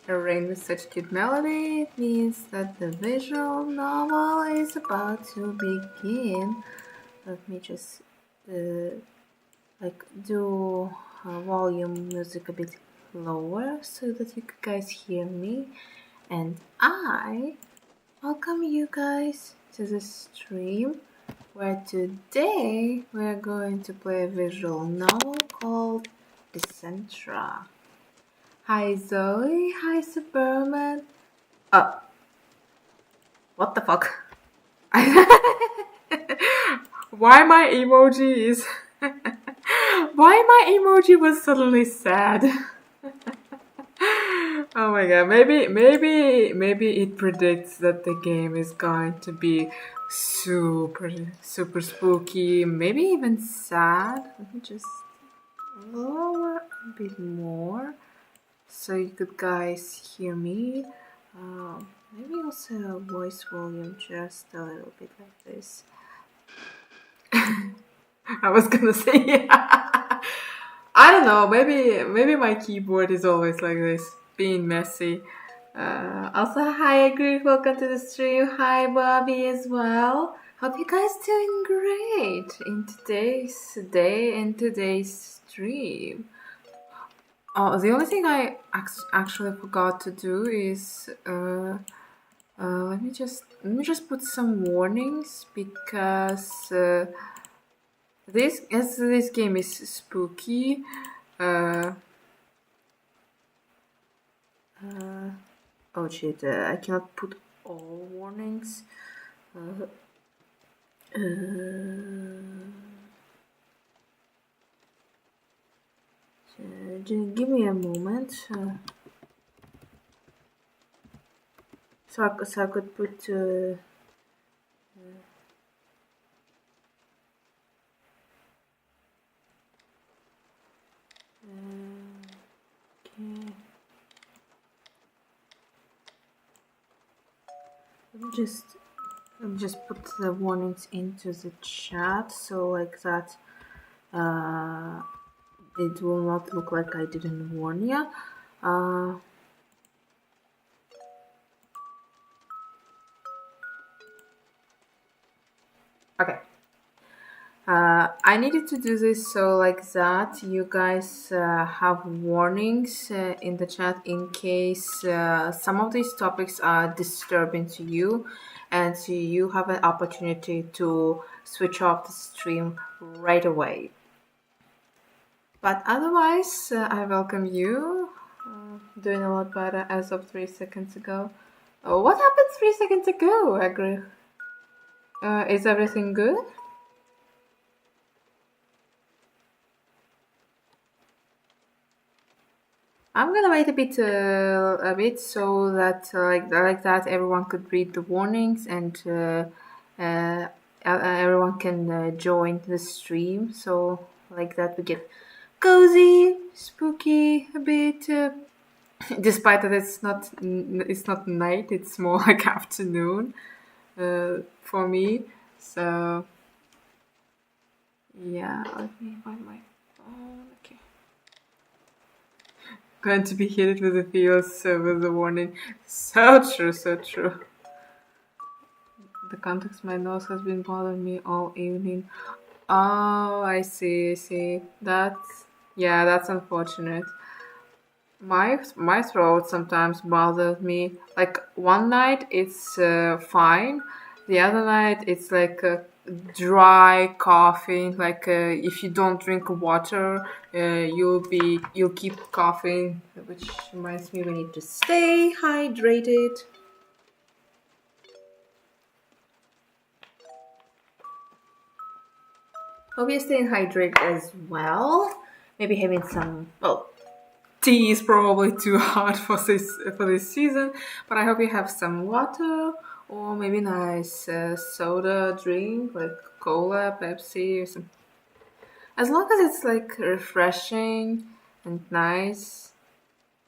a rain with such cute melody, it means that the visual novel is about to begin. Let me just do volume music a bit lower so that you guys hear me. And I welcome you guys to the stream where today we're going to play a visual novel called Dicentra. Hi Zoe, hi Superman. Oh, what the fuck? Why my emojis? Why my emoji was suddenly sad? Oh my god, maybe it predicts that the game is going to be super spooky, maybe even sad. Let me just lower a bit more so you could guys hear me. Maybe also voice volume just a little bit like this. I was gonna say yeah. I don't know, maybe my keyboard is always like this, being messy. Also, hi Greek, welcome to the stream. Hi Bobby as well. Hope you guys doing great in today's day and today's stream. Oh, the only thing I actually forgot to do is let me just put some warnings because this game is spooky. Oh shit! I cannot put all warnings. Just give me a moment. So I could put. Okay. Let me just put the warnings into the chat, so like that it will not look like I didn't warn you. Okay. I needed to do this so like that you guys have warnings in the chat in case some of these topics are disturbing to you, and so you have an opportunity to switch off the stream right away. But otherwise, I welcome you. Doing a lot better as of 3 seconds ago. Oh, what happened 3 seconds ago, Agri? Is everything good? I'm gonna wait a bit so that like that everyone could read the warnings and everyone can join the stream. So like that we get cozy, spooky a bit. Despite that it's not night, it's more like afternoon for me. So yeah, let me find my phone. Okay. Going to be hit with the feels with the warning. So true, so true. The context, my nose has been bothering me all evening. Oh, I see. That's unfortunate. My throat sometimes bothers me. Like one night it's fine, the other night it's like dry coughing. Like if you don't drink water, you'll keep coughing, which reminds me we need to stay hydrated. Hope you're staying hydrated as well. Maybe having some tea is probably too hot for this season, but I hope you have some water or maybe nice soda drink like cola, Pepsi, or some. As long as it's like refreshing and nice.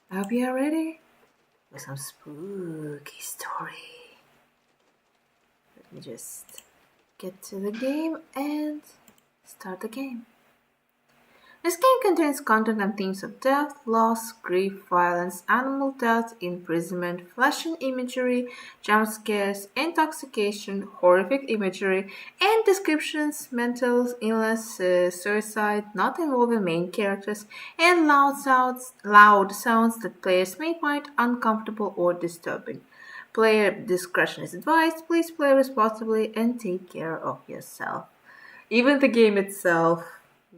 I hope you are ready for some spooky story. Let me just get to the game and start the game. This game contains content and themes of death, loss, grief, violence, animal death, imprisonment, flashing imagery, jump scares, intoxication, horrific imagery, and descriptions, mental illness, suicide, not involving main characters, and loud sounds that players may find uncomfortable or disturbing. Player discretion is advised. Please play responsibly and take care of yourself. Even the game itself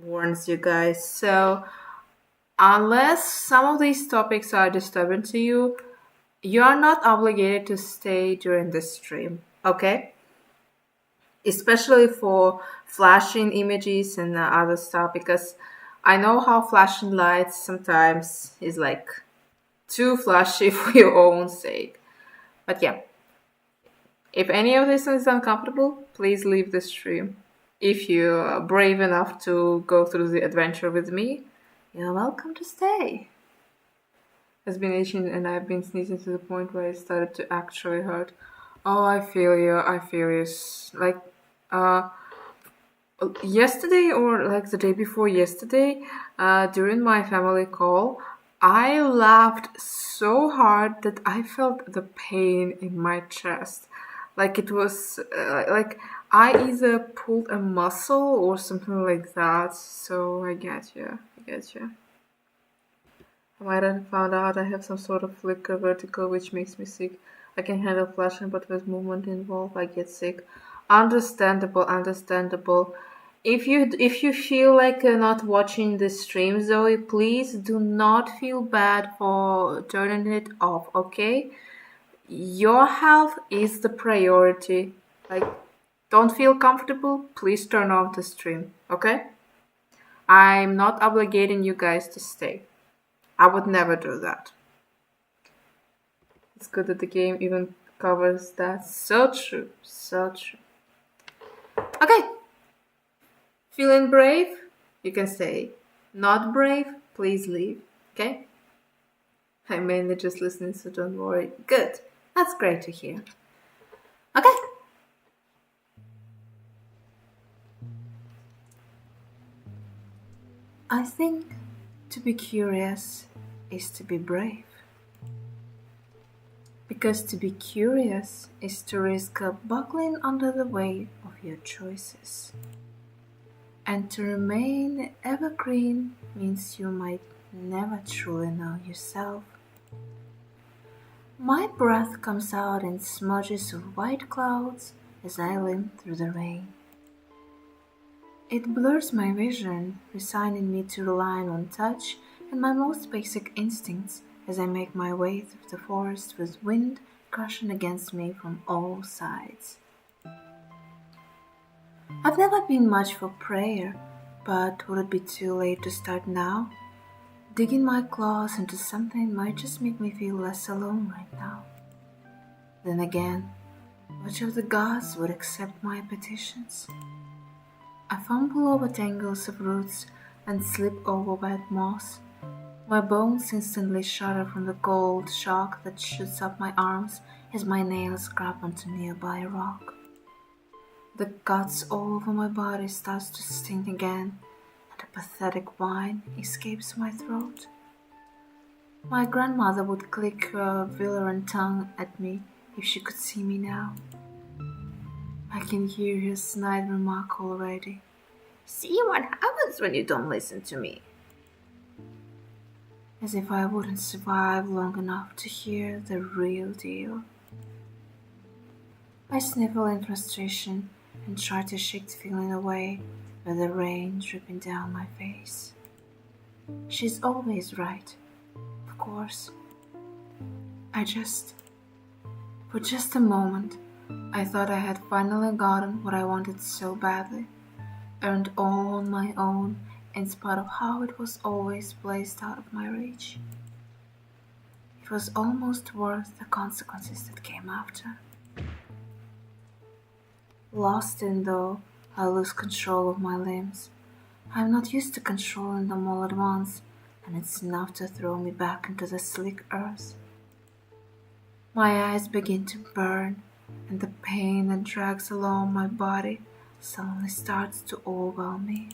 warns you guys. So, unless some of these topics are disturbing to you, you are not obligated to stay during the stream, okay? Especially for flashing images and other stuff, because I know how flashing lights sometimes is like too flashy for your own sake. But yeah, if any of this is uncomfortable, please leave the stream. If you're brave enough to go through the adventure with me, you're welcome to stay. It's been itching and I've been sneezing to the point where it started to actually hurt. Oh, I feel you. Like, yesterday or like the day before yesterday, during my family call, I laughed so hard that I felt the pain in my chest. Like it was like I either pulled a muscle or something like that. So I get you. I might have found out I have some sort of flicker vertigo which makes me sick. I can handle flashing, but with movement involved, I get sick. Understandable. If you feel like not watching the stream, Zoe, please do not feel bad for turning it off, okay? Your health is the priority. Like, don't feel comfortable, please turn off the stream, okay? I'm not obligating you guys to stay. I would never do that. It's good that the game even covers that. So true. Okay. Feeling brave? You can stay. Not brave? Please leave. Okay? I'm mainly just listening, so don't worry. Good. That's great to hear. Okay. I think to be curious is to be brave. Because to be curious is to risk buckling under the weight of your choices. And to remain evergreen means you might never truly know yourself. My breath comes out in smudges of white clouds as I limp through the rain. It blurs my vision, resigning me to relying on touch and my most basic instincts as I make my way through the forest with wind crashing against me from all sides. I've never been much for prayer, but would it be too late to start now? Digging my claws into something might just make me feel less alone right now. Then again, which of the gods would accept my petitions? I fumble over tangles of roots and slip over wet moss. My bones instantly shudder from the cold shock that shoots up my arms as my nails grab onto nearby rock. The cuts all over my body starts to sting again, and a pathetic whine escapes my throat. My grandmother would click her virulent tongue at me if she could see me now. I can hear her snide remark already. See what happens when you don't listen to me. As if I wouldn't survive long enough to hear the real deal. I sniffle in frustration and try to shake the feeling away with the rain dripping down my face. She's always right, of course. For just a moment, I thought I had finally gotten what I wanted so badly, earned all on my own in spite of how it was always placed out of my reach. It was almost worth the consequences that came after. Lost in though, I lose control of my limbs. I am not used to controlling them all at once, and it's enough to throw me back into the slick earth. My eyes begin to burn, and the pain that drags along my body suddenly starts to overwhelm me.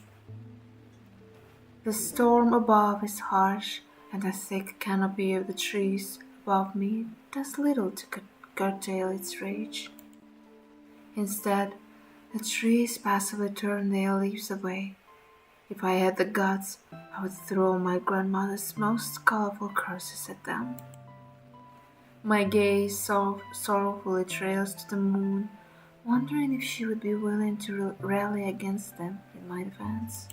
The storm above is harsh, and the thick canopy of the trees above me does little to curtail its rage. Instead, the trees passively turn their leaves away. If I had the guts, I would throw my grandmother's most colorful curses at them. My gaze sorrowfully trails to the moon, wondering if she would be willing to rally against them in my defense.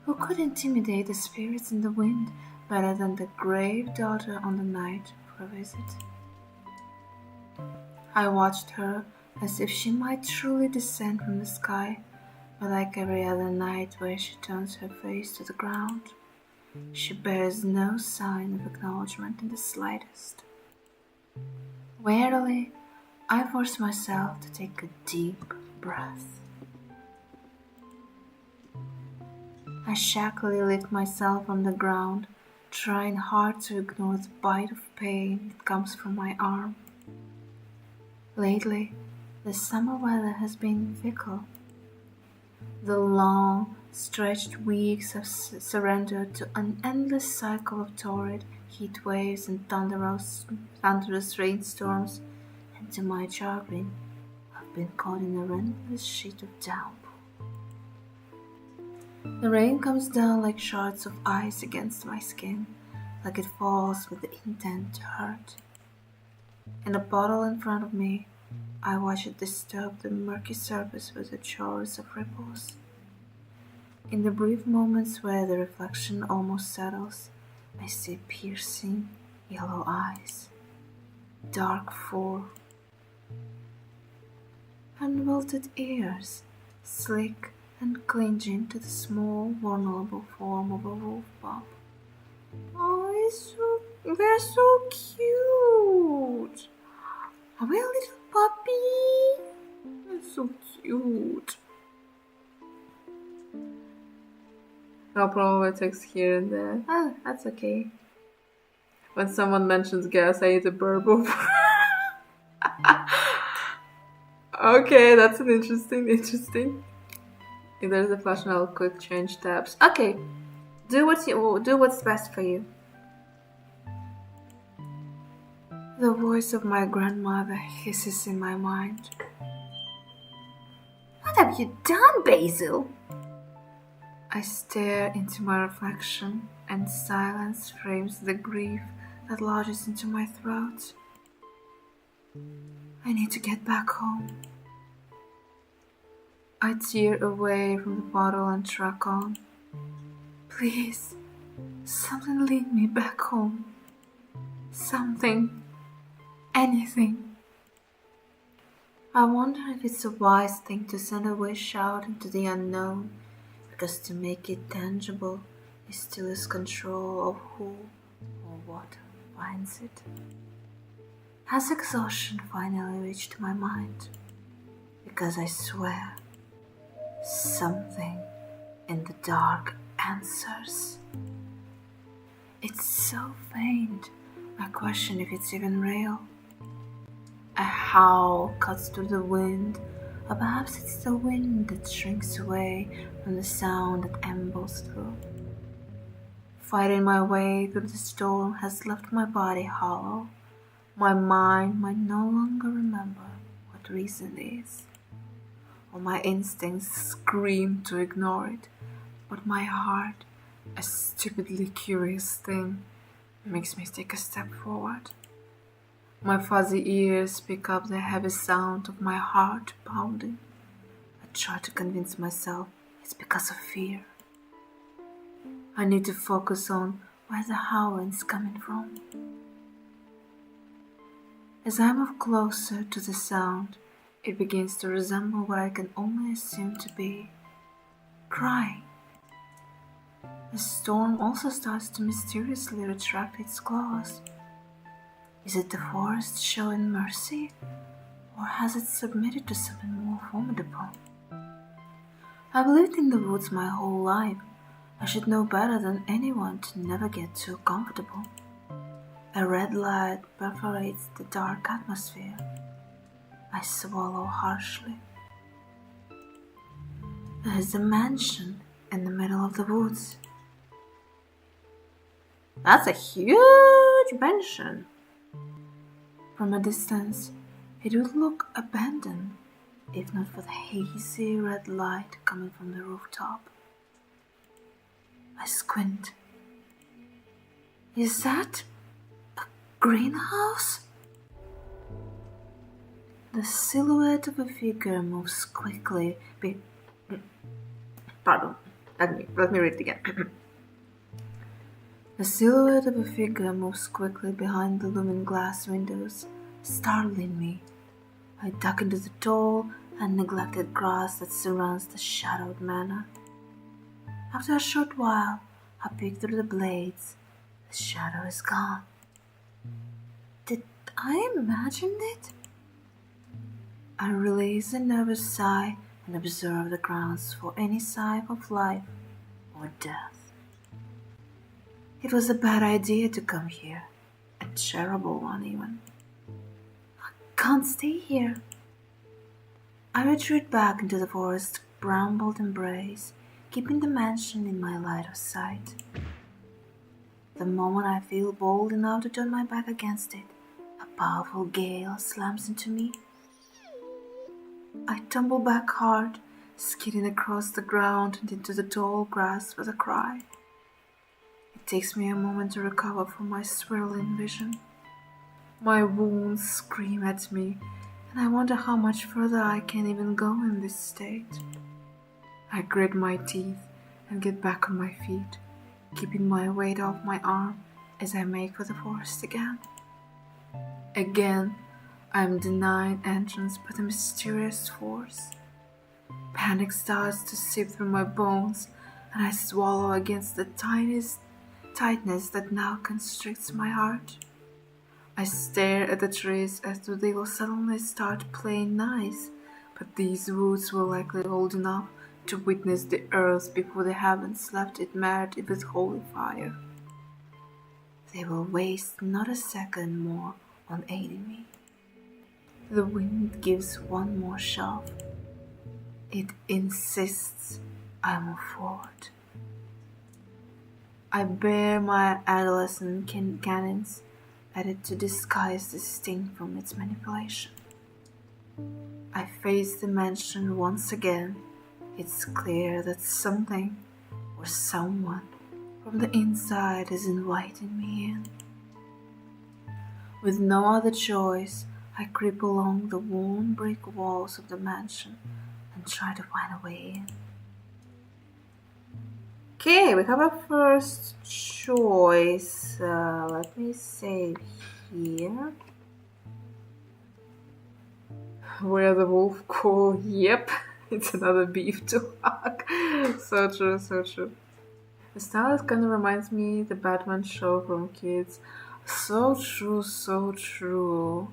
Who could intimidate the spirits in the wind better than the grave daughter on the night for a visit? I watched her as if she might truly descend from the sky, but like every other night where she turns her face to the ground, she bears no sign of acknowledgement in the slightest. Wearily, I force myself to take a deep breath. I shakily lift myself from the ground, trying hard to ignore the bite of pain that comes from my arm. Lately, the summer weather has been fickle. The long, stretched weeks have surrendered to an endless cycle of torrid heat waves and thunderous rainstorms, and to my chagrin, I've been caught in a relentless sheet of downpour. The rain comes down like shards of ice against my skin, like it falls with the intent to hurt. In a bottle in front of me, I watch it disturb the murky surface with a chorus of ripples. In the brief moments where the reflection almost settles, I see piercing yellow eyes, dark fur, and welted ears, slick and clinging to the small, vulnerable form of a wolf pup. Oh, they're so cute! Are we a little puppy? That's so cute. I'll probably text here and there. Ah, that's okay. When someone mentions gas, I eat a burble. Okay, that's an interesting. If there's a flash, I'll quick change tabs. Okay, do what's best for you. The voice of my grandmother hisses in my mind. What have you done, Basil? I stare into my reflection, and silence frames the grief that lodges into my throat. I need to get back home. I tear away from the bottle and track on. Please, something lead me back home. Something. Anything. I wonder if it's a wise thing to send a wish out into the unknown, because to make it tangible is to lose control of who or what finds it. Has exhaustion finally reached my mind? Because I swear, something in the dark answers. It's so faint, I question if it's even real. A howl cuts through the wind, or perhaps it's the wind that shrinks away from the sound that ambles through. Fighting my way through the storm has left my body hollow. My mind might no longer remember what reason is. Or my instincts scream to ignore it, but my heart, a stupidly curious thing, makes me take a step forward. My fuzzy ears pick up the heavy sound of my heart pounding. I try to convince myself it's because of fear. I need to focus on where the howling's coming from. As I move closer to the sound, it begins to resemble what I can only assume to be crying. The storm also starts to mysteriously retract its claws. Is it the forest showing mercy, or has it submitted to something more formidable? I've lived in the woods my whole life. I should know better than anyone to never get too comfortable. A red light perforates the dark atmosphere. I swallow harshly. There is a mansion in the middle of the woods. That's a huge mansion. From a distance, it would look abandoned, if not for the hazy red light coming from the rooftop. I squint. Is that a greenhouse? The silhouette of a figure moves quickly. Pardon. Let me read it again. The silhouette of a figure moves quickly behind the looming glass windows, startling me. I duck into the tall and neglected grass that surrounds the shadowed manor. After a short while, I peek through the blades. The shadow is gone. Did I imagine it? I release a nervous sigh and observe the grounds for any sign of life or death. It was a bad idea to come here, a terrible one even. I can't stay here. I retreat back into the forest brambled embrace, keeping the mansion in my line of sight. The moment I feel bold enough to turn my back against it, a powerful gale slams into me. I tumble back hard, skidding across the ground and into the tall grass with a cry. It takes me a moment to recover from my swirling vision. My wounds scream at me, and I wonder how much further I can even go in this state. I grit my teeth and get back on my feet, keeping my weight off my arm as I make for the forest again. Again, I am denied entrance by the mysterious force. Panic starts to seep through my bones, and I swallow against the tiniest tightness that now constricts my heart. I stare at the trees as though they will suddenly start playing nice, but these woods were likely old enough to witness the earth before the heavens left it marred with holy fire. They will waste not a second more on aiding me. The wind gives one more shove. It insists I move forward. I bear my adolescent cannons at it to disguise the sting from its manipulation. I face the mansion once again. It's clear that something or someone from the inside is inviting me in. With no other choice, I creep along the worn brick walls of the mansion and try to find a way in. Okay, we have our first choice. Let me save here. Where the wolf call, yep, it's another beef to hug. So true, so true. The style kind of reminds me the Batman show from kids. So true, so true.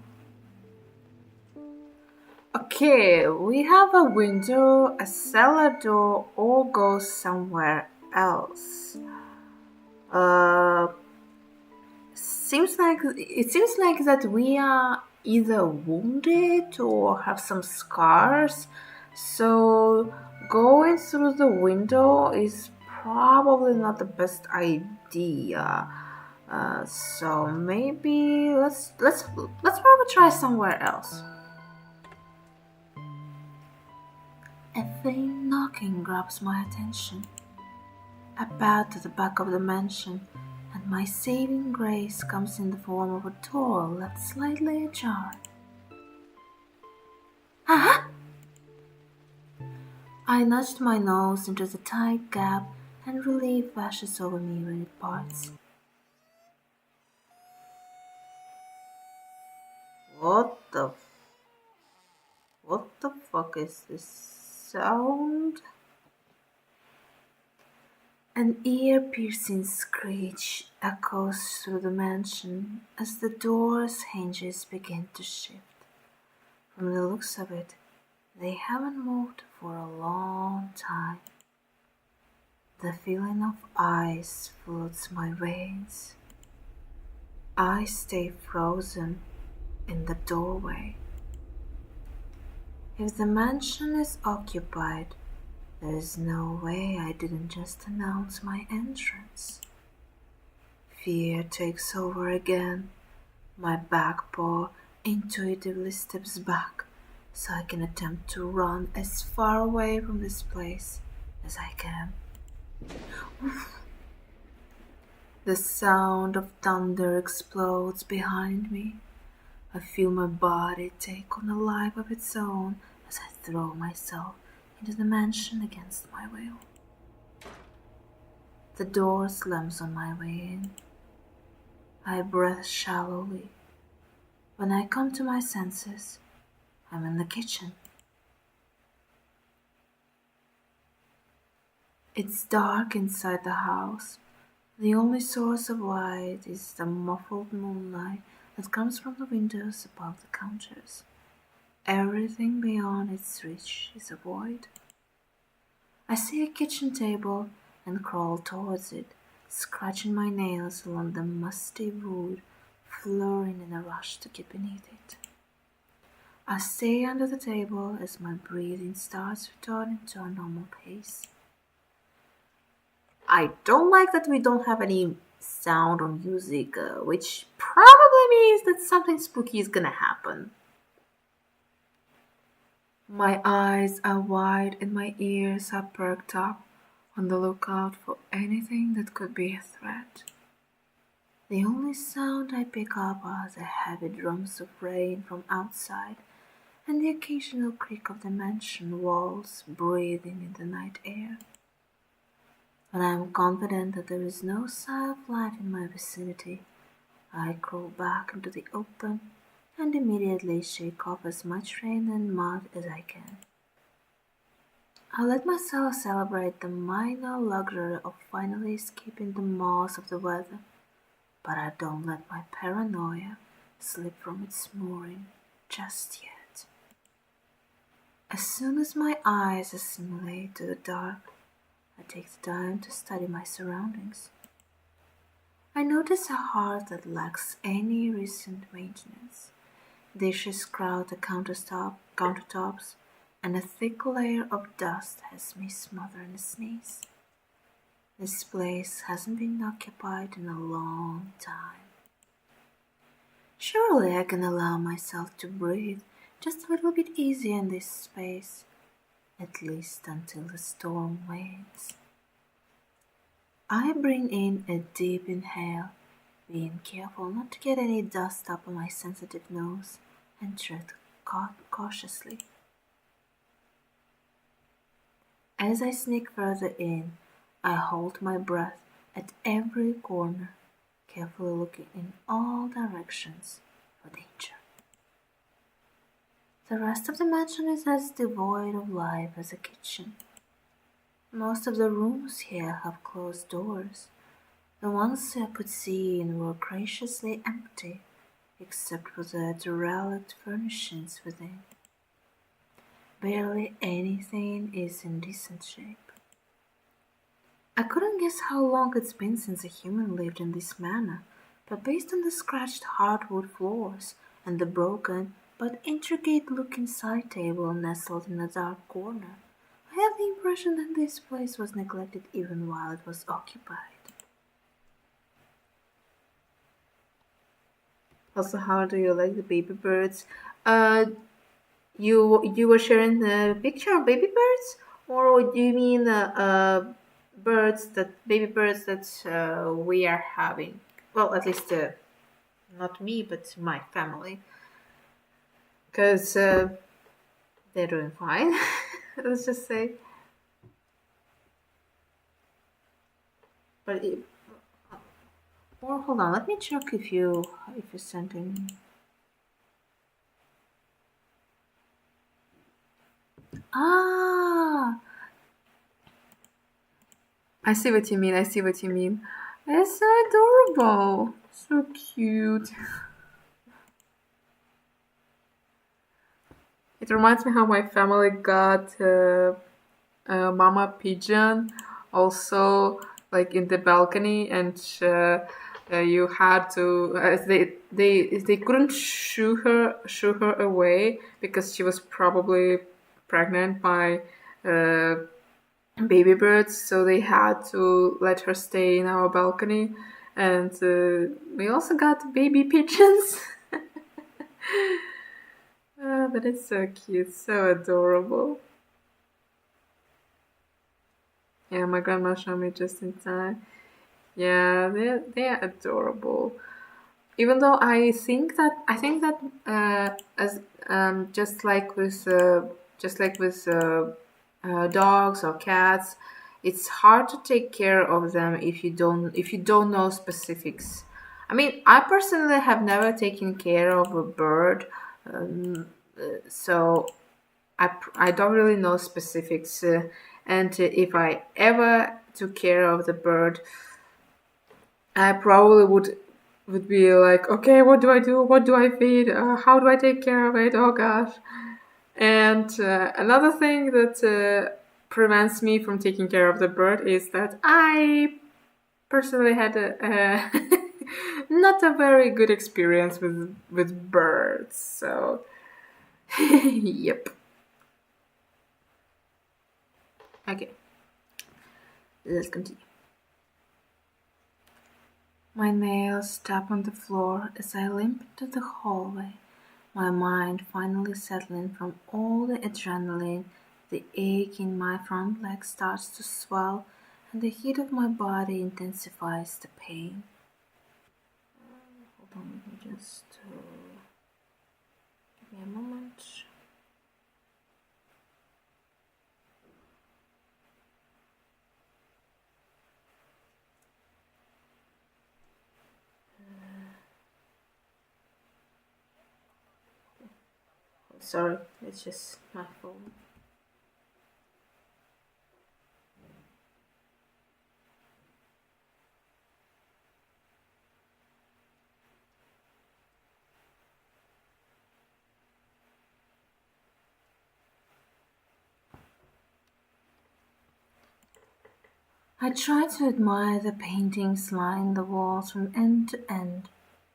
Okay, we have a window, a cellar door, or go somewhere else. Seems like that we are either wounded or have some scars. So going through the window is probably not the best idea. So maybe let's probably try somewhere else. A faint knocking grabs my attention. I bow to the back of the mansion, and my saving grace comes in the form of a door left slightly ajar. Aha! I nudged my nose into the tight gap, and relief washes over me when it parts. What the fuck is this sound? An ear-piercing screech echoes through the mansion as the door's hinges begin to shift. From the looks of it, they haven't moved for a long time. The feeling of ice floods my veins. I stay frozen in the doorway. If the mansion is occupied, there is no way I didn't just announce my entrance. Fear takes over again. My back paw intuitively steps back so I can attempt to run as far away from this place as I can. The sound of thunder explodes behind me. I feel my body take on a life of its own as I throw myself into the mansion against my will. The door slams on my way in. I breathe shallowly. When I come to my senses, I'm in the kitchen. It's dark inside the house. The only source of light is the muffled moonlight that comes from the windows above the counters. Everything beyond its reach is a void. I see a kitchen table and crawl towards it, scratching my nails along the musty wood, flooring in a rush to get beneath it. I stay under the table as my breathing starts returning to a normal pace. I don't like that we don't have any sound or music, which probably means that something spooky is gonna happen. My eyes are wide and my ears are perked up, on the lookout for anything that could be a threat. The only sound I pick up are the heavy drums of rain from outside and the occasional creak of the mansion walls breathing in the night air. When I am confident that there is no sign of life in my vicinity, I crawl back into the open and immediately shake off as much rain and mud as I can. I let myself celebrate the minor luxury of finally escaping the maws of the weather, but I don't let my paranoia slip from its mooring just yet. As soon as my eyes assimilate to the dark, I take the time to study my surroundings. I notice a hearth that lacks any recent maintenance. Dishes crowd the countertops, and a thick layer of dust has me smother in a sneeze. This place hasn't been occupied in a long time. Surely I can allow myself to breathe just a little bit easier in this space, at least until the storm wanes. I bring in a deep inhale, being careful not to get any dust up on my sensitive nose, and tread cautiously. As I sneak further in, I hold my breath at every corner, carefully looking in all directions for danger. The rest of the mansion is as devoid of life as a kitchen. Most of the rooms here have closed doors. The ones I could see in were graciously empty, except for the derelict furnishings within. Barely anything is in decent shape. I couldn't guess how long it's been since a human lived in this manner, but based on the scratched hardwood floors and the broken but intricate-looking side table nestled in a dark corner, I had the impression that this place was neglected even while it was occupied. Also, how do you like the baby birds? You were sharing the picture of baby birds, or do you mean baby birds that we are having? Well, at least not me, but my family, because they're doing fine. Let's just say. But or hold on, let me check if you sent in. Ah, I see what you mean. It's so adorable, so cute. It reminds me how my family got a mama pigeon, also like in the balcony, and you had to they couldn't shoo her away because she was probably pregnant by baby birds, so they had to let her stay in our balcony, And we also got baby pigeons. That is so cute, so adorable. Yeah, my grandma showed me just in time. Yeah, they're adorable. Even though I think that as just like with dogs or cats, it's hard to take care of them if you don't know specifics. I mean, I personally have never taken care of a bird, so I don't really know specifics. And if I ever took care of the bird, I probably would be like, okay, what do I do? What do I feed? How do I take care of it? Oh gosh. And another thing that prevents me from taking care of the bird is that I personally had a not a very good experience with birds. So, yep. Okay, let's continue. My nails tap on the floor as I limp into the hallway, my mind finally settling from all the adrenaline. The ache in my front leg starts to swell, and the heat of my body intensifies the pain. Hold on, let me just give me a moment. Sorry, it's just my phone. I try to admire the paintings lining the walls from end to end,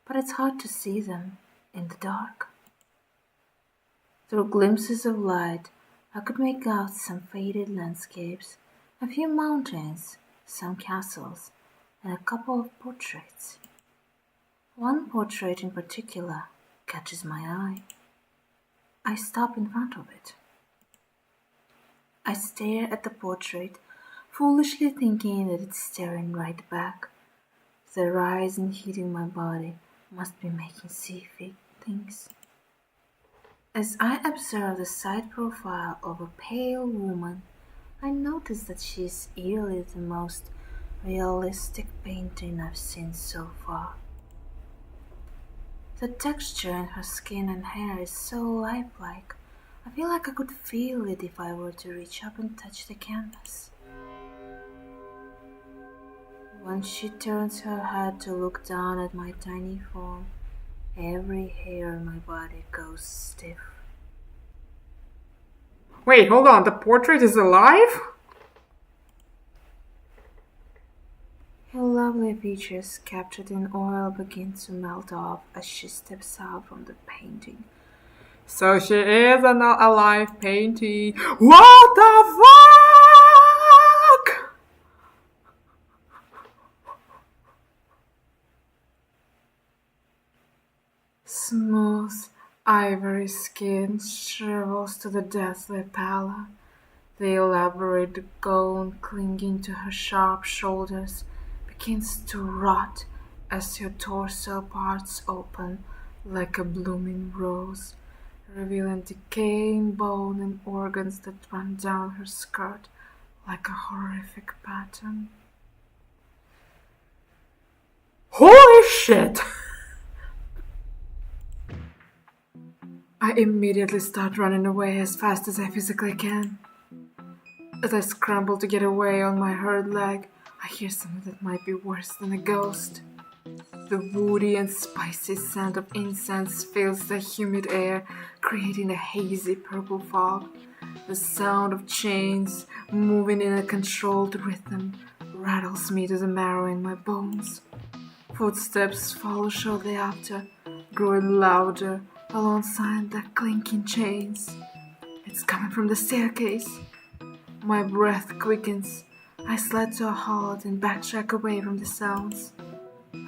but it's hard to see them in the dark. Through glimpses of light, I could make out some faded landscapes, a few mountains, some castles, and a couple of portraits. One portrait in particular catches my eye. I stop in front of it. I stare at the portrait, foolishly thinking that it's staring right back. The rise and heat in my body must be making see things. As I observe the side profile of a pale woman, I notice that she is eerily the most realistic painting I've seen so far. The texture in her skin and hair is so lifelike. I feel like I could feel it if I were to reach up and touch the canvas. When she turns her head to look down at my tiny form, every hair on my body goes stiff. Wait, hold on, the portrait is alive? Her lovely features captured in oil begin to melt off as she steps out from the painting. So she is an alive painting. What the fuck? Smooth, ivory skin shrivels to the deathly pallor. The elaborate gown clinging to her sharp shoulders begins to rot as her torso parts open like a blooming rose, revealing decaying bone and organs that run down her skirt like a horrific pattern. Holy shit! I immediately start running away as fast as I physically can. As I scramble to get away on my hurt leg, I hear something that might be worse than a ghost. The woody and spicy scent of incense fills the humid air, creating a hazy purple fog. The sound of chains moving in a controlled rhythm rattles me to the marrow in my bones. Footsteps follow shortly after, growing louder alongside the clinking chains. It's coming from the staircase. My breath quickens. I slide to a halt and backtrack away from the sounds.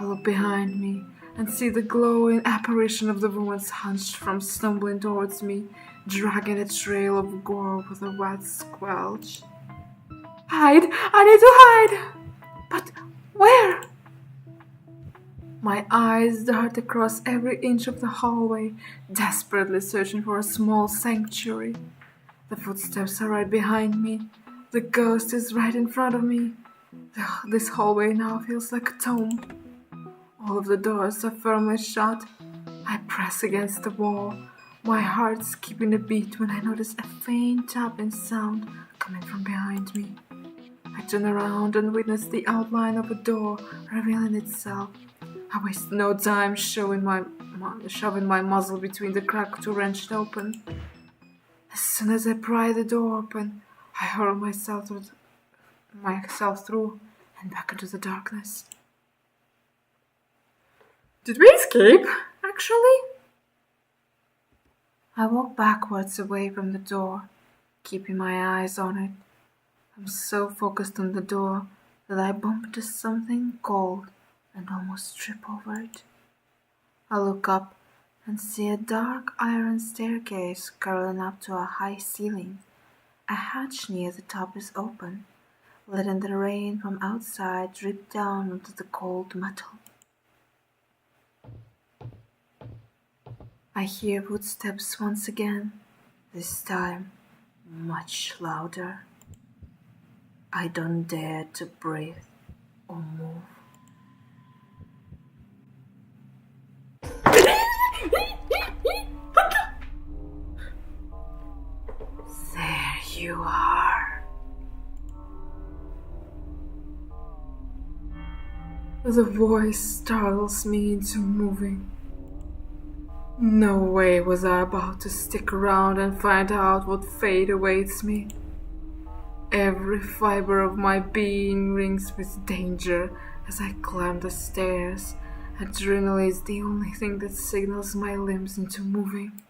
I look behind me and see the glowing apparition of the woman's hunched from stumbling towards me, dragging a trail of gore with a wet squelch. Hide! I need to hide! But where? My eyes dart across every inch of the hallway, desperately searching for a small sanctuary. The footsteps are right behind me. The ghost is right in front of me. This hallway now feels like a tomb. All of the doors are firmly shut. I press against the wall, my heart skipping a beat when I notice a faint tapping sound coming from behind me. I turn around and witness the outline of a door revealing itself. I waste no time shoving my muzzle between the crack to wrench it open. As soon as I pry the door open, I hurl myself through and back into the darkness. Did we escape, actually? I walk backwards away from the door, keeping my eyes on it. I'm so focused on the door that I bump into something cold and almost trip over it. I look up and see a dark iron staircase curling up to a high ceiling. A hatch near the top is open, letting the rain from outside drip down onto the cold metal. I hear footsteps once again, this time much louder. I don't dare to breathe or move. There you are. The voice startles me into moving. No way was I about to stick around and find out what fate awaits me. Every fiber of my being rings with danger as I climb the stairs. Adrenaline is the only thing that signals my limbs into moving.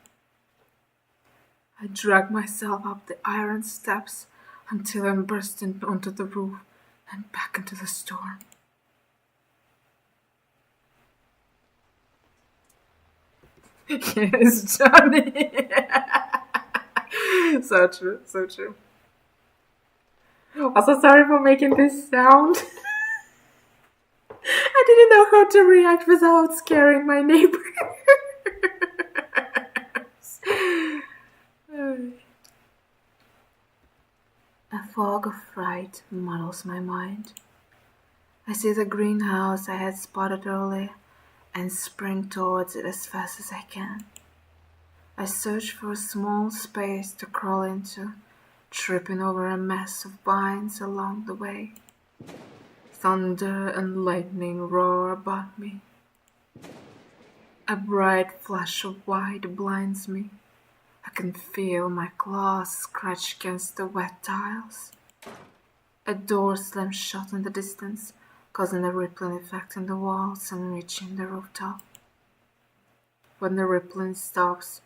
I drag myself up the iron steps until I'm bursting onto the roof and back into the storm. Yes, Johnny. So true, so true. Also, sorry for making this sound. I didn't know how to react without scaring my neighbors. A fog of fright muddles my mind. I see the greenhouse I had spotted earlier and sprint towards it as fast as I can. I search for a small space to crawl into, tripping over a mess of vines along the way. Thunder and lightning roar about me. A bright flash of white blinds me. I can feel my claws scratch against the wet tiles. A door slams shut in the distance, causing a rippling effect in the walls and reaching the rooftop. When the rippling stops,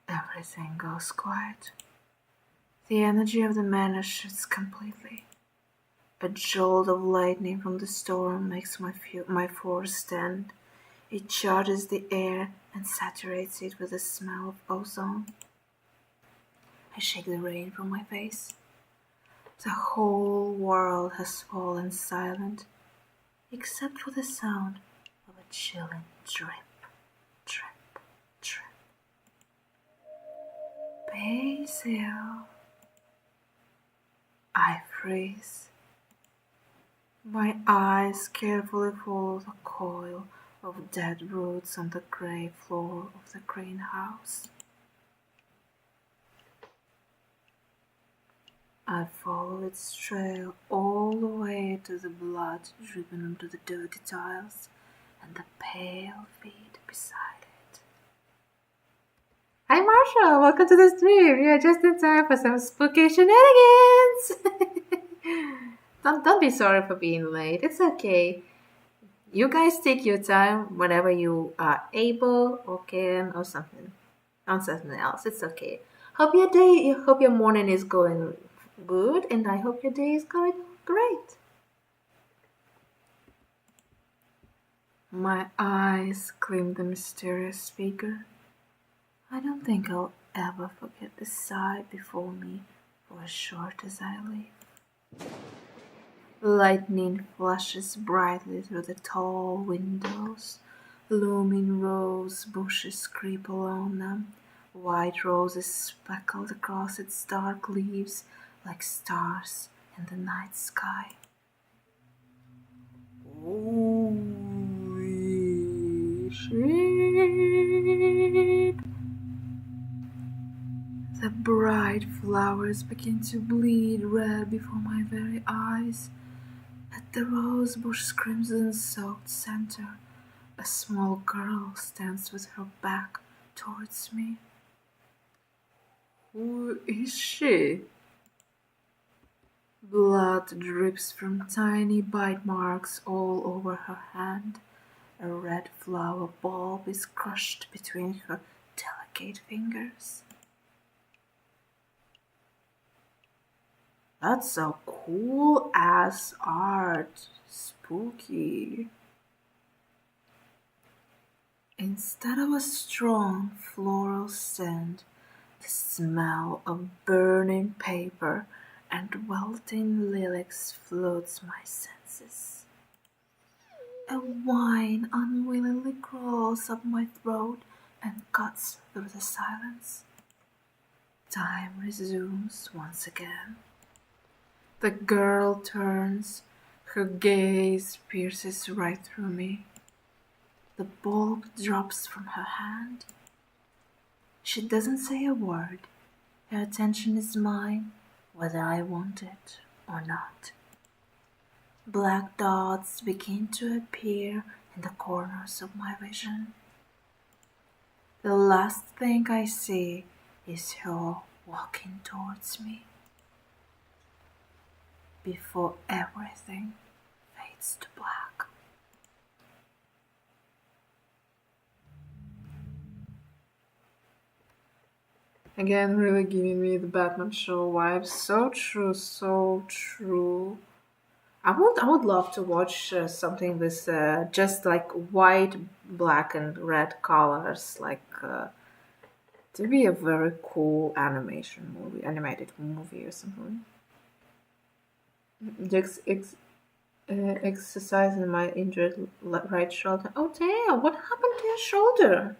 everything goes quiet. The energy of the manor shifts completely. A jolt of lightning from the storm makes my force stand. It charges the air and saturates it with the smell of ozone. I shake the rain from my face. The whole world has fallen silent, except for the sound of a chilling drip, drip, drip. Basil. I freeze. My eyes carefully follow the coil of dead roots on the grey floor of the greenhouse. I follow its trail all the way to the blood dripping onto the dirty tiles and the pale feet beside it. Hi Marshall, welcome to the stream. You're just in time for some spooky shenanigans. Don't be sorry for being late. It's okay. You guys take your time whenever you are able or can or something. On something else. It's okay. Hope your morning is going good, and I hope your day is going great. My eyes gleamed the mysterious figure. I don't think I'll ever forget the sight before me for as short as I live. Lightning flashes brightly through the tall windows. Looming rose bushes creep along them. White roses speckled across its dark leaves like stars in the night sky. Holy shit! The bright flowers begin to bleed red before my very eyes. At the rosebush's crimson-soaked center, a small girl stands with her back towards me. Who is she? Blood drips from tiny bite marks all over her hand. A red flower bulb is crushed between her delicate fingers. That's so cool ass art. Spooky. Instead of a strong floral scent, the smell of burning paper and wilting lilacs floods my senses. A whine unwillingly crawls up my throat and cuts through the silence. Time resumes once again. The girl turns, her gaze pierces right through me. The bulb drops from her hand. She doesn't say a word. Her attention is mine, whether I want it or not. Black dots begin to appear in the corners of my vision. The last thing I see is her walking towards me before everything fades to black. Again, really giving me the Batman show vibes. So true, so true. I would love to watch something with just like white, black, and red colors, like to be a very cool animated movie or something. Exercising my injured right shoulder. Oh damn! What happened to your shoulder?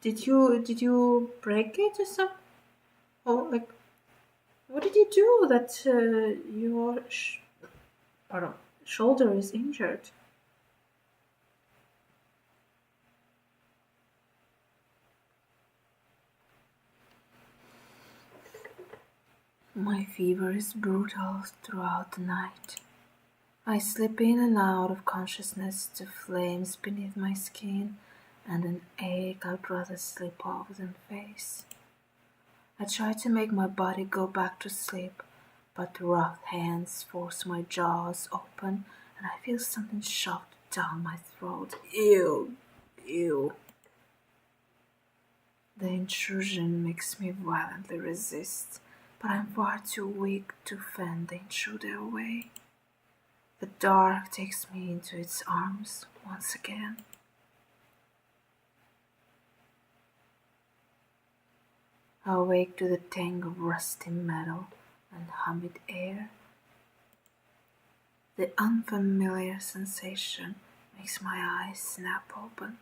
Did you break it or something? Oh, like what did you do that your pardon, shoulder is injured? My fever is brutal throughout the night. I slip in and out of consciousness to flames beneath my skin and an ache I'd rather sleep off than face. I try to make my body go back to sleep, but rough hands force my jaws open and I feel something shoved down my throat. Ew, ew. The intrusion makes me violently resist, but I'm far too weak to fend the intruder away. The dark takes me into its arms once again. I awake to the tang of rusty metal and humid air. The unfamiliar sensation makes my eyes snap open.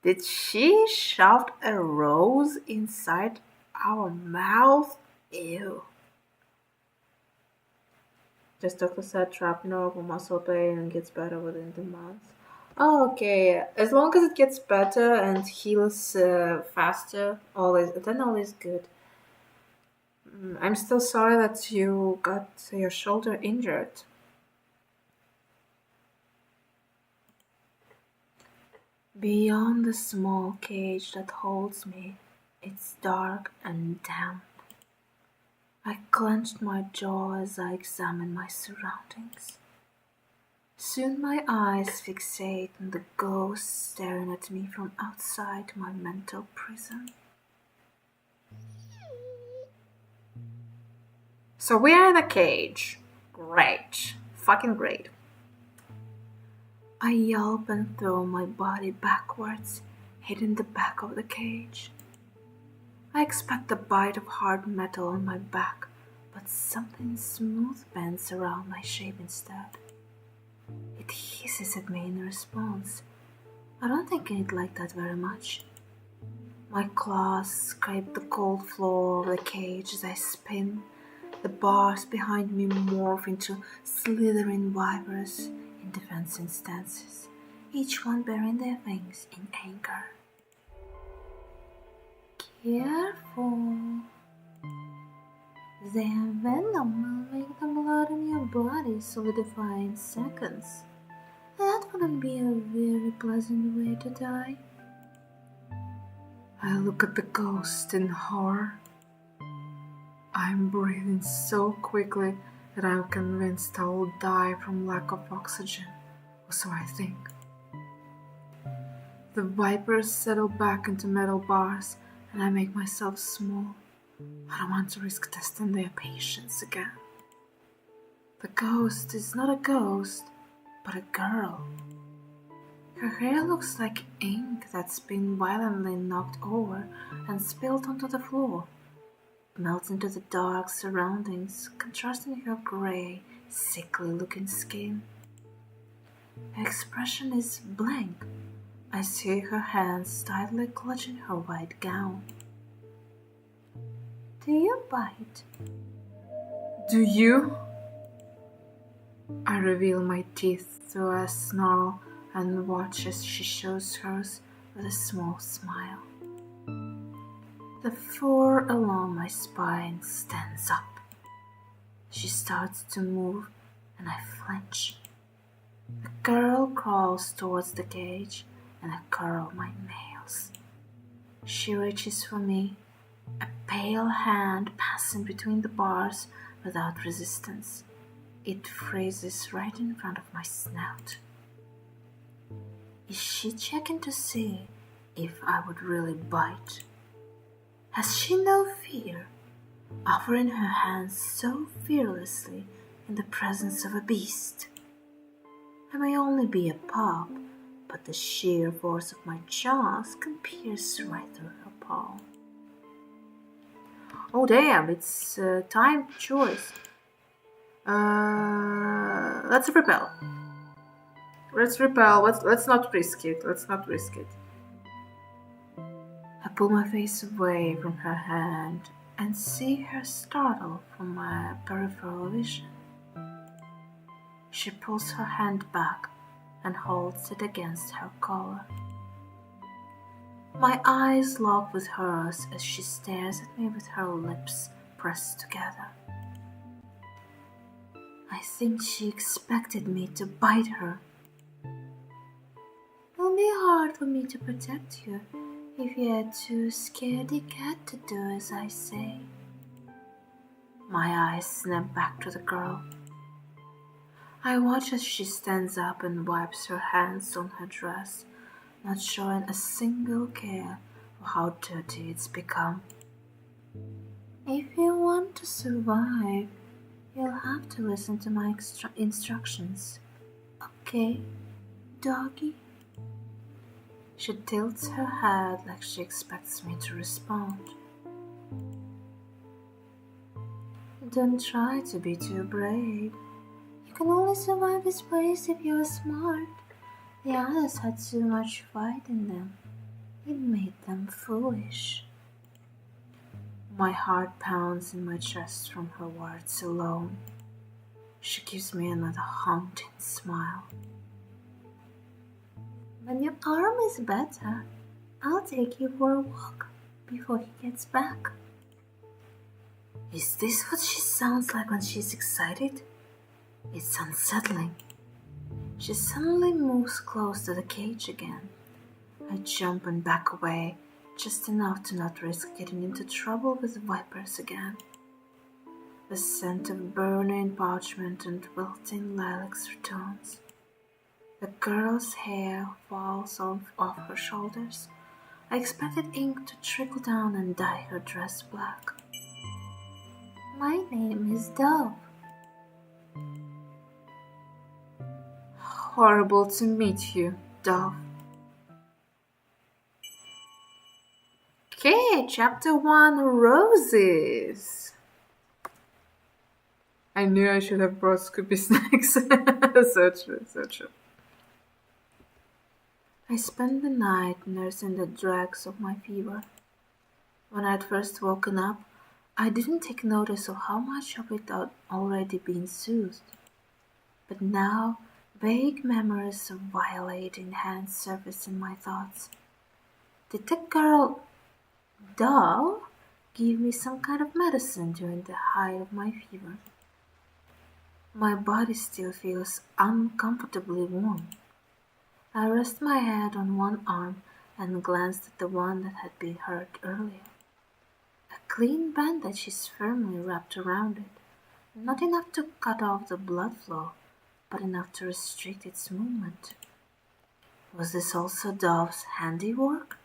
Did she shove a rose inside our mouth? Ew. Just doctor said trap nerve or muscle pain and gets better within the month. Oh, okay. As long as it gets better and heals faster, all is good. I'm still sorry that you got your shoulder injured. Beyond the small cage that holds me, it's dark and damp. I clenched my jaw as I examined my surroundings. Soon my eyes fixate on the ghost staring at me from outside my mental prison. So we are in a cage. Great. Fucking great. I yelp and throw my body backwards, hitting the back of the cage. I expect a bite of hard metal on my back, but something smooth bends around my shape instead. It hisses at me in response. I don't think it liked that very much. My claws scrape the cold floor of the cage as I spin. The bars behind me morph into slithering vipers in defensive stances, each one bearing their wings in anger. Careful. Their venom will make the blood in your body solidify in seconds. That wouldn't be a very pleasant way to die. I look at the ghost in horror. I'm breathing so quickly that I'm convinced I will die from lack of oxygen, or so I think. The vipers settle back into metal bars, and I make myself small. I don't want to risk testing their patience again. The ghost is not a ghost, but a girl. Her hair looks like ink that's been violently knocked over and spilled onto the floor. It melts into the dark surroundings, contrasting her gray, sickly-looking skin. Her expression is blank. I see her hands tightly clutching her white gown. Do you bite? Do you? I reveal my teeth through a snarl and watch as she shows hers with a small smile. The fur along my spine stands up. She starts to move and I flinch. The girl crawls towards the cage and I curl my nails. She reaches for me, a pale hand passing between the bars without resistance. It freezes right in front of my snout. Is she checking to see if I would really bite? Has she no fear, offering her hands so fearlessly in the presence of a beast? I may only be a pup, but the sheer force of my jaws can pierce right through her palm. Oh damn, it's time choice. Let's repel. Let's repel. Let's not risk it. Let's not risk it. I pull my face away from her hand and see her startle from my peripheral vision. She pulls her hand back and holds it against her collar. My eyes lock with hers as she stares at me with her lips pressed together. I think she expected me to bite her. It'll be hard for me to protect you if you're too scaredy cat to do as I say. My eyes snap back to the girl. I watch as she stands up and wipes her hands on her dress, not showing a single care for how dirty it's become. If you want to survive, you'll have to listen to my instructions. Okay, doggy? She tilts her head like she expects me to respond. Don't try to be too brave. You can only survive this place if you're smart. The others had too much fight in them. It made them foolish. My heart pounds in my chest from her words alone. She gives me another haunting smile. When your arm is better, I'll take you for a walk before he gets back. Is this what she sounds like when she's excited? It's unsettling. She suddenly moves close to the cage again. I jump and back away, just enough to not risk getting into trouble with vipers again. The scent of burning parchment and wilting lilacs returns. The girl's hair falls off her shoulders. I expected ink to trickle down and dye her dress black. My name is Dove. Horrible to meet you, Dove. Okay, chapter 1, Roses. I knew I should have brought Scoopy snacks. So true, so true. I spent the night nursing the dregs of my fever. When I'd first woken up, I didn't take notice of how much of it had already been soothed. But now, vague memories of violating hands surfaced in my thoughts. Did the girl, Dove, give me some kind of medicine during the height of my fever? My body still feels uncomfortably warm. I rest my head on one arm and glanced at the one that had been hurt earlier. A clean bandage is firmly wrapped around it, not enough to cut off the blood flow, but enough to restrict its movement. Was this also Dove's handiwork?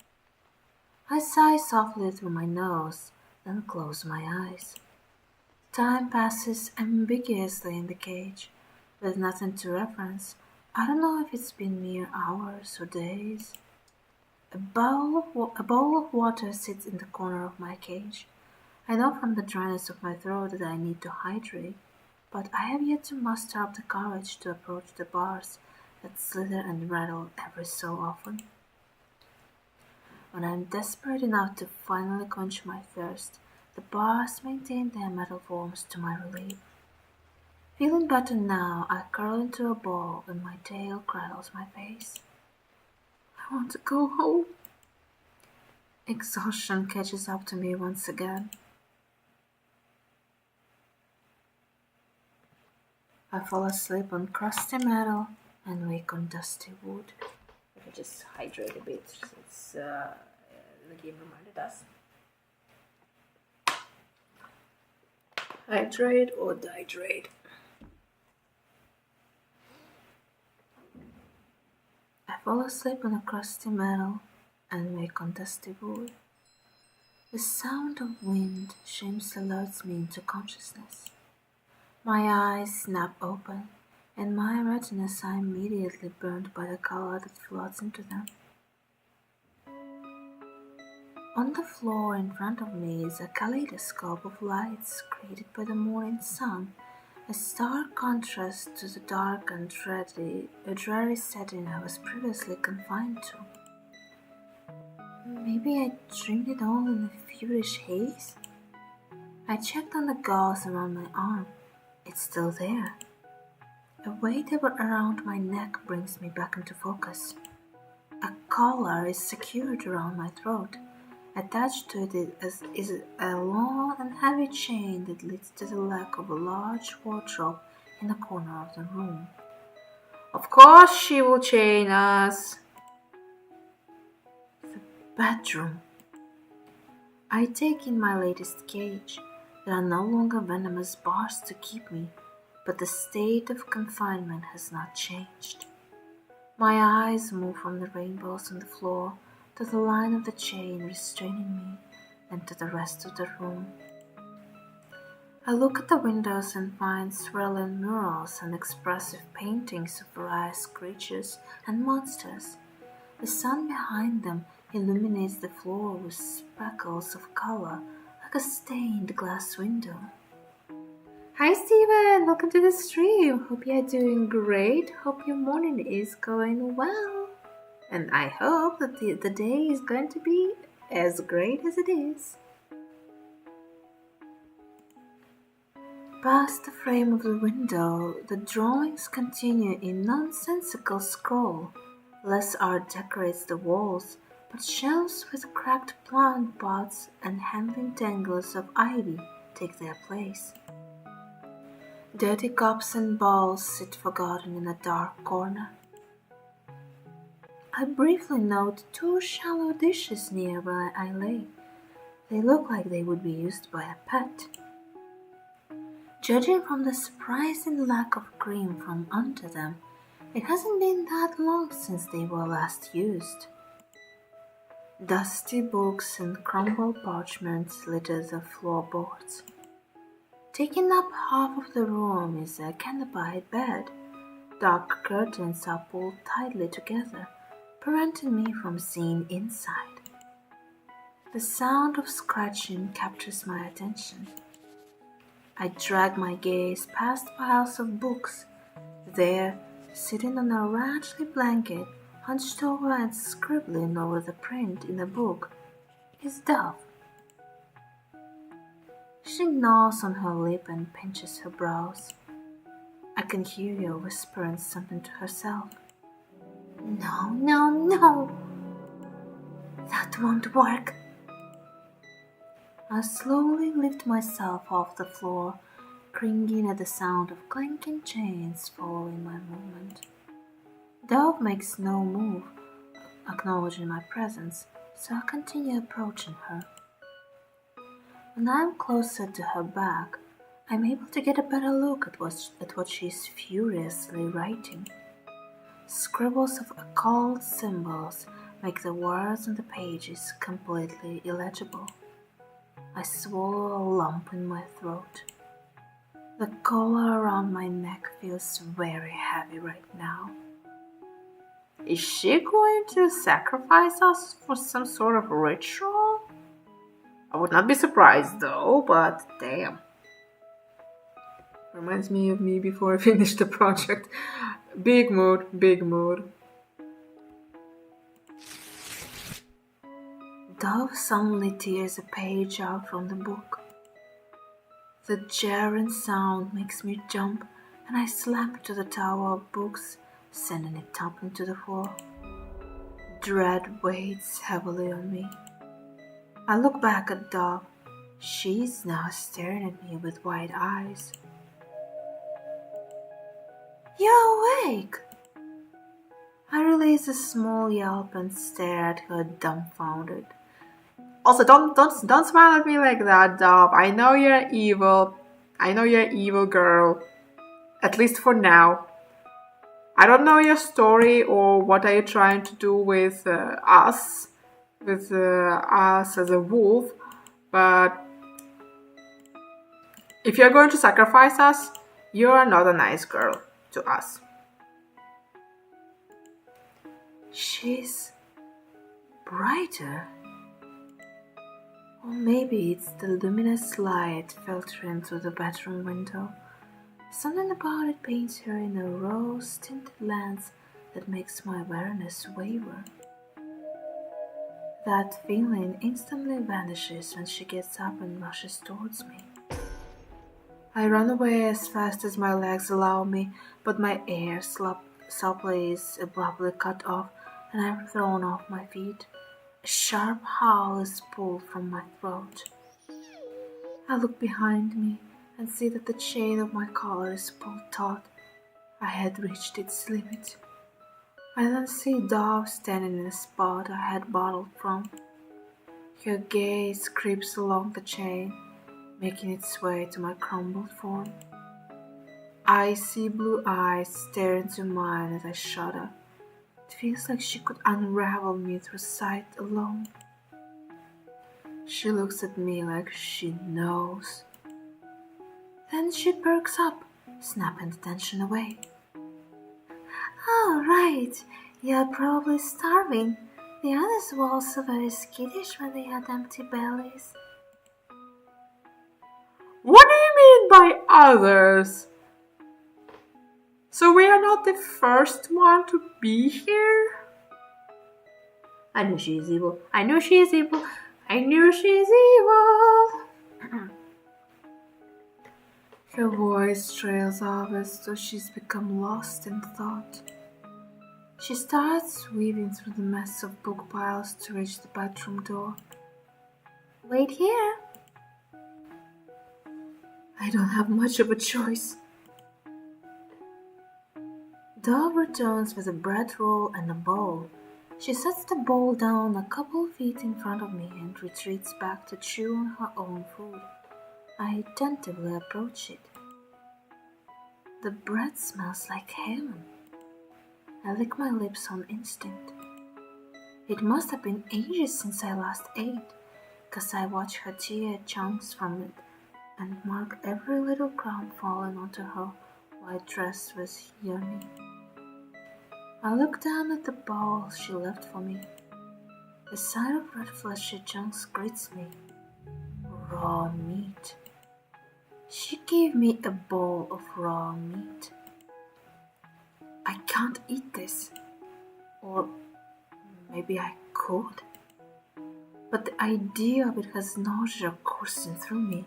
I sigh softly through my nose, then close my eyes. Time passes ambiguously in the cage, with nothing to reference. I don't know if it's been mere hours or days. A bowl of water sits in the corner of my cage. I know from the dryness of my throat that I need to hydrate, but I have yet to muster up the courage to approach the bars that slither and rattle every so often. When I am desperate enough to finally quench my thirst, the bars maintain their metal forms to my relief. Feeling better now, I curl into a ball and my tail cradles my face. I want to go home. Exhaustion catches up to me once again. I fall asleep on crusty metal and wake on dusty wood. If I just hydrate a bit, since the game reminded us. Hydrate or dihydrate. I fall asleep on a crusty metal and wake on dusty wood. The sound of wind shamelessly alerts me into consciousness. My eyes snap open, and my retinas are immediately burned by the color that floods into them. On the floor in front of me is a kaleidoscope of lights created by the morning sun, a stark contrast to the dark and dreary setting I was previously confined to. Maybe I dreamed it all in a feverish haze? I checked on the gauze around my arm. It's still there. A weight around my neck brings me back into focus. A collar is secured around my throat. Attached to it is a long and heavy chain that leads to the leg of a large wardrobe in the corner of the room. Of course she will chain us. The bedroom. I take in my latest cage. There are no longer venomous bars to keep me, but the state of confinement has not changed. My eyes move from the rainbows on the floor to the line of the chain restraining me, and to the rest of the room. I look at the windows and find swirling murals and expressive paintings of various creatures and monsters. The sun behind them illuminates the floor with speckles of color, like a stained glass window. Hi Steven, welcome to the stream. Hope you're doing great. Hope your morning is going well. And I hope that the day is going to be as great as it is. Past the frame of the window, the drawings continue in nonsensical scroll. Less art decorates the walls, but shelves with cracked plant pots and hanging tangles of ivy take their place. Dirty cups and bowls sit forgotten in a dark corner. I briefly note 2 shallow dishes near where I lay. They look like they would be used by a pet. Judging from the surprising lack of cream from under them, it hasn't been that long since they were last used. Dusty books and crumbled parchments litter the floorboards. Taking up half of the room is a canopied bed. Dark curtains are pulled tightly together, preventing me from seeing inside. The sound of scratching captures my attention. I drag my gaze past piles of books. There, sitting on a raggedy blanket, hunched over and scribbling over the print in the book, is Dove. She gnaws on her lip and pinches her brows. I can hear her whispering something to herself. No, no, no! That won't work. I slowly lift myself off the floor, cringing at the sound of clanking chains following my movement. Dove makes no move, acknowledging my presence, so I continue approaching her. When I am closer to her back, I am able to get a better look at what she is furiously writing. Scribbles of occult symbols make the words on the pages completely illegible. I swallow a lump in my throat. The collar around my neck feels very heavy right now. Is she going to sacrifice us for some sort of ritual? I would not be surprised though, but damn. Reminds me of me before I finished the project. Big mood, big mood. Dove suddenly tears a page out from the book. The jarring sound makes me jump, and I slam to the tower of books, sending it tumbling to the floor. Dread weighs heavily on me. I look back at Dove. She's now staring at me with wide eyes. You're awake! I release a small yelp and stare at her dumbfounded. Also, don't smile at me like that, Dove. I know you're evil. I know you're evil, girl. At least for now. I don't know your story or what are you trying to do with us as a wolf, but if you're going to sacrifice us, you are not a nice girl to us. She's brighter. Or maybe it's the luminous light filtering through the bedroom window. Something about it paints her in a rose-tinted lens that makes my awareness waver. That feeling instantly vanishes when she gets up and rushes towards me. I run away as fast as my legs allow me, but my air supply is abruptly cut off and I'm thrown off my feet. A sharp howl is pulled from my throat. I look behind me and see that the chain of my collar is pulled taut. I had reached its limit. I then see Dove standing in the spot I had bottled from. Her gaze creeps along the chain, making its way to my crumbled form. Icy blue eyes stare into mine as I shudder. It feels like she could unravel me through sight alone. She looks at me like she knows. Then she perks up, snapping the tension away. Oh, right. You're probably starving. The others were also very skittish when they had empty bellies. What do you mean by others? So we are not the first one to be here? I knew she is evil. I knew she is evil. I knew she is evil. Her voice trails off as though she's become lost in thought. She starts weaving through the mess of book piles to reach the bedroom door. Wait here. I don't have much of a choice. Dove returns with a bread roll and a bowl. She sets the bowl down a couple feet in front of me and retreats back to chew on her own food. I attentively approach it. The bread smells like heaven. I lick my lips on instinct. It must have been ages since I last ate, 'cause I watch her tear chunks from it and mark every little crumb falling onto her white dress with yearning. I look down at the bowl she left for me. The sight of red fleshy chunks greets me. Raw meat. She gave me a bowl of raw meat. I can't eat this. Or maybe I could. But the idea of it has nausea coursing through me.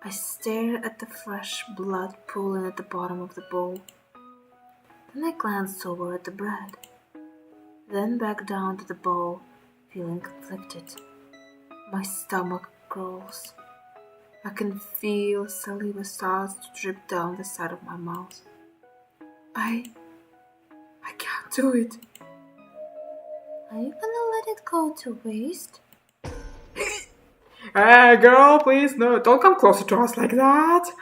I stare at the fresh blood pooling at the bottom of the bowl. Then I glance over at the bread. Then back down to the bowl, feeling conflicted. My stomach growls. I can feel saliva starts to drip down the side of my mouth. I can't do it. Are you gonna let it go to waste? Hey, girl, please, no, don't come closer to us like that.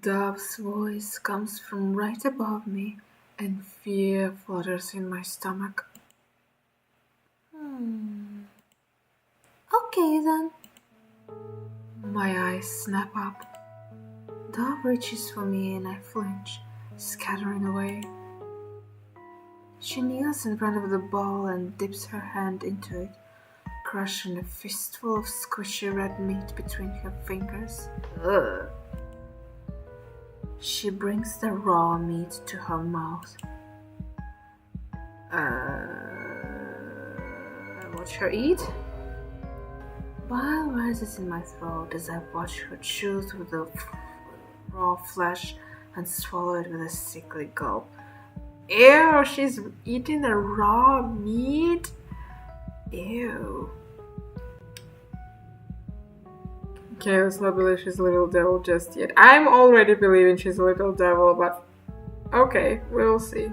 Dove's voice comes from right above me, and fear flutters in my stomach. Okay then. My eyes snap up. Dove reaches for me and I flinch, scattering away. She kneels in front of the bowl and dips her hand into it, crushing a fistful of squishy red meat between her fingers. Ugh. She brings the raw meat to her mouth. Watch her eat. Bile rises in my throat as I watch her chew through the raw flesh and swallow it with a sickly gulp. Ew, she's eating the raw meat? Ew. Okay, let's not believe she's a little devil just yet. I'm already believing she's a little devil, but okay, we'll see.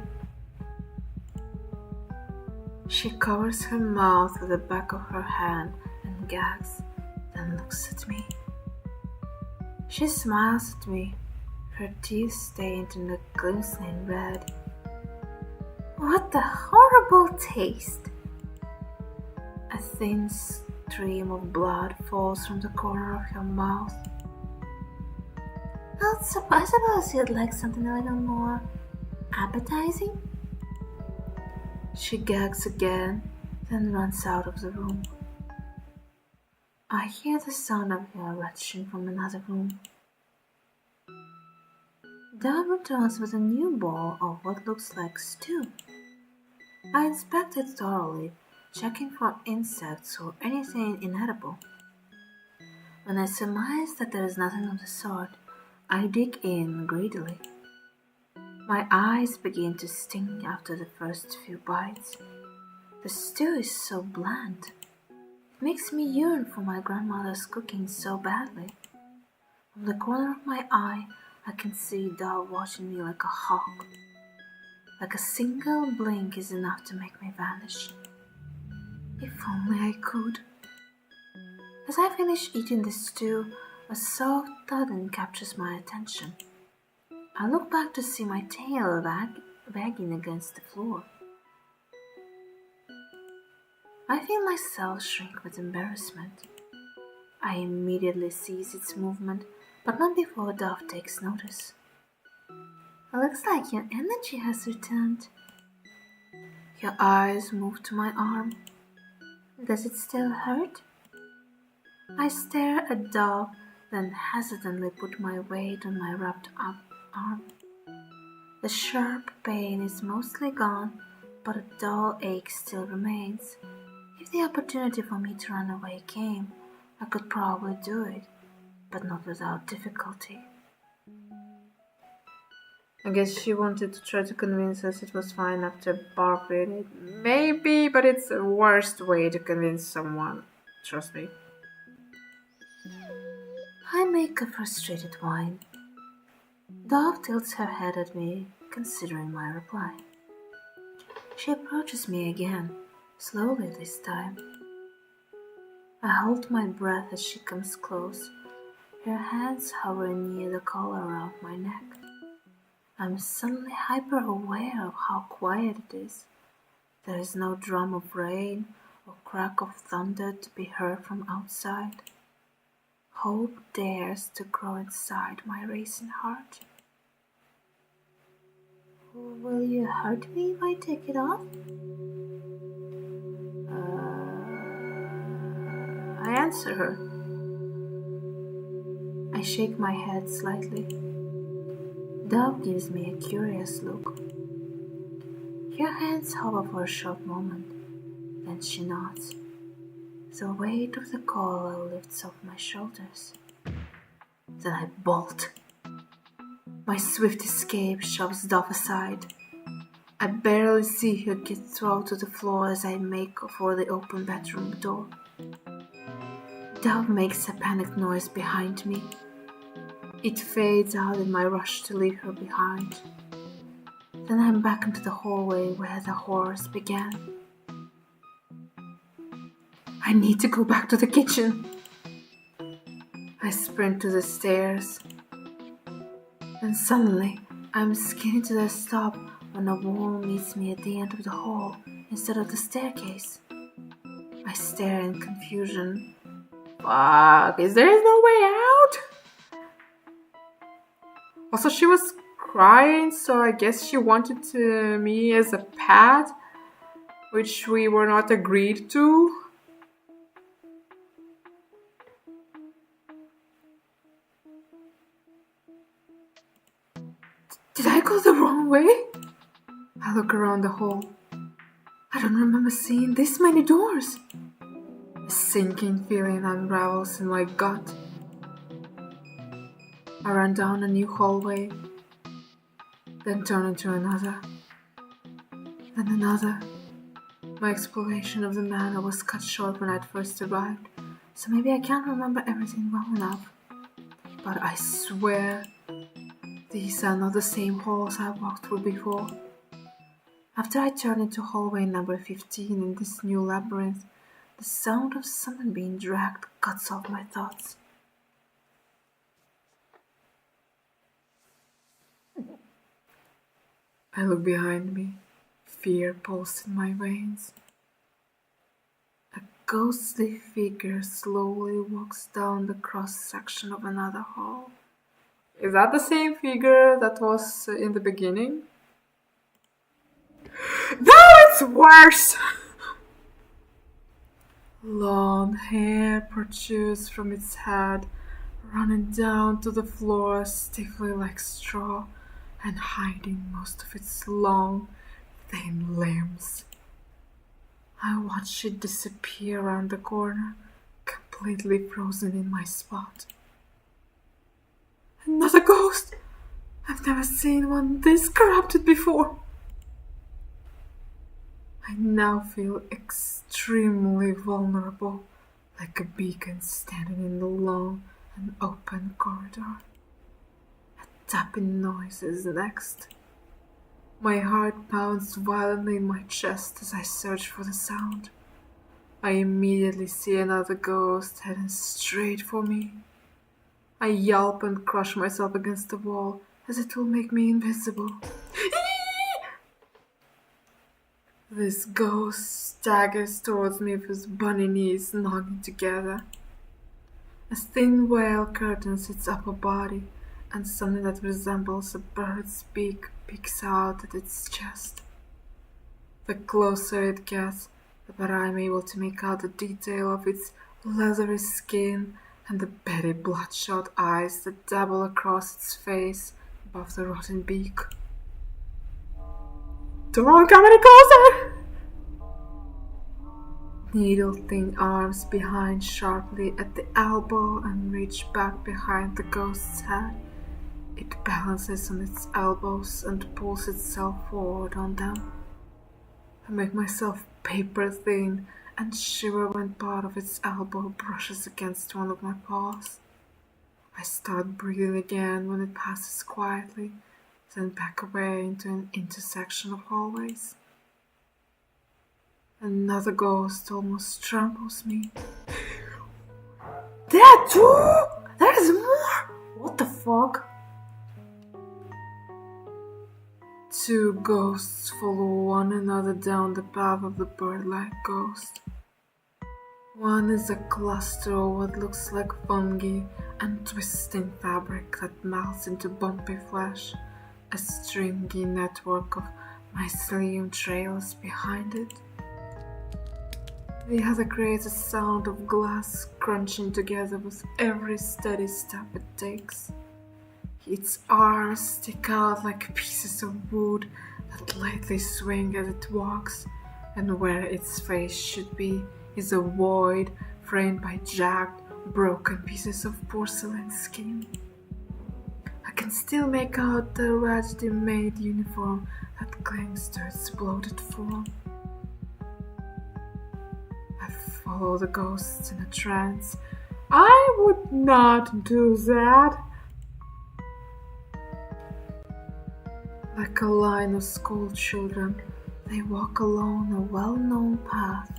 She covers her mouth with the back of her hand and gags, then looks at me. She smiles at me, her teeth stained in a glistening red. What a horrible taste! A thin stream of blood falls from the corner of her mouth. I suppose you'd like something a little more appetizing? She gags again, then runs out of the room. I hear the sound of her retching from another room. Dove returns with a new bowl of what looks like stew. I inspect it thoroughly, checking for insects or anything inedible. When I surmise that there is nothing of the sort, I dig in greedily. My eyes begin to sting after the first few bites. The stew is so bland. It makes me yearn for my grandmother's cooking so badly. From the corner of my eye, I can see Dove watching me like a hawk. Like a single blink is enough to make me vanish. If only I could. As I finish eating the stew, a soft thud captures my attention. I look back to see my tail wagging against the floor. I feel myself shrink with embarrassment. I immediately seize its movement, but not before Dove takes notice. It looks like your energy has returned. Your eyes move to my arm. Does it still hurt? I stare at Dove, then hesitantly put my weight on my wrapped up arm. The sharp pain is mostly gone, but a dull ache still remains. If the opportunity for me to run away came, I could probably do it, but not without difficulty. I guess she wanted to try to convince us it was fine after barfing it. Maybe, but it's the worst way to convince someone. Trust me. I make a frustrated whine. Dove tilts her head at me, considering my reply. She approaches me again, slowly this time. I hold my breath as she comes close, her hands hovering near the collar around my neck. I'm suddenly hyper-aware of how quiet it is. There is no drum of rain or crack of thunder to be heard from outside. Hope dares to grow inside my racing heart. Will you hurt me if I take it off? I answer her. I shake my head slightly. Dove gives me a curious look. Her hands hover for a short moment, then she nods. The weight of the collar lifts off my shoulders. Then I bolt. My swift escape shoves Dove aside. I barely see her get thrown to the floor as I make for the open bedroom door. Dove makes a panicked noise behind me. It fades out in my rush to leave her behind. Then I'm back into the hallway where the horrors began. I need to go back to the kitchen. I sprint to the stairs. Then suddenly, I'm skidding to the stop when a wall meets me at the end of the hall instead of the staircase. I stare in confusion. Fuck, is there no way out? Also, she was crying, so I guess she wanted me as a pet, which we were not agreed to. Did I go the wrong way? I look around the hall. I don't remember seeing this many doors. A sinking feeling unravels in my gut. I run down a new hallway, then turn into another, then another. My exploration of the manor was cut short when I'd first arrived, so maybe I can't remember everything well enough. But I swear, these are not the same halls I walked through before. After I turn into hallway number 15 in this new labyrinth, the sound of someone being dragged cuts off my thoughts. I look behind me, fear pulsed in my veins. A ghostly figure slowly walks down the cross-section of another hall. Is that the same figure that was in the beginning? No, it's worse! Long hair protrudes from its head, running down to the floor stiffly like straw and hiding most of its long, thin limbs. I watch it disappear around the corner, completely frozen in my spot. Another ghost! I've never seen one this corrupted before. I now feel extremely vulnerable, like a beacon standing in the long and open corridor. A tapping noise is next. My heart pounds violently in my chest as I search for the sound. I immediately see another ghost heading straight for me. I yelp and crush myself against the wall as it will make me invisible. This ghost staggers towards me with his bunny knees knocking together. A thin veil curtains its upper body, and something that resembles a bird's beak peeks out at its chest. The closer it gets, the better I'm able to make out the detail of its leathery skin and the beady bloodshot eyes that dabble across its face above the rotten beak. Don't come any closer! Needle-thin arms behind sharply at the elbow and reach back behind the ghost's head. It balances on its elbows and pulls itself forward on them. I make myself paper-thin and shiver when part of its elbow brushes against one of my paws. I start breathing again when it passes quietly, then back away into an intersection of hallways. Another ghost almost tramples me. There too? There's more? What the fuck? Two ghosts follow one another down the path of the bird-like ghost. One is a cluster of what looks like fungi and twisting fabric that melts into bumpy flesh. a stringy network of mycelium trails behind it. The other creates a sound of glass crunching together with every steady step it takes. Its arms stick out like pieces of wood that lightly swing as it walks, and where its face should be is a void framed by jagged, broken pieces of porcelain skin. I can still make out the tragedy made uniform that clings to its bloated form. I follow the ghosts in a trance. I would not do that. Like a line of school children, they walk along a well-known path.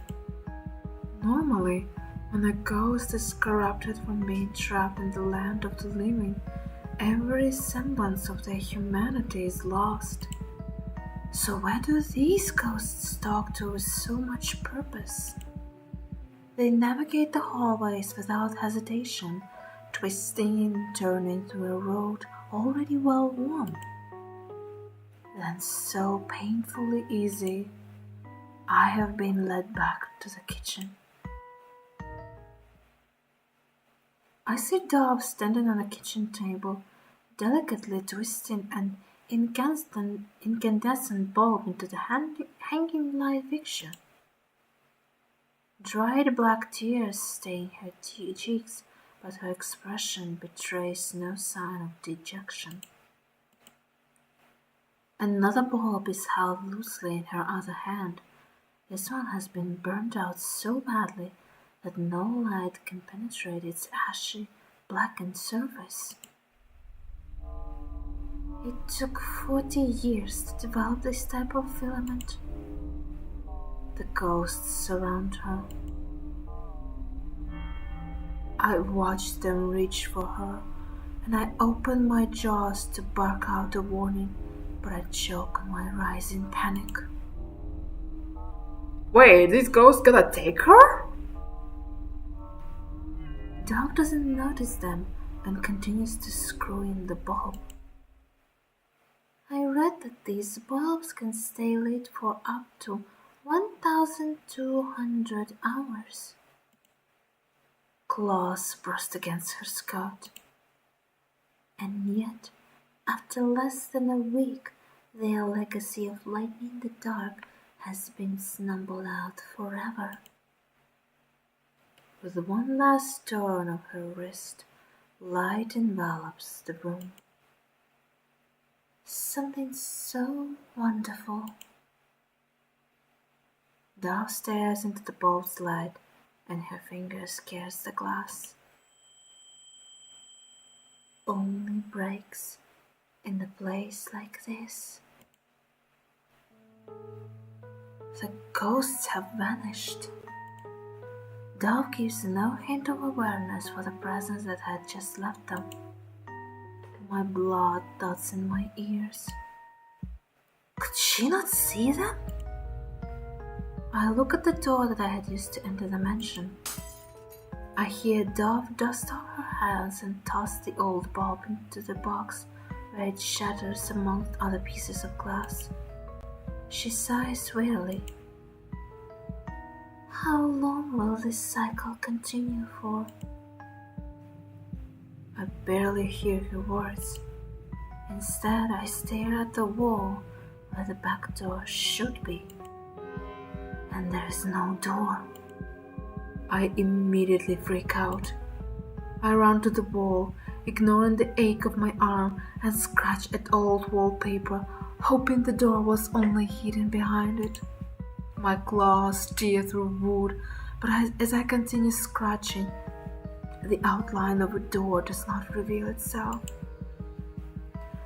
Normally, when a ghost is corrupted from being trapped in the land of the living, every semblance of their humanity is lost. So where do these ghosts talk to with so much purpose? They navigate the hallways without hesitation, twisting and turning through a road already well worn. Then so painfully easy, I have been led back to the kitchen. I see Dove standing on a kitchen table, delicately twisting an incandescent bulb into the hanging light fixture. Dried black tears stain her cheeks, but her expression betrays no sign of dejection. Another bulb is held loosely in her other hand. This one has been burnt out so badly that no light can penetrate its ashy, blackened surface. It took 40 years to develop this type of filament. The ghosts surround her. I watch them reach for her, and I open my jaws to bark out a warning, but I choke on my rising panic. Wait, this ghost gonna take her? Dove doesn't notice them and continues to screw in the bulb. I read that these bulbs can stay lit for up to 1,200 hours. Claws brushed against her skirt. And yet, after less than a week, their legacy of lightening the dark has been snubbled out forever. With one last turn of her wrist, light envelops the room. Something so wonderful. Dove stares into the bulb's light, and her finger scares the glass. Only breaks in a place like this. The ghosts have vanished. Dove gives no hint of awareness for the presence that had just left them. My blood dots in my ears. Could she not see them? I look at the door that I had used to enter the mansion. I hear Dove dust off her hands and toss the old bulb into the box where it shatters amongst other pieces of glass. She sighs wearily. How long will this cycle continue for? I barely hear her words. Instead, I stare at the wall where the back door should be. And there is no door. I immediately freak out. I run to the wall, ignoring the ache of my arm, and scratch at old wallpaper, hoping the door was only hidden behind it. My claws tear through wood, but as I continue scratching, the outline of a door does not reveal itself.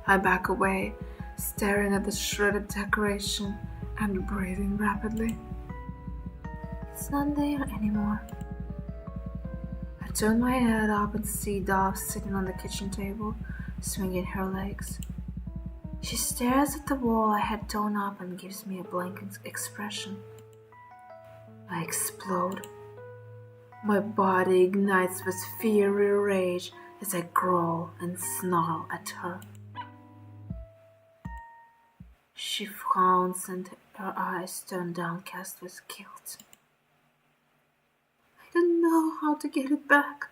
I back away, staring at the shredded decoration and breathing rapidly. It's not there anymore. I turn my head up and see Dove sitting on the kitchen table, swinging her legs. She stares at the wall I had torn up and gives me a blank expression. I explode. My body ignites with fiery rage as I growl and snarl at her. She frowns and her eyes turn downcast with guilt. I don't know how to get it back.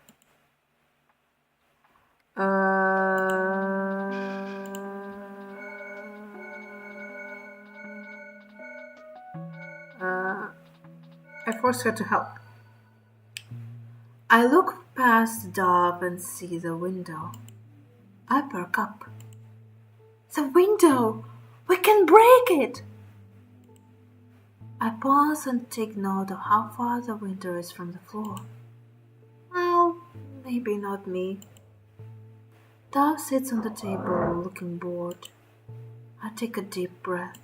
I force her to help. I look past the dove and see the window. I perk up. The window! We can break it! I pause and take note of how far the window is from the floor. Well, maybe not me. Dove sits on the table looking bored. I take a deep breath.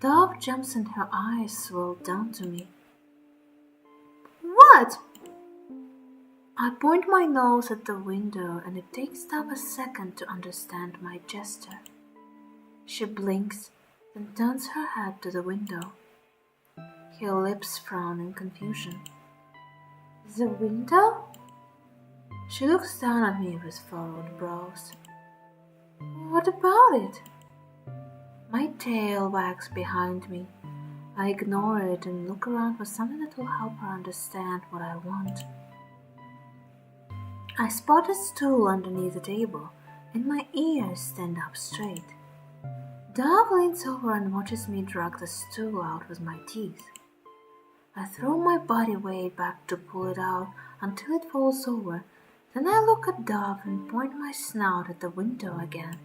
Dove jumps and her eyes swirl down to me. What? I point my nose at the window and it takes Dove a second to understand my gesture. She blinks, then turns her head to the window. Her lips frown in confusion. The window? She looks down at me with furrowed brows. What about it? My tail wags behind me. I ignore it and look around for something that will help her understand what I want. I spot a stool underneath the table, and my ears stand up straight. Dove leans over and watches me drag the stool out with my teeth. I throw my body weight back to pull it out until it falls over. Then I look at Dove and point my snout at the window again.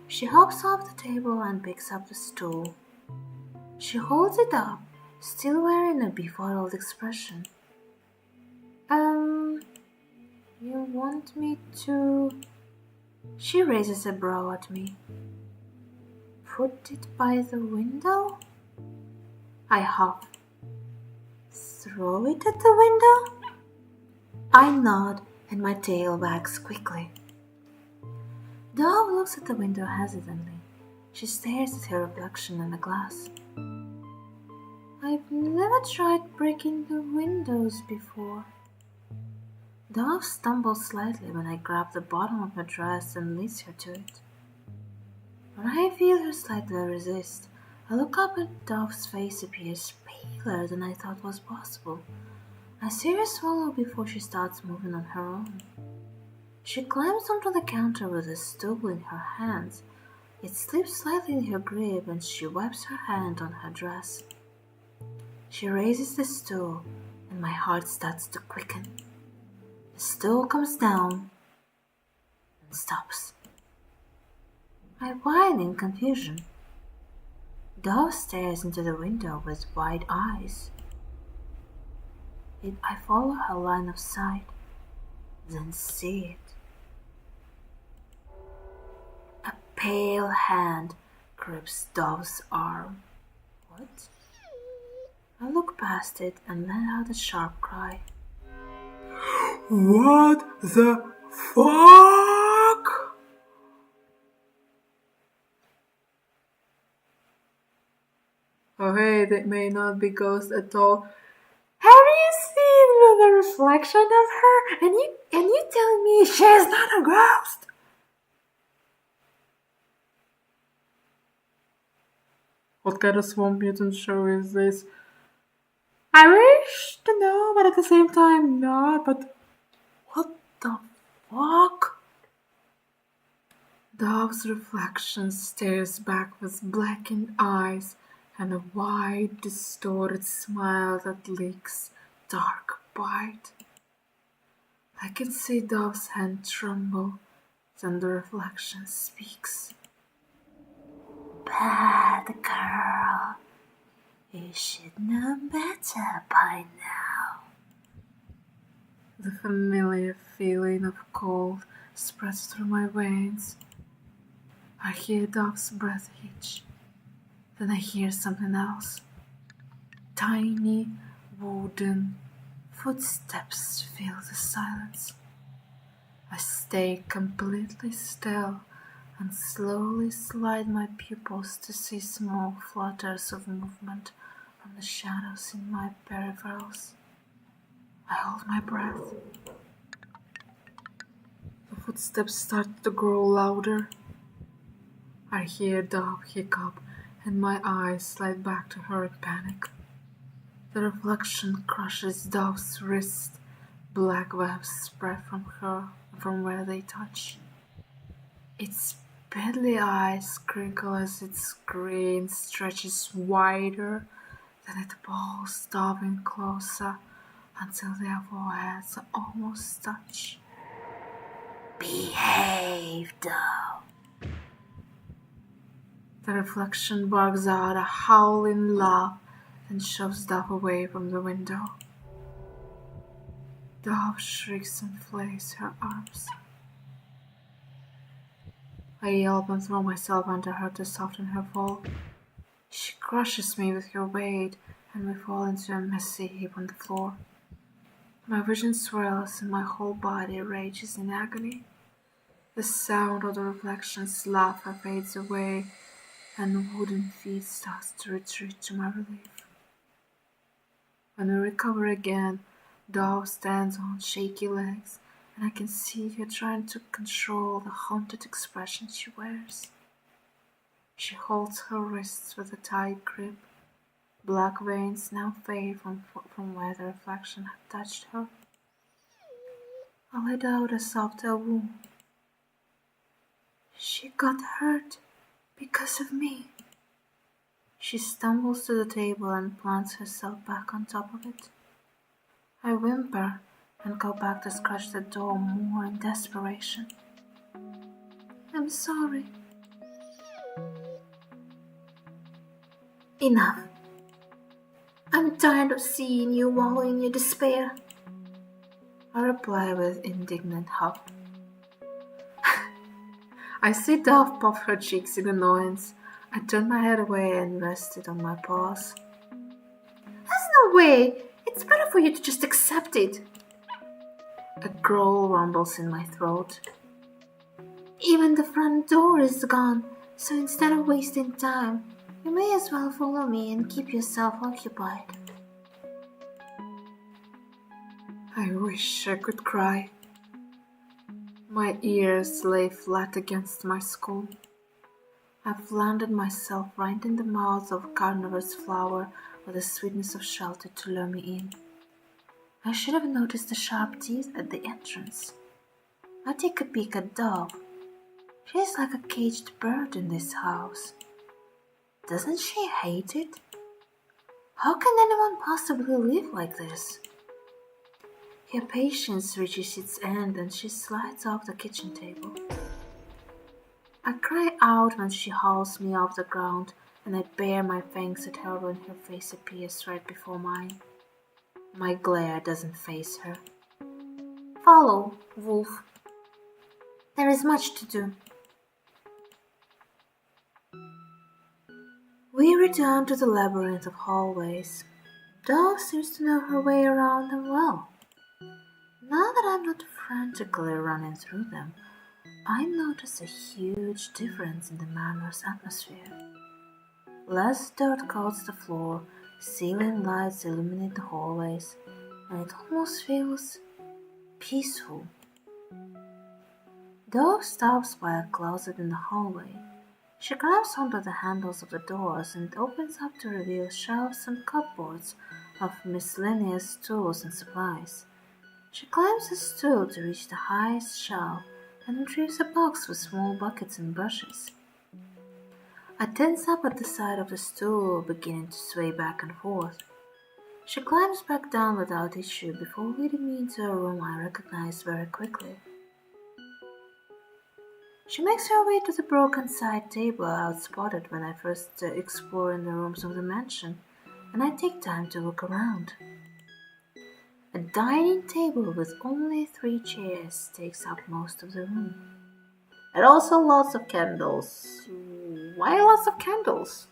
She hops off the table and picks up the stool. She holds it up, still wearing a befuddled expression. You want me to... She raises a brow at me. Put it by the window? I huff. Throw it at the window? I nod and my tail wags quickly. Dove looks at the window hesitantly. She stares at her reflection in the glass. I've never tried breaking the windows before. Dove stumbles slightly when I grab the bottom of her dress and leads her to it. When I feel her slightly resist, I look up and Dove's face appears paler than I thought was possible. I see her swallow before she starts moving on her own. She climbs onto the counter with the stool in her hands. It slips slightly in her grip and she wipes her hand on her dress. She raises the stool and my heart starts to quicken. The stool comes down and stops. I whine in confusion. Dove stares into the window with wide eyes. I follow her line of sight, then see it. A pale hand grips Dove's arm. What? I look past it and let out a sharp cry. What the fuck? Oh hey, that may not be ghost at all. Have you seen the reflection of her? And you tell me she's not a ghost? What kind of swamp mutant show is this? I wish to know, but at the same time not. But what the fuck? Dove's reflection stares back with blackened eyes and a wide, distorted smile that leaks dark bite. I can see Dove's hand tremble, then the reflection speaks. Bad girl, you should know better by now. The familiar feeling of cold spreads through my veins. I hear Dove's breath hitch. Then I hear something else. Tiny, wooden footsteps fill the silence. I stay completely still and slowly slide my pupils to see small flutters of movement from the shadows in my peripherals. I hold my breath. The footsteps start to grow louder. I hear Dove hiccup, and my eyes slide back to her in panic. The reflection crushes Dove's wrist. Black webs spread from where they touch. Its pebbly eyes crinkle as its grin stretches wider. Then it pulls Dove in closer until their foreheads almost touch. Behave, Dove. The reflection barks out a howling laugh and shoves Dove away from the window. Dove shrieks and flails her arms. I yelp and throw myself under her to soften her fall. She crushes me with her weight, and we fall into a messy heap on the floor. My vision swirls and my whole body rages in agony. The sound of the reflection's laughter fades away, and wooden feet starts to retreat to my relief. When we recover again, Dove stands on shaky legs, and I can see her trying to control the haunted expression she wears. She holds her wrists with a tight grip. Black veins now fade from where the reflection had touched her. I let out a soft woo. She got hurt because of me. She stumbles to the table and plants herself back on top of it. I whimper and go back to scratch the door more in desperation. I'm sorry. Enough. I'm tired of seeing you wallow in your despair. I reply with indignant huff. I see Dove puff her cheeks in annoyance. I turn my head away and rest it on my paws. There's no way. It's better for you to just accept it. A growl rumbles in my throat. Even the front door is gone, so instead of wasting time, you may as well follow me and keep yourself occupied. I wish I could cry. My ears lay flat against my skull. I've landed myself right in the mouth of a carnivorous flower with the sweetness of shelter to lure me in. I should have noticed the sharp teeth at the entrance. I take a peek at Dove. She's like a caged bird in this house. Doesn't she hate it? How can anyone possibly live like this? Her patience reaches its end and she slides off the kitchen table. I cry out when she hauls me off the ground, and I bare my fangs at her when her face appears right before mine. My glare doesn't faze her. Follow, Wolf. There is much to do. We return to the labyrinth of hallways. Dove seems to know her way around them well. Now that I'm not frantically running through them, I notice a huge difference in the manor's atmosphere. Less dirt coats the floor, ceiling lights illuminate the hallways, and it almost feels peaceful. Dove stops by a closet in the hallway. She grabs onto the handles of the doors and opens up to reveal shelves and cupboards of miscellaneous tools and supplies. She climbs a stool to reach the highest shelf and retrieves a box with small buckets and brushes. I tense up at the side of the stool, beginning to sway back and forth. She climbs back down without issue before leading me into a room I recognize very quickly. She makes her way to the broken side table I had spotted when I first explored the rooms of the mansion, and I take time to look around. A dining table with only 3 chairs takes up most of the room. And also lots of candles. Why lots of candles?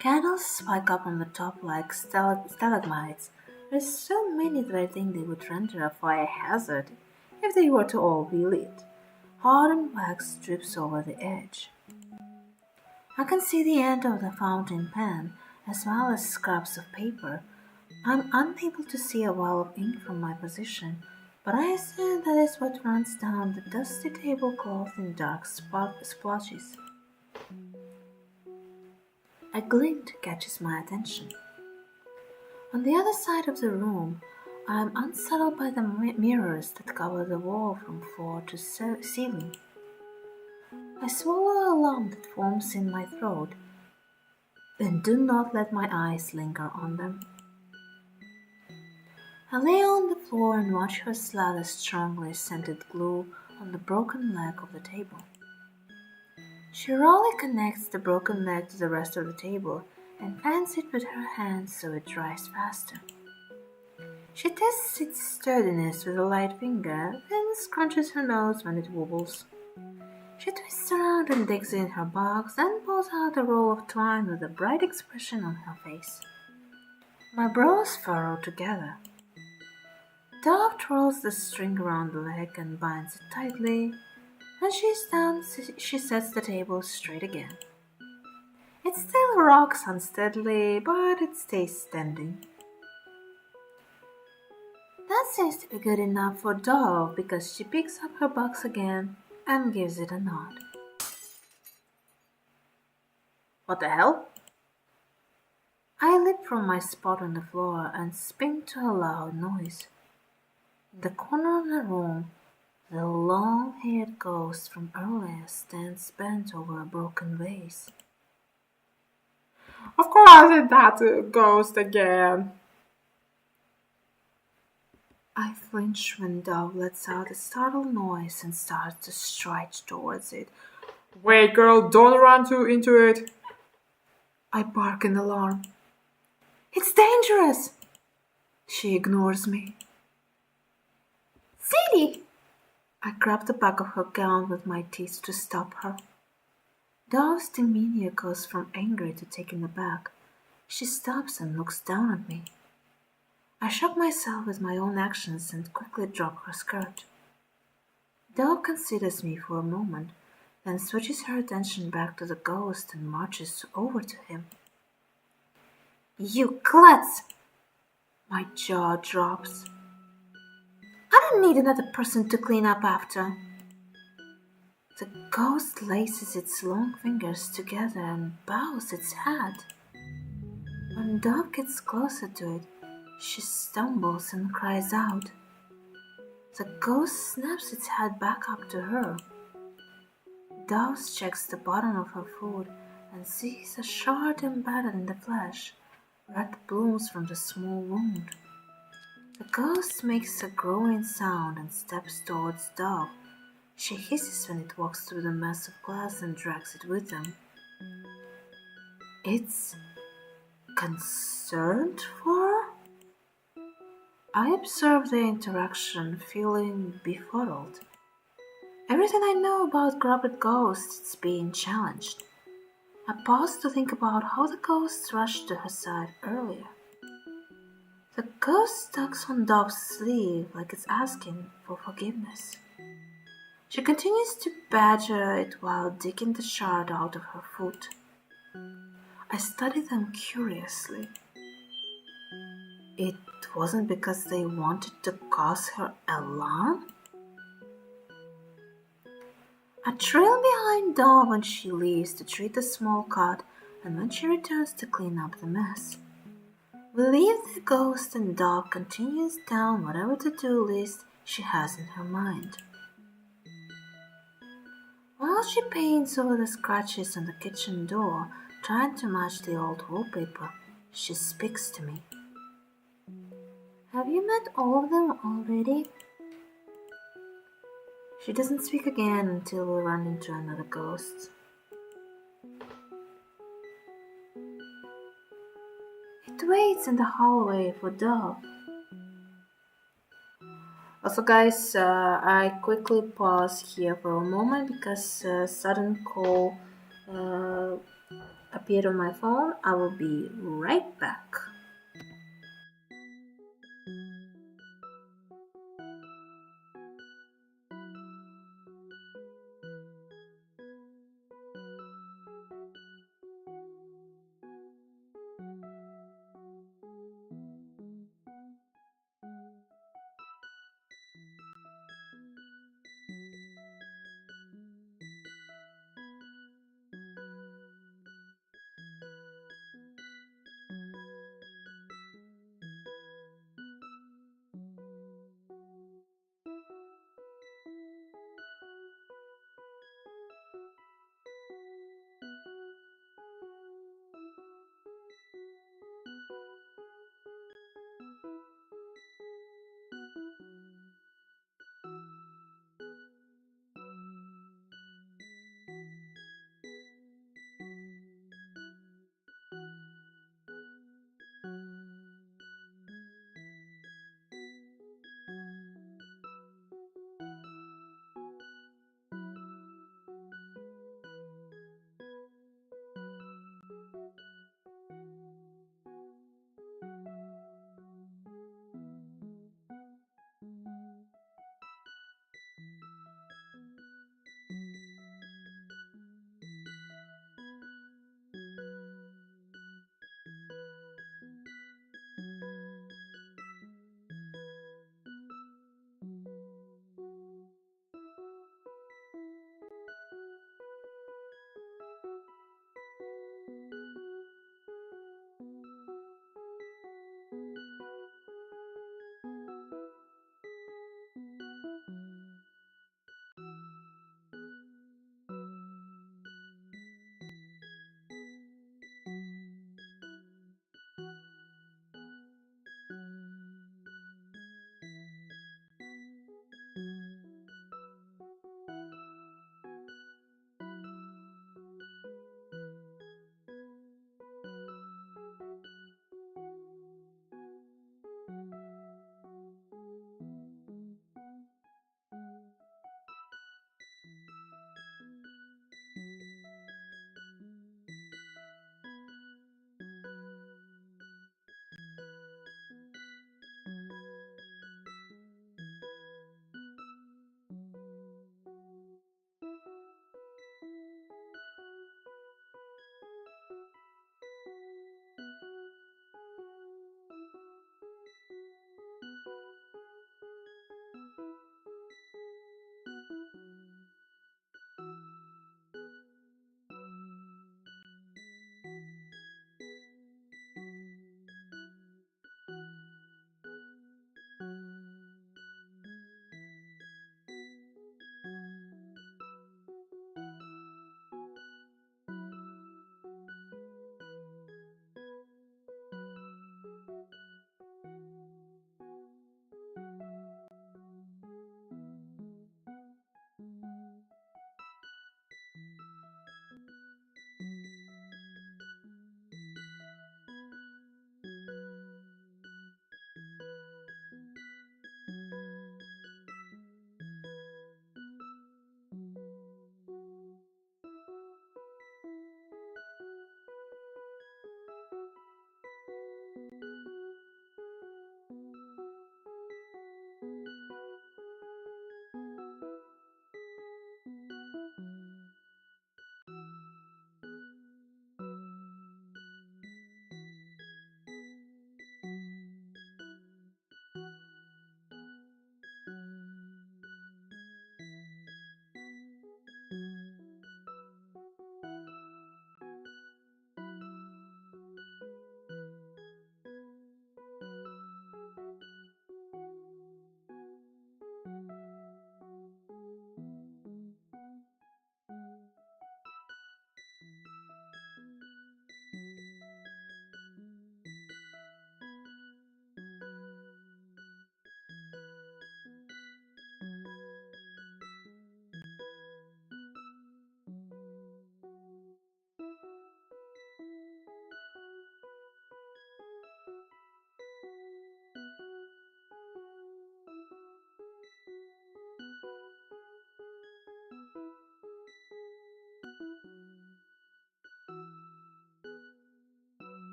Candles spike up on the top like stalagmites. There's so many that I think they would render a fire hazard if they were to all be lit. Hardened wax drips over the edge. I can see the end of the fountain pen as well as scraps of paper. I'm unable to see a wall of ink from my position, but I assume that is what runs down the dusty tablecloth in dark splotches. A glint catches my attention. On the other side of the room, I am unsettled by the mirrors that cover the wall from floor to ceiling. I swallow a lump that forms in my throat and do not let my eyes linger on them. I lay on the floor and watch her slather strongly scented glue on the broken leg of the table. She roughly connects the broken leg to the rest of the table and fans it with her hands so it dries faster. She tests its sturdiness with a light finger, then scrunches her nose when it wobbles. She twists around and digs in her box, then pulls out a roll of twine with a bright expression on her face. My brows furrow together. Dove twirls the string around the leg and binds it tightly. When she's done, she sets the table straight again. It still rocks unsteadily, but it stays standing. That seems to be good enough for Dove because she picks up her box again and gives it a nod. What the hell? I leap from my spot on the floor and spin to a loud noise. In the corner of the room, the long-haired ghost from earlier stands bent over a broken vase. Of course, it's that ghost again. I flinch when Dove lets out a startled noise and starts to stride towards it. Wait, girl, don't run into it. I bark in alarm. It's dangerous! She ignores me. Sadie! I grab the back of her gown with my teeth to stop her. Dove's demeanor goes from angry to taken aback. She stops and looks down at me. I shock myself with my own actions and quickly drop her skirt. Dove considers me for a moment, then switches her attention back to the ghost and marches over to him. You klutz! My jaw drops. I don't need another person to clean up after. The ghost laces its long fingers together and bows its head. When Dove gets closer to it, she stumbles and cries out. The ghost snaps its head back up to her. Dove checks the bottom of her foot and sees a shard embedded in the flesh. Red blooms from the small wound. The ghost makes a growling sound and steps towards Dove. She hisses when it walks through the mess of glass and drags it with them. It's concerned for her? I observe the interaction, feeling befuddled. Everything I know about corrupted ghosts is being challenged. I pause to think about how the ghost rushed to her side earlier. The ghost tugs on Dove's sleeve like it's asking for forgiveness. She continues to badger it while digging the shard out of her foot. I study them curiously. It wasn't because they wanted to cause her alarm? I trail behind Dove when she leaves to treat the small cut and when she returns to clean up the mess. We leave the ghost and Dove continues down whatever to-do list she has in her mind. While she paints over the scratches on the kitchen door, trying to match the old wallpaper, she speaks to me. Have you met all of them already? She doesn't speak again until we run into another ghost. It waits in the hallway for Dove. Also, guys, I quickly pause here for a moment because a sudden call appeared on my phone. I will be right back.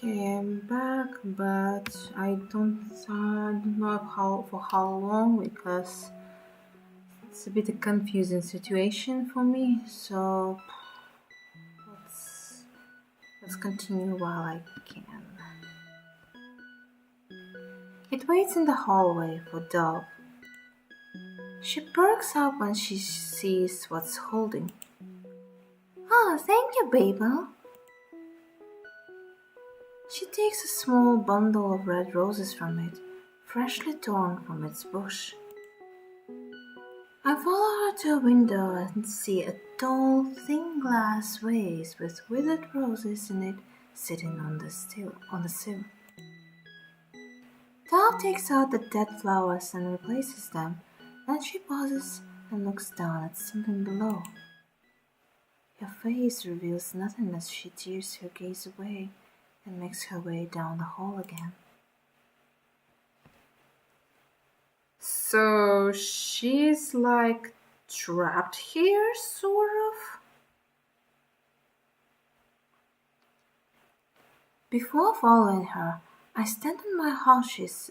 Okay, I'm back, but I don't know how long because it's a bit a confusing situation for me. So let's continue while I can. It waits in the hallway for Dove. She perks up when she sees what's holding. Oh, thank you, Babel. She takes a small bundle of red roses from it, freshly torn from its bush. I follow her to a window and see a tall, thin glass vase with withered roses in it sitting on the sill. Dove takes out the dead flowers and replaces them. Then she pauses and looks down at something below. Her face reveals nothing as she tears her gaze away and makes her way down the hall again. So she's like trapped here, sort of? Before following her, I stand on my haunches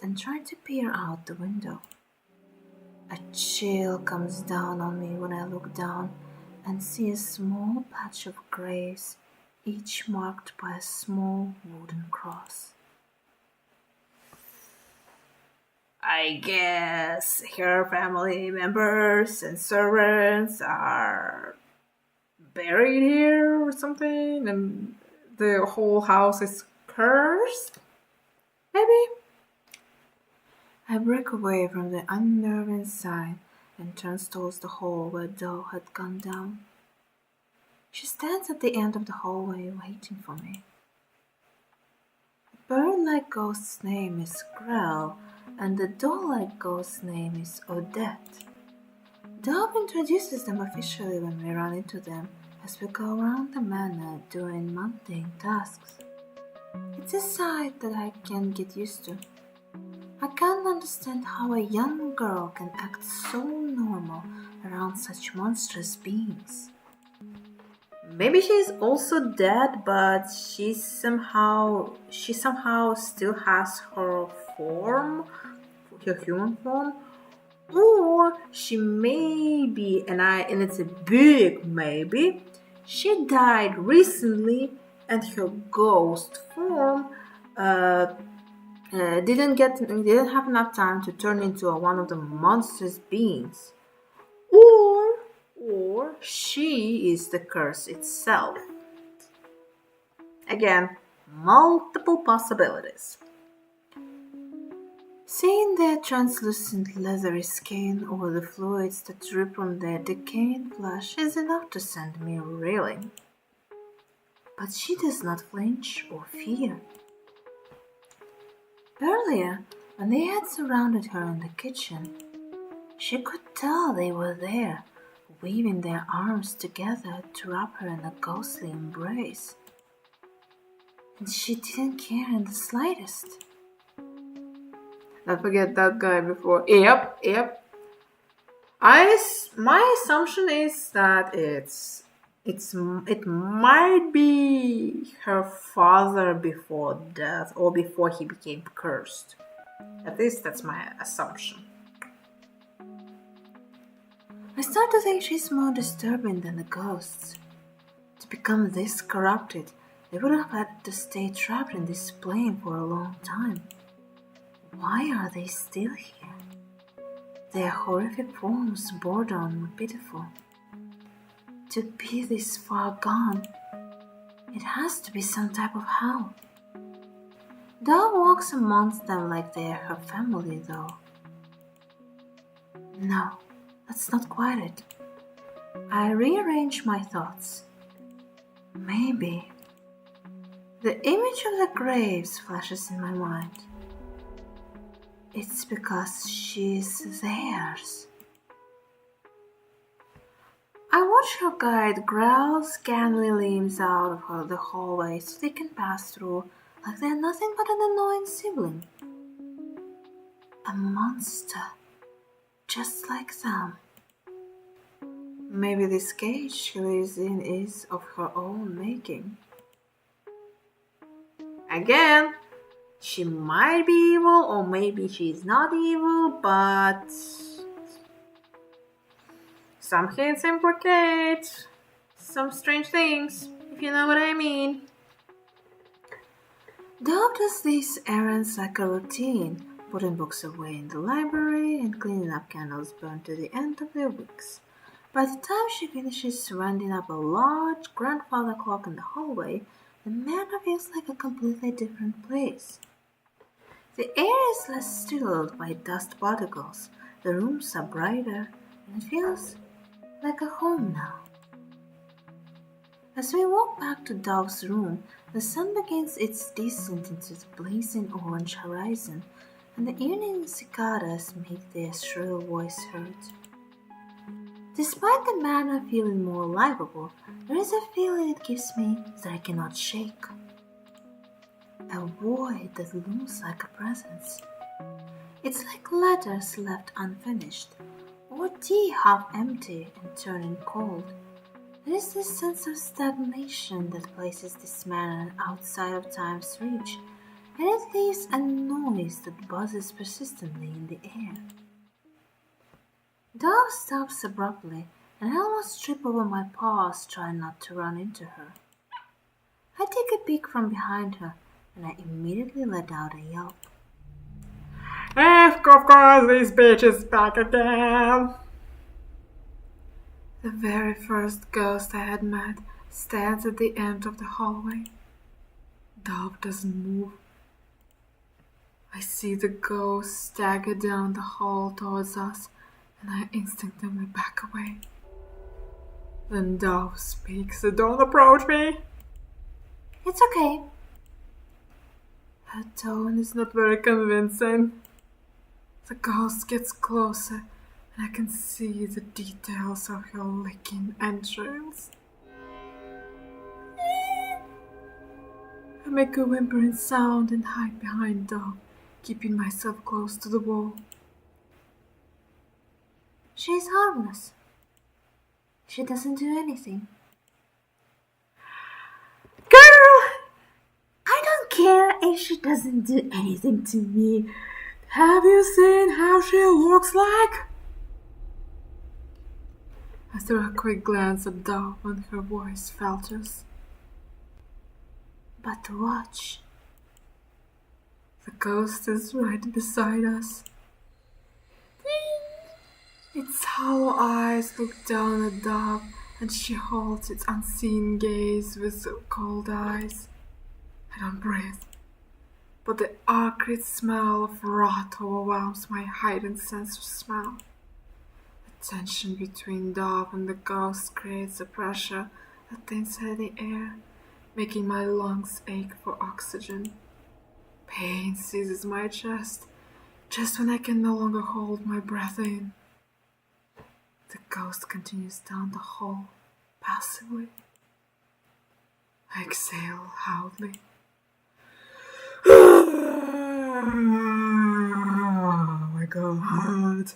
and try to peer out the window. A chill comes down on me when I look down and see a small patch of graves, each marked by a small wooden cross. I guess her family members and servants are buried here or something, and the whole house is cursed? Maybe? I break away from the unnerving sign and turns towards the hall where Dove had gone down. She stands at the end of the hallway waiting for me. The bird-like ghost's name is Grell, and the doll-like ghost's name is Odette. Dove introduces them officially when we run into them as we go around the manor doing mundane tasks. It's a sight that I can get used to. I can't understand how a young girl can act so normal around such monstrous beings. Maybe she's also dead, but she somehow still has her form, her human form. Or she may be, and it's a big maybe, she died recently and her ghost form didn't have enough time to turn into one of the monstrous beings. Or she is the curse itself. Again, multiple possibilities. Seeing their translucent leathery skin over the fluids that drip from their decaying flesh is enough to send me reeling. But she does not flinch or fear. Earlier, when they had surrounded her in the kitchen, she could tell they were there, weaving their arms together to wrap her in a ghostly embrace. And she didn't care in the slightest. Don't forget that guy before. Yep. My assumption is that it might be her father before death or before he became cursed. At least that's my assumption. I start to think she's more disturbing than the ghosts. To become this corrupted, they would have had to stay trapped in this plane for a long time. Why are they still here? Their horrific forms border on pitiful. To be this far gone, it has to be some type of hell. Dove walks amongst them like they're her family, though. No, that's not quite it. I rearrange my thoughts. Maybe the image of the graves flashes in my mind. It's because she's theirs. I watch her guide growl scantily limbs out of the hallway so they can pass through like they're nothing but an annoying sibling. A monster, just like them. Maybe this cage she lives in is of her own making. Again, she might be evil or maybe she's not evil, but some hints implicate some strange things, if you know what I mean. Dove does these errands like a routine, putting books away in the library and cleaning up candles burned to the end of their weeks. By the time she finishes winding up a large grandfather clock in the hallway, the manor feels like a completely different place. The air is less stilled by dust particles, the rooms are brighter, and it feels like a home now. As we walk back to Dove's room, the sun begins its descent into the blazing orange horizon, and the evening cicadas make their shrill voice heard. Despite the manor feeling more livable, there is a feeling it gives me that I cannot shake. A void that looms like a presence. It's like letters left unfinished, or tea half empty and turning cold. There is this sense of stagnation that places this manor outside of time's reach, and it leaves a noise that buzzes persistently in the air. Dove stops abruptly, and I almost trip over my paws trying not to run into her. I take a peek from behind her, and I immediately let out a yelp. Of course, this bitch is back again. The very first ghost I had met stands at the end of the hallway. Dove doesn't move. I see the ghost stagger down the hall towards us, and I instinctively back away. Then Dove speaks. Don't approach me. It's okay. Her tone is not very convincing. The ghost gets closer, and I can see the details of her licking entrails. I make a whimpering sound and hide behind Dove, keeping myself close to the wall. She is harmless. She doesn't do anything. Girl! I don't care if she doesn't do anything to me. Have you seen how she looks like? I throw a quick glance at Dove and her voice falters. But watch. The ghost is right beside us. Its hollow eyes look down at Dove, and she holds its unseen gaze with cold eyes. I don't breathe, but the acrid smell of rot overwhelms my heightened sense of smell. The tension between Dove and the ghost creates a pressure that thins the air, making my lungs ache for oxygen. Pain seizes my chest just when I can no longer hold my breath in. The ghost continues down the hall, passively. I exhale loudly. Oh my god.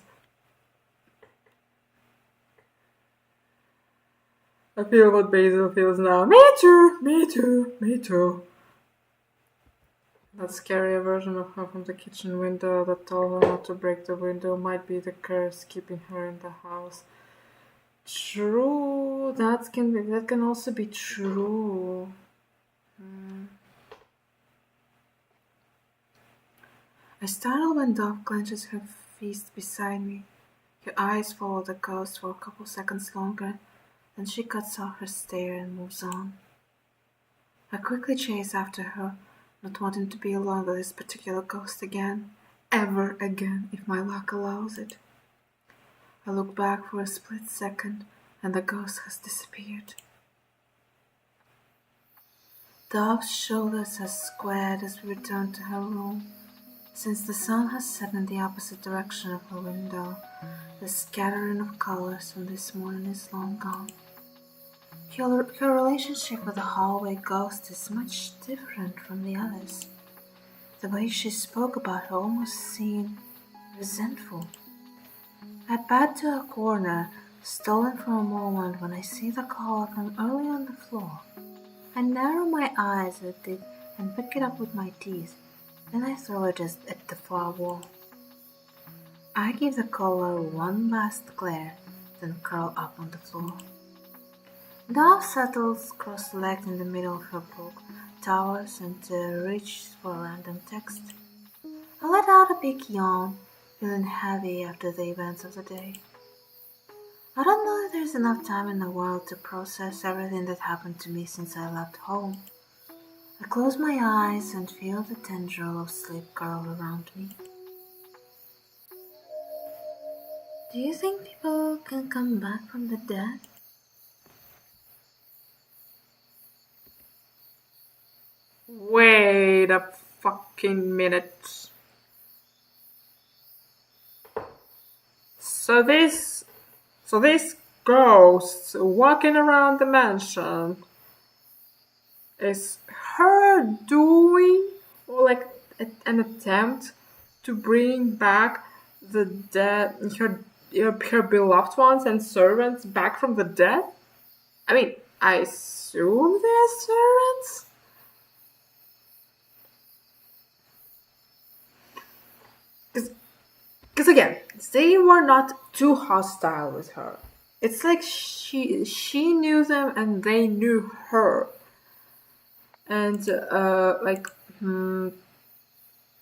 I feel what Basil feels now. Me too, me too, me too. That scarier version of her from the kitchen window that told her not to break the window might be the curse keeping her in the house. True, that can also be true. I startle when Dove clenches her fist beside me. Her eyes follow the ghost for a couple seconds longer, then she cuts off her stare and moves on. I quickly chase after her, not wanting to be alone with this particular ghost again, ever again, if my luck allows it. I look back for a split second, and the ghost has disappeared. Dove's shoulders are squared as we return to her room. Since the sun has set in the opposite direction of her window, the scattering of colors from this morning is long gone. Her relationship with the hallway ghost is much different from the others. The way she spoke about her almost seemed resentful. I pad to a corner, stolen for a moment when I see the collar from early on the floor. I narrow my eyes at it and pick it up with my teeth. Then I throw it at the far wall. I give the collar one last glare, then curl up on the floor. Dove settles cross-legged in the middle of her book, towers and reached for a random text. I let out a big yawn, feeling heavy after the events of the day. I don't know if there's enough time in the world to process everything that happened to me since I left home. I close my eyes and feel the tendril of sleep curl around me. Do you think people can come back from the dead? Wait a fucking minute. So this ghost walking around the mansion is her doing, or like an attempt to bring back the dead, her beloved ones and servants back from the dead? I mean, I assume they're servants? Because again, they were not too hostile with her. It's like she knew them and they knew her. And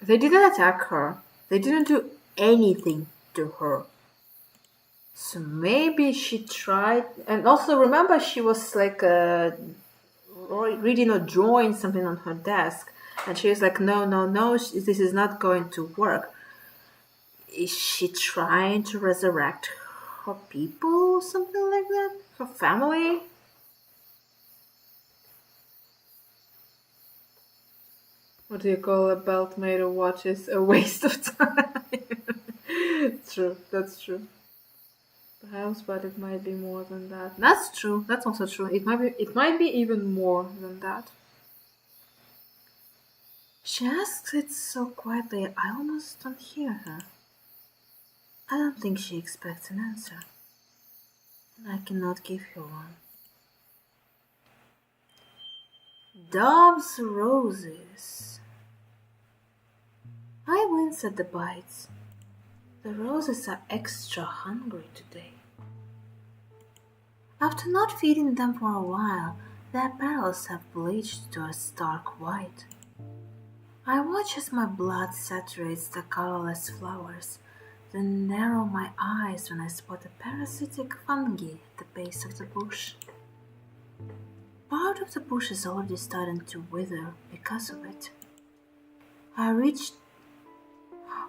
they didn't attack her. They didn't do anything to her. So maybe she tried. And also remember, she was like reading or drawing something on her desk, and she was like, no, this is not going to work. Is she trying to resurrect her people or something like that? Her family? What do you call a belt made of watches? A waste of time. True, that's true. Perhaps, but it might be more than that. That's true. That's also true. It might be even more than that. She asks it so quietly I almost don't hear her. I don't think she expects an answer, and I cannot give her one. Dove's roses. I wince at the bites. The roses are extra hungry today. After not feeding them for a while, their petals have bleached to a stark white. I watch as my blood saturates the colorless flowers, then narrow my eyes when I spot a parasitic fungi at the base of the bush. Part of the bush is already starting to wither because of it. I reached.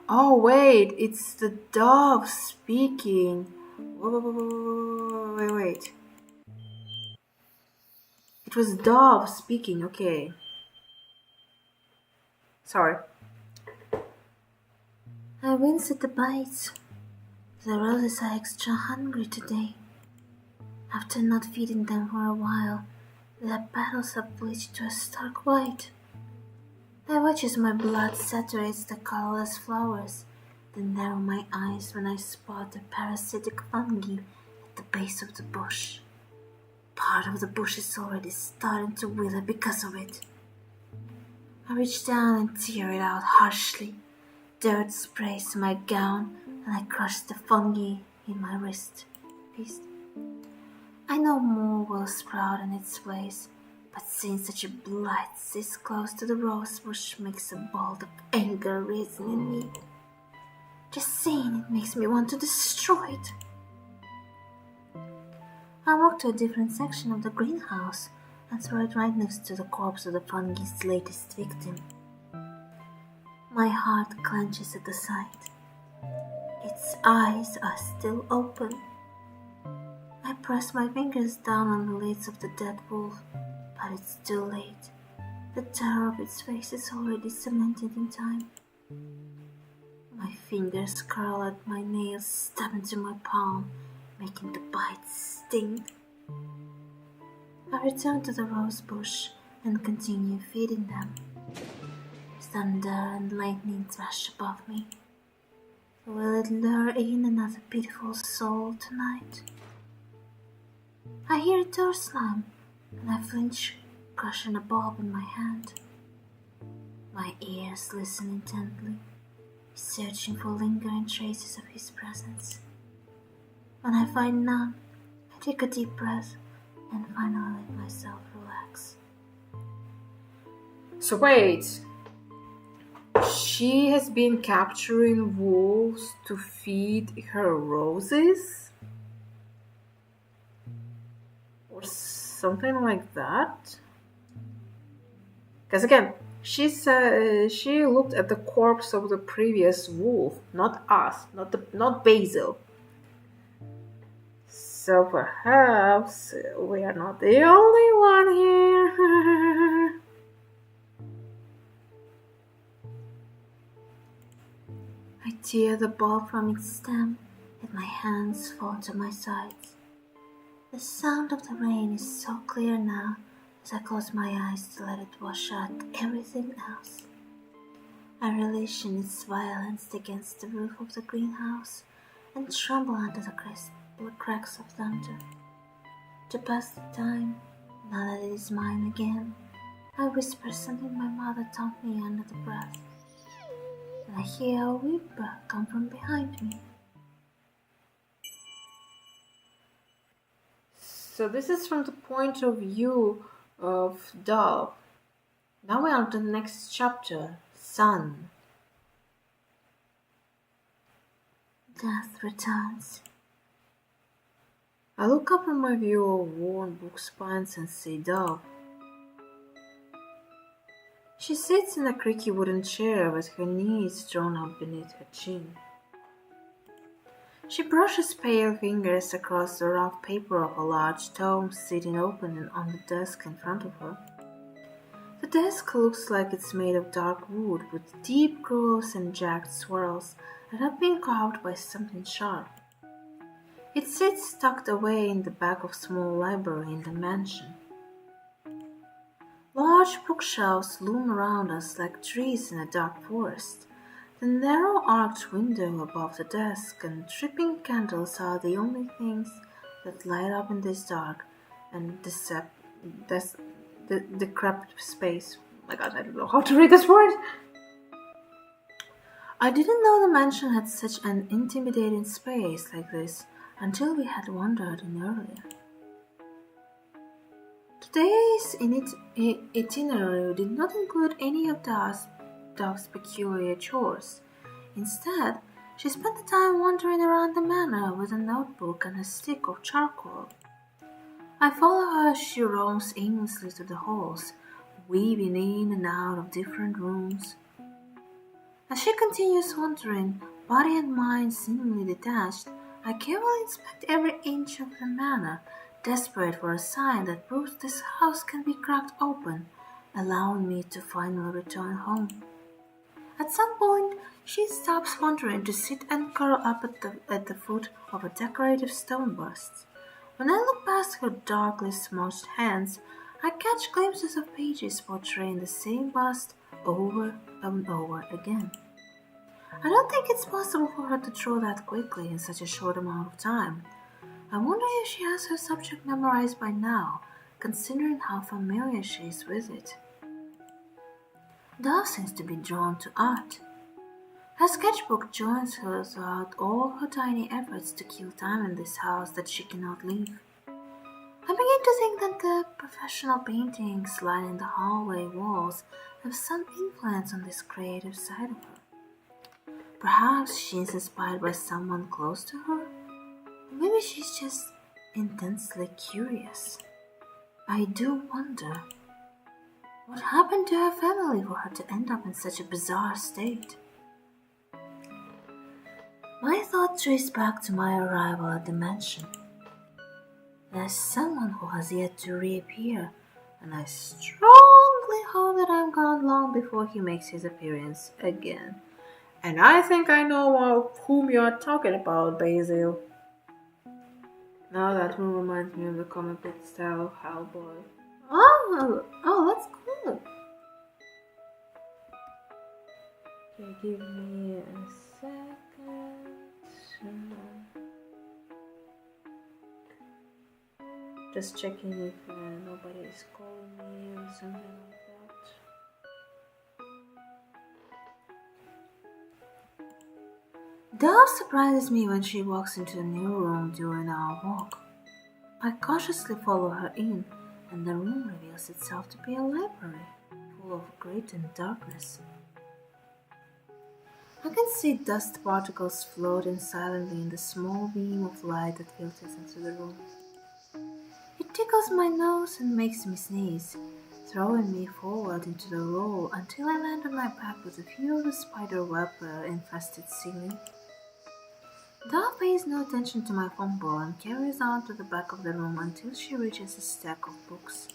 Oh wait, it's the dove speaking. Wait. It was dove speaking, okay. Sorry. I wince at the bites. The roses are extra hungry today. After not feeding them for a while, their petals have bleached to a stark white. I watch as my blood saturates the colorless flowers, then narrow my eyes when I spot a parasitic fungi at the base of the bush. Part of the bush is already starting to wither because of it. I reach down and tear it out harshly. Dirt sprays my gown, and I crush the fungi in my wrist. I know more will sprout in its place, but seeing such a blight this close to the rose bush makes a bolt of anger risen in me. Just seeing it makes me want to destroy it. I walk to a different section of the greenhouse and throw it right next to the corpse of the fungi's latest victim. My heart clenches at the sight. Its eyes are still open. I press my fingers down on the lids of the dead wolf, but it's too late. The terror of its face is already cemented in time. My fingers curl at my nails, stab into my palm, making the bites sting. I return to the rose bush and continue feeding them. Thunder and lightning flash above me. Will it lure in another beautiful soul tonight? I hear a door slam, and I flinch, crushing a bulb in my hand. My ears listen intently, searching for lingering traces of his presence. When I find none, I take a deep breath and finally let myself relax. So wait, she has been capturing wolves to feed her roses? Or something like that? Because again, she said she looked at the corpse of the previous wolf, not us, not Basil. So perhaps we are not the only one here. I tear the bulb from its stem and my hands fall to my sides. The sound of the rain is so clear now as I close my eyes to let it wash out everything else. I relish in its violence against the roof of the greenhouse and tremble under the cracks of thunder. To pass the time, now that it is mine again, I whisper something my mother taught me under the breath. And I hear a whimper come from behind me. So this is from the point of view of Dove. Now we're on to the next chapter, Sun. Death returns. I look up from my view of worn book spines and see Dove. She sits in a creaky wooden chair with her knees drawn up beneath her chin. She brushes pale fingers across the rough paper of a large tome sitting open on the desk in front of her. The desk looks like it's made of dark wood with deep grooves and jagged swirls that have been carved by something sharp. It sits tucked away in the back of a small library in the mansion. Large bookshelves loom around us like trees in a dark forest. The narrow arched window above the desk and dripping candles are the only things that light up in this dark and decrepit space. Oh my god, I don't know how to read this word. I didn't know the mansion had such an intimidating space like this until we had wandered in earlier. Today's itinerary did not include any of Dove's peculiar chores. Instead, she spent the time wandering around the manor with a notebook and a stick of charcoal. I follow her as she roams aimlessly through the halls, weaving in and out of different rooms. As she continues wandering, body and mind seemingly detached, I carefully inspect every inch of the manor, desperate for a sign that proves this house can be cracked open, allowing me to finally return home. At some point, she stops wandering to sit and curl up at the foot of a decorative stone bust. When I look past her darkly smudged hands, I catch glimpses of pages portraying the same bust over and over again. I don't think it's possible for her to draw that quickly in such a short amount of time. I wonder if she has her subject memorized by now, considering how familiar she is with it. Dove seems to be drawn to art. Her sketchbook joins her throughout all her tiny efforts to kill time in this house that she cannot leave. I begin to think that the professional paintings lining the hallway walls have some influence on this creative side of her. Perhaps she is inspired by someone close to her? Or maybe she's just intensely curious. I do wonder what happened to her family for her to end up in such a bizarre state. My thoughts trace back to my arrival at the mansion. There's someone who has yet to reappear, and I strongly hope that I'm gone long before he makes his appearance again. And I think I know whom you are talking about, Basil. Now that one reminds me of the comic book style of Hellboy. Oh, that's cool. Okay, give me a second. Just checking if nobody is calling me or something like that. Dove surprises me when she walks into a new room during our walk. I cautiously follow her in, and the room reveals itself to be a library, full of grit and darkness. I can see dust particles floating silently in the small beam of light that filters into the room. It tickles my nose and makes me sneeze, throwing me forward into the roll until I land on my back with a view of the spider web-infested ceiling. Dove pays no attention to my fumble and carries on to the back of the room until she reaches a stack of books.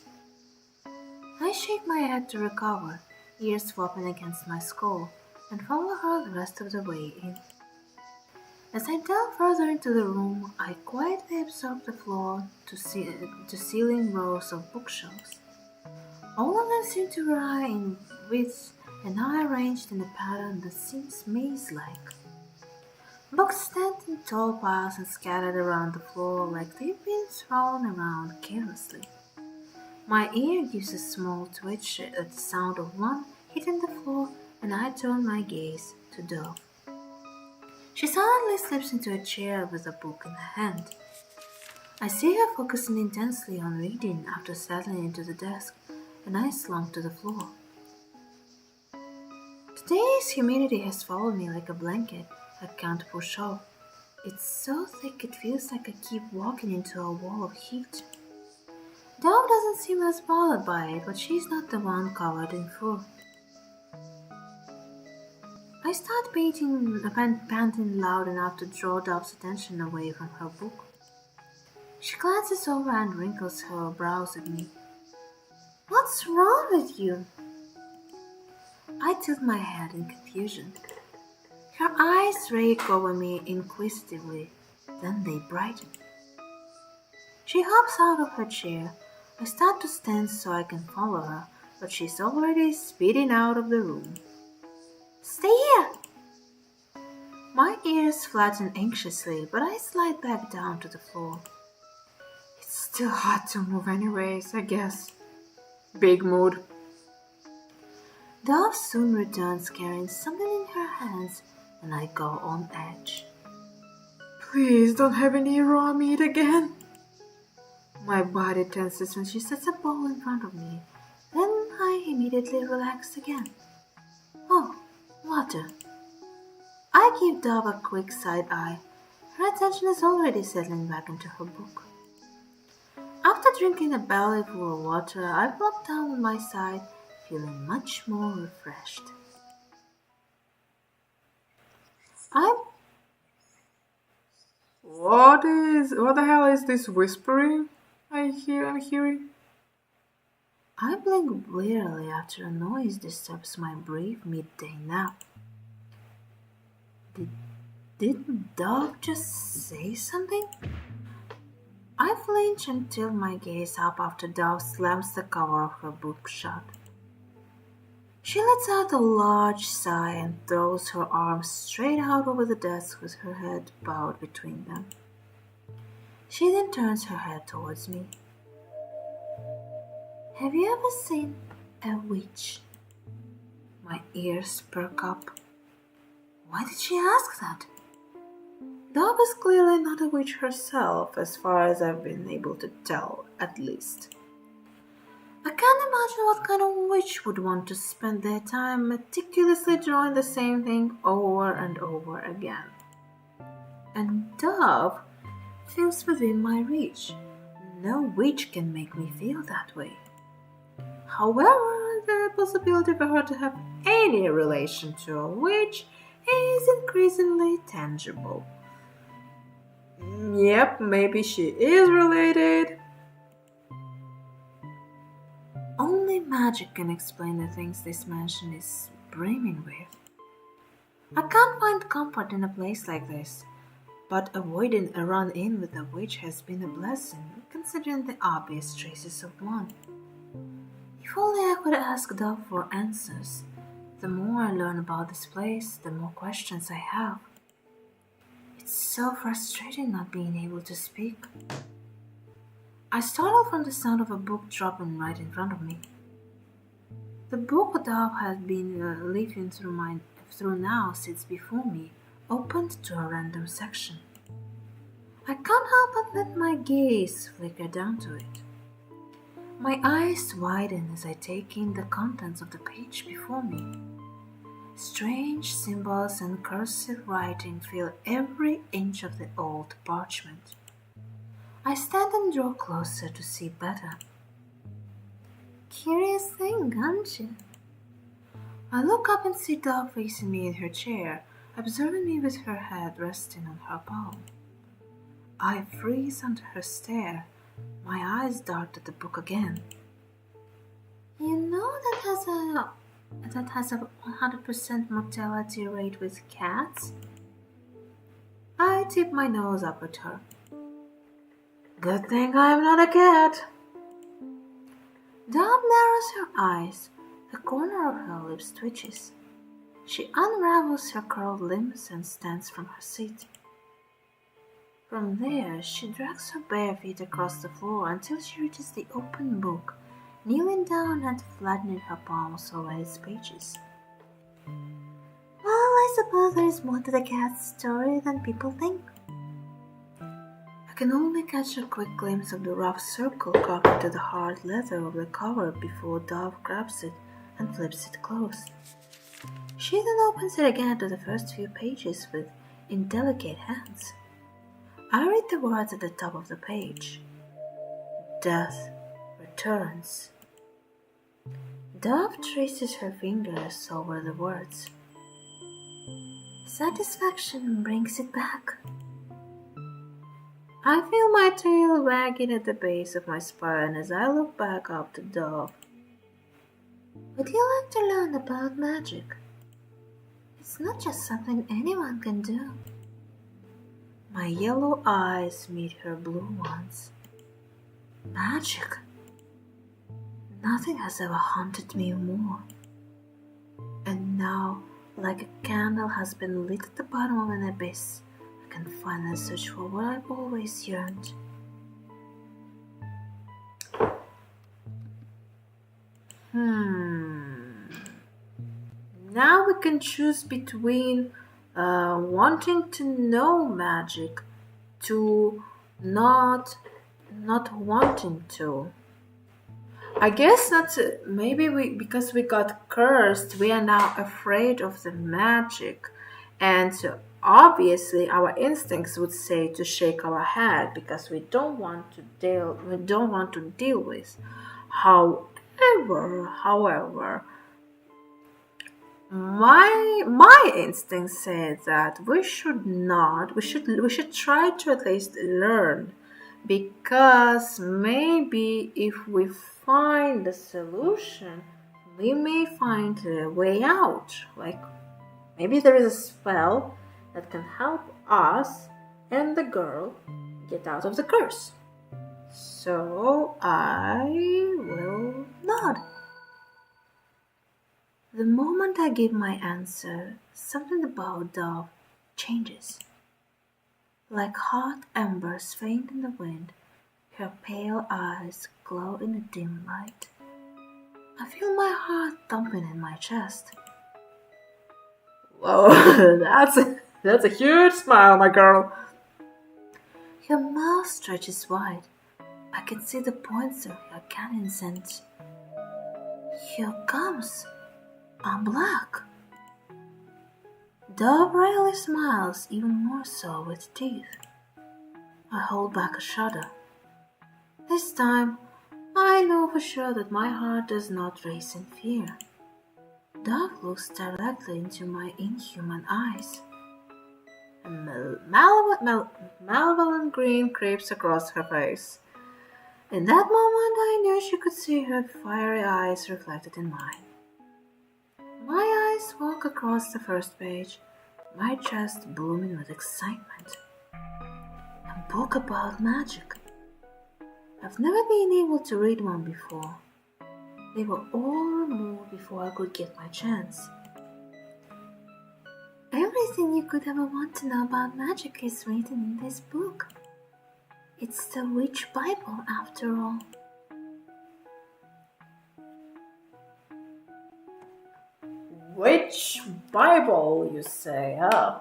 I shake my head to recover, ears flopping against my skull, and follow her the rest of the way in. As I delve further into the room, I quietly absorb the floor to ceiling rows of bookshelves. All of them seem to vary in width and are arranged in a pattern that seems maze-like. Books stand in tall piles and scattered around the floor like they've been thrown around carelessly. My ear gives a small twitch at the sound of one hitting the floor, and I turn my gaze to Dove. She silently slips into a chair with a book in her hand. I see her focusing intensely on reading after settling into the desk, and I slump to the floor. Today's humidity has followed me like a blanket I can't push off. It's so thick it feels like I keep walking into a wall of heat. Dove doesn't seem as bothered by it, but she's not the one covered in fur. I start panting loud enough to draw Dove's attention away from her book. She glances over and wrinkles her brows at me. "What's wrong with you?" I tilt my head in confusion. Her eyes rake over me inquisitively, then they brighten. She hops out of her chair. I start to stand so I can follow her, but she's already speeding out of the room. "Stay here!" My ears flatten anxiously, but I slide back down to the floor. It's still hard to move anyways, I guess. Big mood. Dove soon returns carrying something in her hands, and I go on edge. Please don't have any raw meat again. My body tenses when she sets a bowl in front of me. Then I immediately relax again. Oh, water. I give Dove a quick side eye. Her attention is already settling back into her book. After drinking a belly full of water, I plop down on my side, feeling much more refreshed. What the hell is this whispering I'm hearing? I blink blearily after a noise disturbs my brief midday nap. Did Dove just say something? I flinch and tilt my gaze up after Dove slams the cover of her book shut. She lets out a large sigh and throws her arms straight out over the desk with her head bowed between them. She then turns her head towards me. "Have you ever seen a witch?" My ears perk up. Why did she ask that? Dove is clearly not a witch herself, as far as I've been able to tell, at least. I can't imagine what kind of witch would want to spend their time meticulously drawing the same thing over and over again. And Dove feels within my reach. No witch can make me feel that way. However, the possibility for her to have any relation to a witch is increasingly tangible. Yep, maybe she is related. Only magic can explain the things this mansion is brimming with. I can't find comfort in a place like this, but avoiding a run-in with a witch has been a blessing, considering the obvious traces of one. If only I could ask Dove for answers. The more I learn about this place, the more questions I have. It's so frustrating not being able to speak. I startle from the sound of a book dropping right in front of me. The book Dove had been leafing through now sits before me, opened to a random section. I can't help but let my gaze flicker down to it. My eyes widen as I take in the contents of the page before me. Strange symbols and cursive writing fill every inch of the old parchment. I stand and draw closer to see better. Curious thing, aren't you? I look up and see Dove facing me in her chair, observing me with her head resting on her palm. I freeze under her stare. My eyes dart at the book again. You know that has a 100% mortality rate with cats? I tip my nose up at her. Good thing I'm not a cat. Dove narrows her eyes. The corner of her lips twitches. She unravels her curled limbs and stands from her seat. From there, she drags her bare feet across the floor until she reaches the open book, kneeling down and flattening her palms over its pages. Well, I suppose there is more to the cat's story than people think. I can only catch a quick glimpse of the rough circle carved into the hard leather of the cover before Dove grabs it and flips it closed. She then opens it again to the first few pages with indelicate hands. I read the words at the top of the page. Death returns. Dove traces her fingers over the words. Satisfaction brings it back. I feel my tail wagging at the base of my spine as I look back up to Dove. Would you like to learn about magic? It's not just something anyone can do. My yellow eyes meet her blue ones. Magic? Nothing has ever haunted me more. And now, like a candle has been lit at the bottom of an abyss, I can finally search for what I've always yearned. Now we can choose between wanting to know magic to not wanting to. I guess that's maybe because we got cursed, we are now afraid of the magic, and obviously our instincts would say to shake our head because we don't want to deal with. However, my instincts say that we should try to at least learn, because maybe if we find the solution, we may find a way out. Like maybe there is a spell that can help us and the girl get out of the curse. So I will nod. The moment I give my answer, something about Dove changes. Like hot embers faint in the wind, her pale eyes glow in the dim light. I feel my heart thumping in my chest. Whoa, that's a huge smile, my girl. Her mouth stretches wide. I can see the points of her cannons and her gums are black. Dove rarely smiles, even more so with teeth. I hold back a shudder. This time, I know for sure that my heart does not race in fear. Dove looks directly into my inhuman eyes. A malevolent grin creeps across her face. In that moment, I knew she could see her fiery eyes reflected in mine. My eyes walk across the first page, my chest booming with excitement. A book about magic. I've never been able to read one before. They were all removed before I could get my chance. Everything you could ever want to know about magic is written in this book. It's the Witch Bible, after all. Which Bible, you say, huh?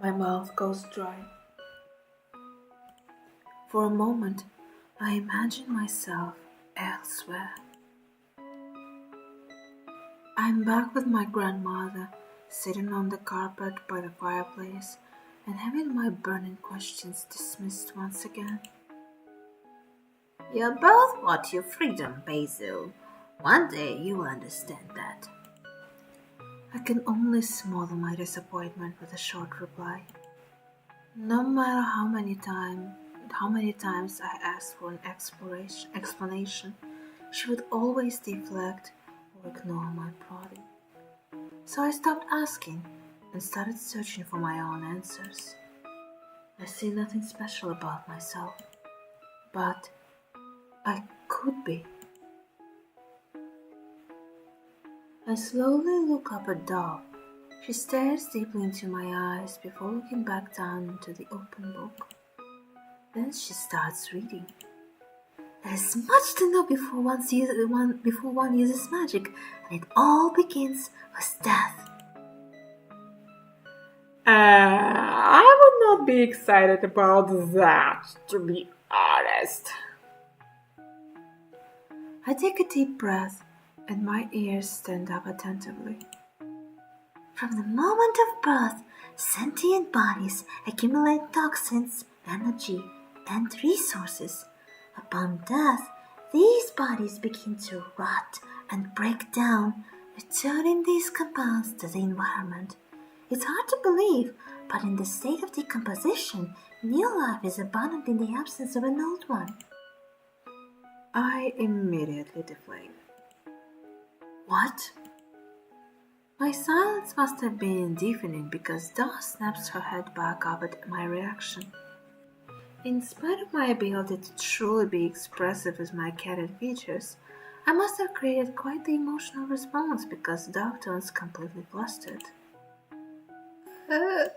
My mouth goes dry. For a moment, I imagined myself elsewhere. I'm back with my grandmother, sitting on the carpet by the fireplace and having my burning questions dismissed once again. You're both worth your freedom, Basil. One day you will understand that. I can only smother my disappointment with a short reply. No matter how many times I asked for an explanation, she would always deflect or ignore my prodding. So I stopped asking and started searching for my own answers. I see nothing special about myself, but I could be. I slowly look up at Dove. She stares deeply into my eyes before looking back down into the open book. Then she starts reading. There is much to know before one uses magic, and it all begins with death. I would not be excited about that, to be honest. I take a deep breath, and my ears stand up attentively. From the moment of birth, sentient bodies accumulate toxins, energy, and resources. Upon death, these bodies begin to rot and break down, returning these compounds to the environment. It's hard to believe, but in the state of decomposition, new life is abundant in the absence of an old one. I immediately deflate. What? My silence must have been deafening because Dove snaps her head back up at my reaction. In spite of my ability to truly be expressive with my catted features, I must have created quite the emotional response because Dove turns completely flustered. A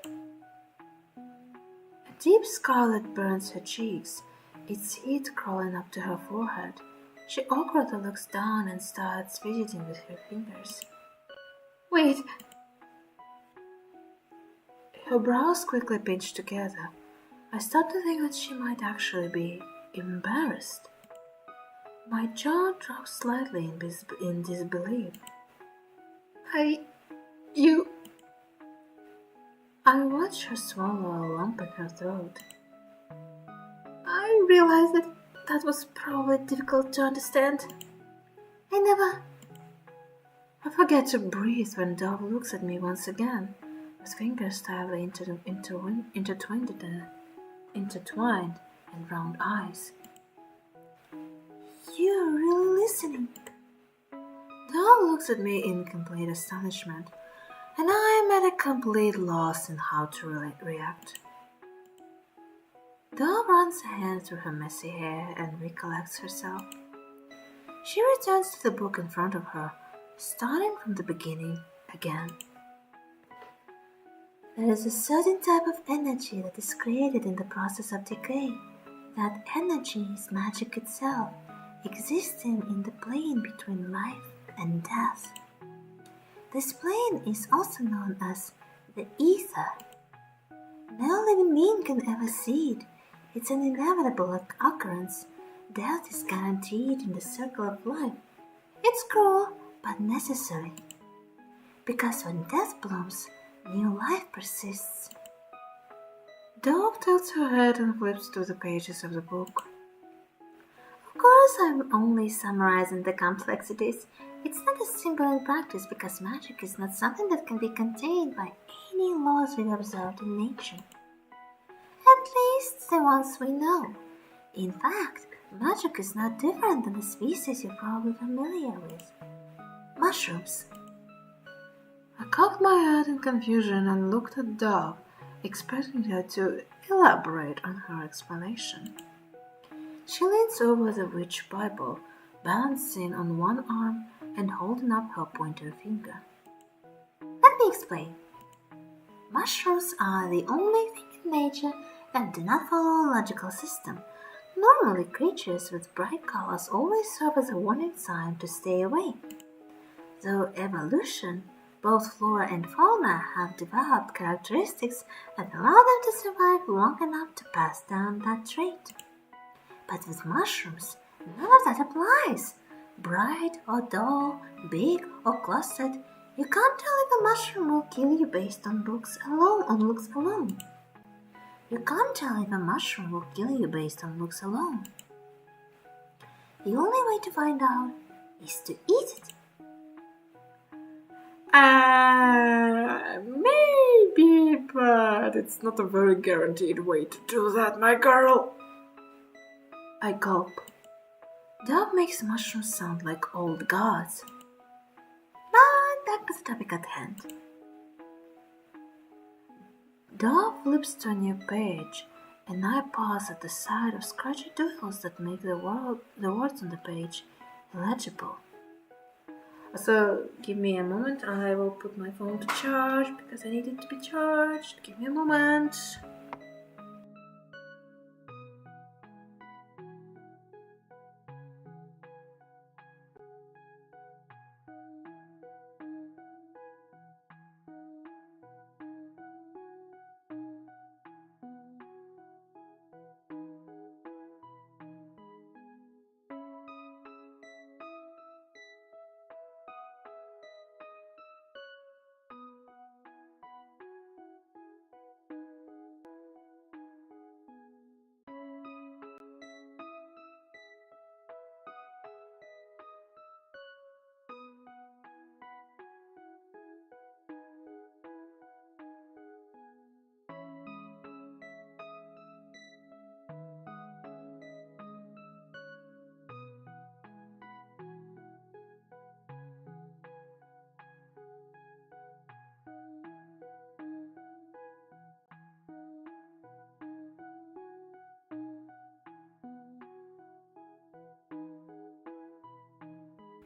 deep scarlet burns her cheeks, its heat crawling up to her forehead. She awkwardly looks down and starts fidgeting with her fingers. Wait! Her brows quickly pinch together. I start to think that she might actually be embarrassed. My jaw drops slightly in disbelief. I watch her swallow a lump in her throat. I realize that was probably difficult to understand. I forget to breathe when Dove looks at me once again, with fingers tightly intertwined and round eyes. You're really listening. Dove looks at me in complete astonishment, and I am at a complete loss in how to react. Dove runs a hand through her messy hair and recollects herself. She returns to the book in front of her, starting from the beginning again. There is a certain type of energy that is created in the process of decay. That energy is magic itself, existing in the plane between life and death. This plane is also known as the ether. No living being can ever see it. It's an inevitable occurrence. Death is guaranteed in the circle of life. It's cruel, but necessary. Because when death blooms, new life persists. Dove tilts her head and flips through the pages of the book. Of course, I'm only summarizing the complexities. It's not as simple in practice because magic is not something that can be contained by any laws we've observed in nature. At least the ones we know. In fact, magic is not different than the species you're probably familiar with. Mushrooms. I cocked my head in confusion and looked at Dove, expecting her to elaborate on her explanation. She leans over the witch Bible, balancing on one arm and holding up her pointer finger. Let me explain. Mushrooms are the only thing in nature that do not follow a logical system. Normally, creatures with bright colors always serve as a warning sign to stay away. Through evolution, both flora and fauna have developed characteristics that allow them to survive long enough to pass down that trait. But with mushrooms, none of that applies. Bright or dull, big or clustered, you can't tell if a mushroom will kill you based on looks alone. You can't tell if a mushroom will kill you based on looks alone. The only way to find out is to eat it. Maybe, but it's not a very guaranteed way to do that, my girl. I gulp. Dove makes mushrooms sound like old gods. But back to the topic at hand. Dove flips to a new page, and I pause at the sight of scratchy doodles that make the words on the page illegible. So, give me a moment. I will put my phone to charge because I need it to be charged. Give me a moment.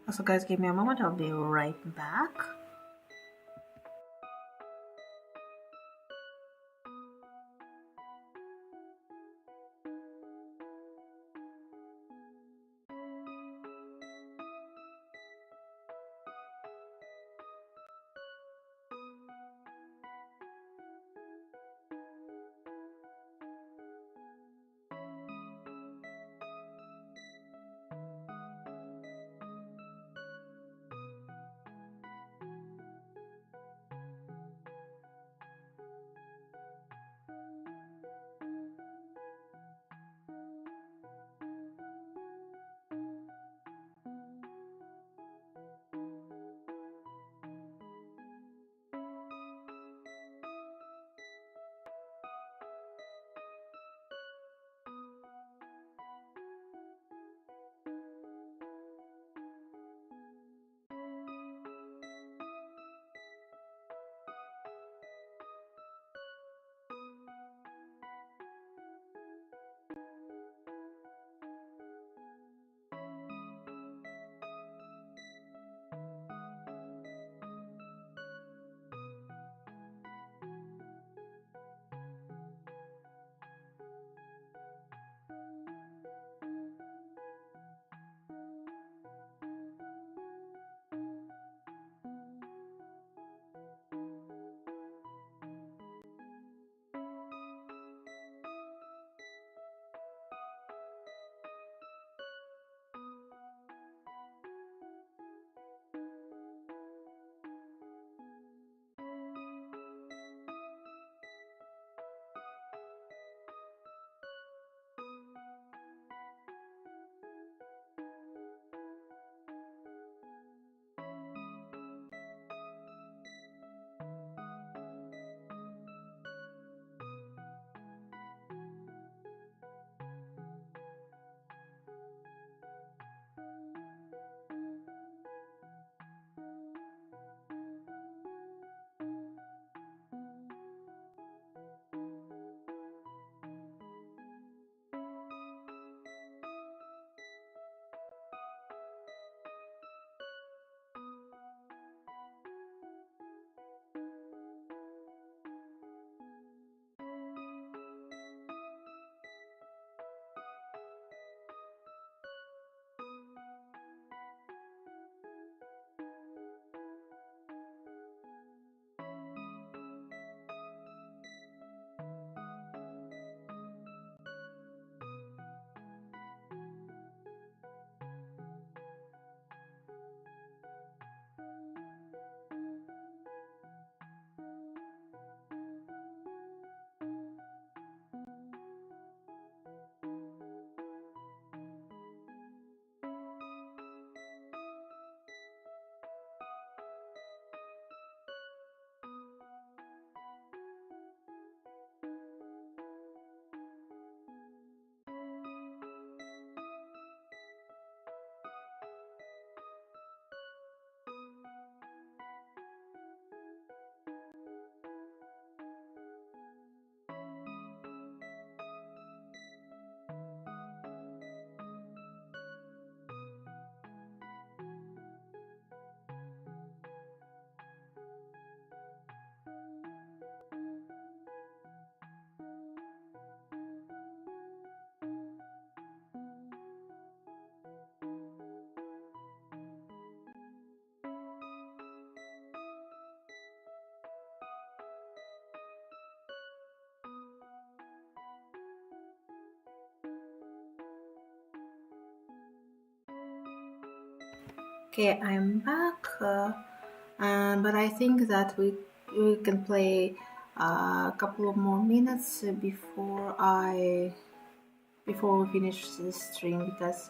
Also, guys, give me a moment. I'll be right back. Okay, I'm back, but I think that we can play a couple of more minutes before we finish this stream because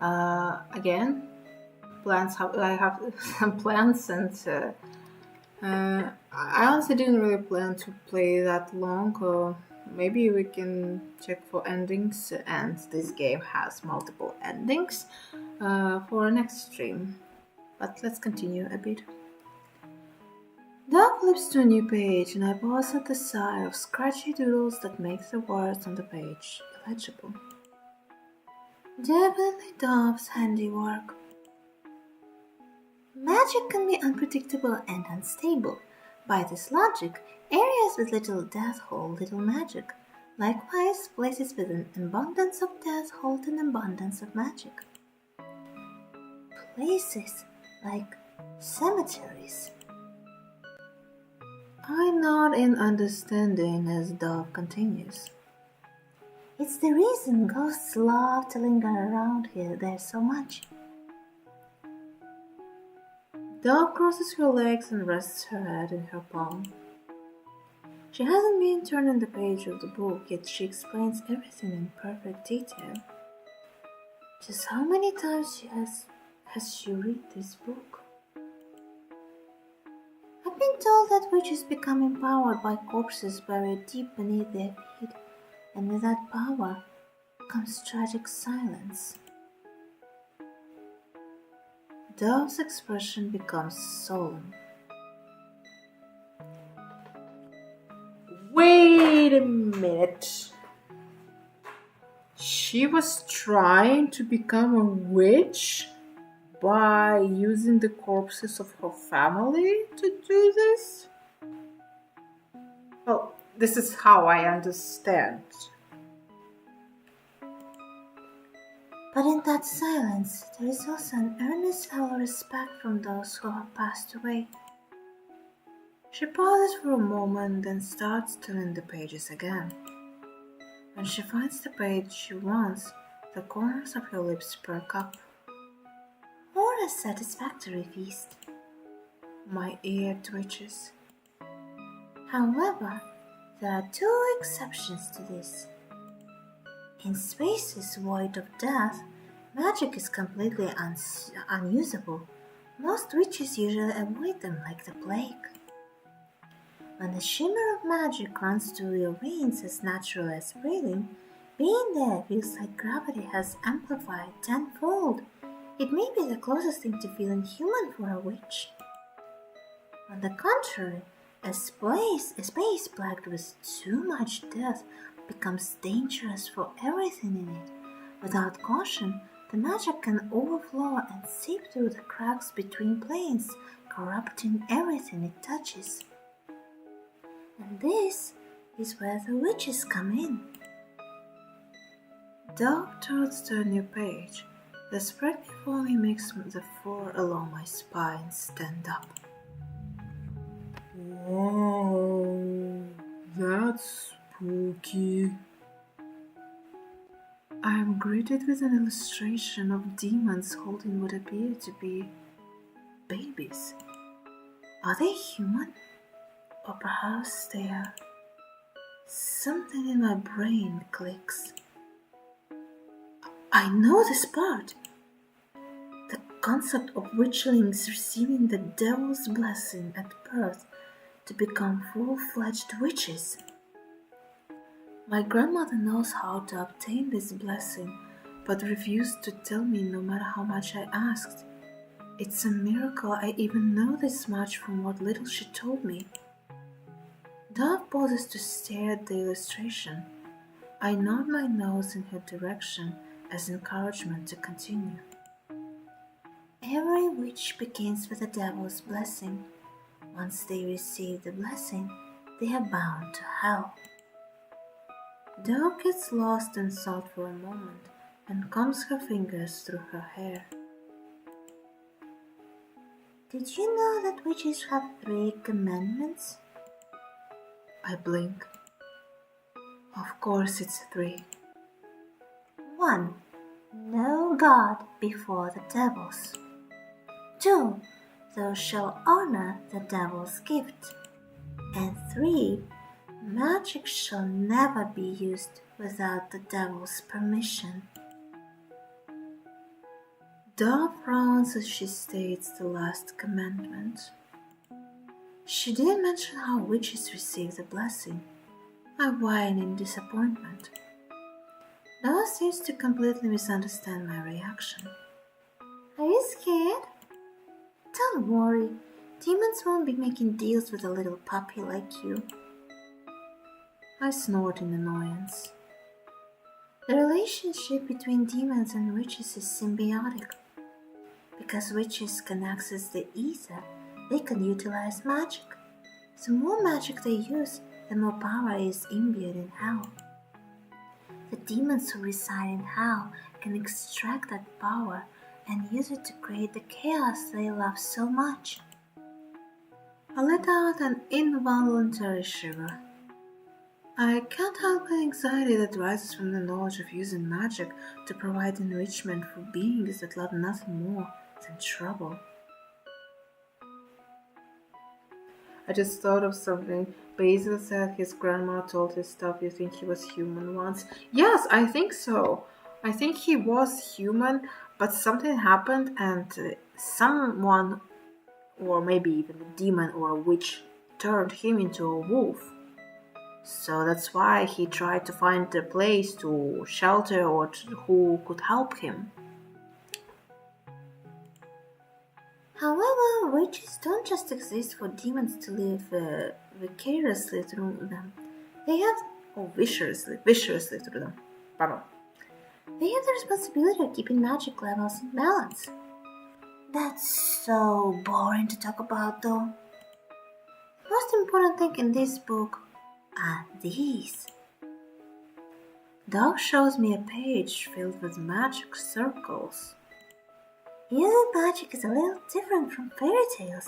again I have some plans and I honestly didn't really plan to play that long. Maybe we can check for endings, and this game has multiple endings for next stream. But let's continue a bit. Dog flips to a new page, and I pause at the sight of scratchy doodles that make the words on the page illegible. Definitely Dove's handiwork. Magic can be unpredictable and unstable. By this logic, areas with little death hold little magic. Likewise, places with an abundance of death hold an abundance of magic. Places like cemeteries. I nod in understanding as Dove continues. It's the reason ghosts love to linger around here there so much. Dove crosses her legs and rests her head in her palm. She hasn't been turning the page of the book, yet she explains everything in perfect detail. Just how many times has she read this book? I've been told that witches become empowered by corpses buried deep beneath their feet, and with that power comes tragic silence. Dove's expression becomes solemn. Wait a minute. She was trying to become a witch by using the corpses of her family to do this? Well, this is how I understand. But in that silence, there is also an earnest fellow respect from those who have passed away. She pauses for a moment, then starts turning the pages again. When she finds the page she wants, the corners of her lips perk up. Or a satisfactory feast. My ear twitches. However, there are two exceptions to this. In spaces void of death, magic is completely unusable. Most witches usually avoid them like the plague. When the shimmer of magic runs through your veins as naturally as breathing, being there feels like gravity has amplified tenfold. It may be the closest thing to feeling human for a witch. On the contrary, a space plagued with too much death becomes dangerous for everything in it. Without caution, the magic can overflow and seep through the cracks between planes, corrupting everything it touches. And this is where the witches come in. Dove turns to a new page. The spread before me makes the fur along my spine stand up. Whoa, that's spooky. I am greeted with an illustration of demons holding what appear to be babies. Are they human? Or perhaps they are. Something in my brain clicks. I know this part. The concept of witchlings receiving the devil's blessing at birth to become full-fledged witches. My grandmother knows how to obtain this blessing, but refused to tell me no matter how much I asked. It's a miracle I even know this much from what little she told me. Dove pauses to stare at the illustration. I nod my nose in her direction as encouragement to continue. Every witch begins with the devil's blessing. Once they receive the blessing, they are bound to hell. Dove gets lost in thought for a moment and combs her fingers through her hair. Did you know that witches have 3 commandments? I blink. Of course it's 3. 1. Know God before the devils. 2. Thou shalt honor the devil's gift. And 3. Magic shall never be used without the devil's permission. Dove frowns as she states the last commandment. She didn't mention how witches receive the blessing. I whine in disappointment. Dove seems to completely misunderstand my reaction. Are you scared? Don't worry, demons won't be making deals with a little puppy like you. I snort in annoyance. The relationship between demons and witches is symbiotic. Because witches can access the ether, they can utilize magic. The more magic they use, the more power is imbued in hell. The demons who reside in hell can extract that power and use it to create the chaos they love so much. I let out an involuntary shiver. I can't help the anxiety that rises from the knowledge of using magic to provide enrichment for beings that love nothing more than trouble. I just thought of something. Basil said his grandma told his stuff. You think he was human once? Yes, I think so. I think he was human, but something happened and someone, or maybe even a demon or a witch, turned him into a wolf. So that's why he tried to find a place to shelter or who could help him. However, witches don't just exist for demons to live vicariously through them. They have, viciously through them. Pardon. They have the responsibility of keeping magic levels in balance. That's so boring to talk about, though. The most important thing in this book are these. Dog shows me a page filled with magic circles. Using magic is a little different from fairy tales.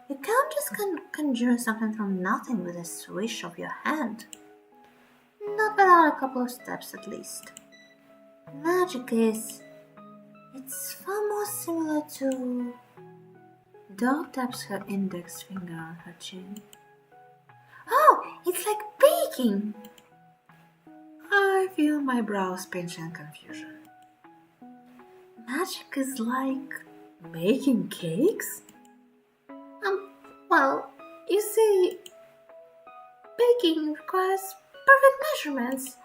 You can't just conjure something from nothing with a swish of your hand. Not without a couple of steps at least. Magic it's far more similar to... Dog taps her index finger on her chin. Oh, it's like baking! I feel my brows pinch in confusion. Magic is like... baking cakes? Well, you see, baking requires perfect measurements.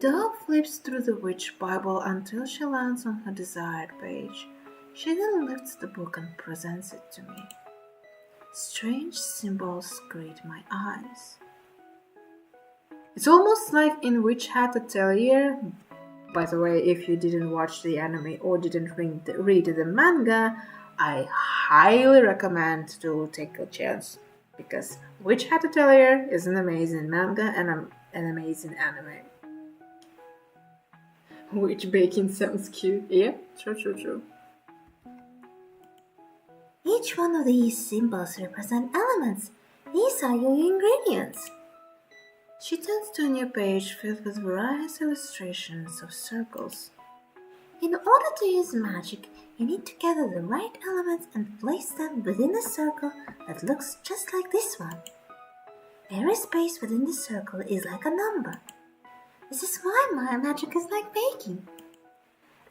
Dove flips through the witch Bible until she lands on her desired page. She then lifts the book and presents it to me. Strange symbols greet my eyes. It's almost like in Witch Hat Atelier. By the way, if you didn't watch the anime or didn't read the manga, I highly recommend to take a chance, because Witch Hat Atelier is an amazing manga and an amazing anime. Witch baking sounds cute. Yeah, true. Each one of these symbols represent elements. These are your ingredients. She turns to a new page filled with various illustrations of circles. In order to use magic, you need to gather the right elements and place them within a circle that looks just like this one. Every space within the circle is like a number. This is why my magic is like baking.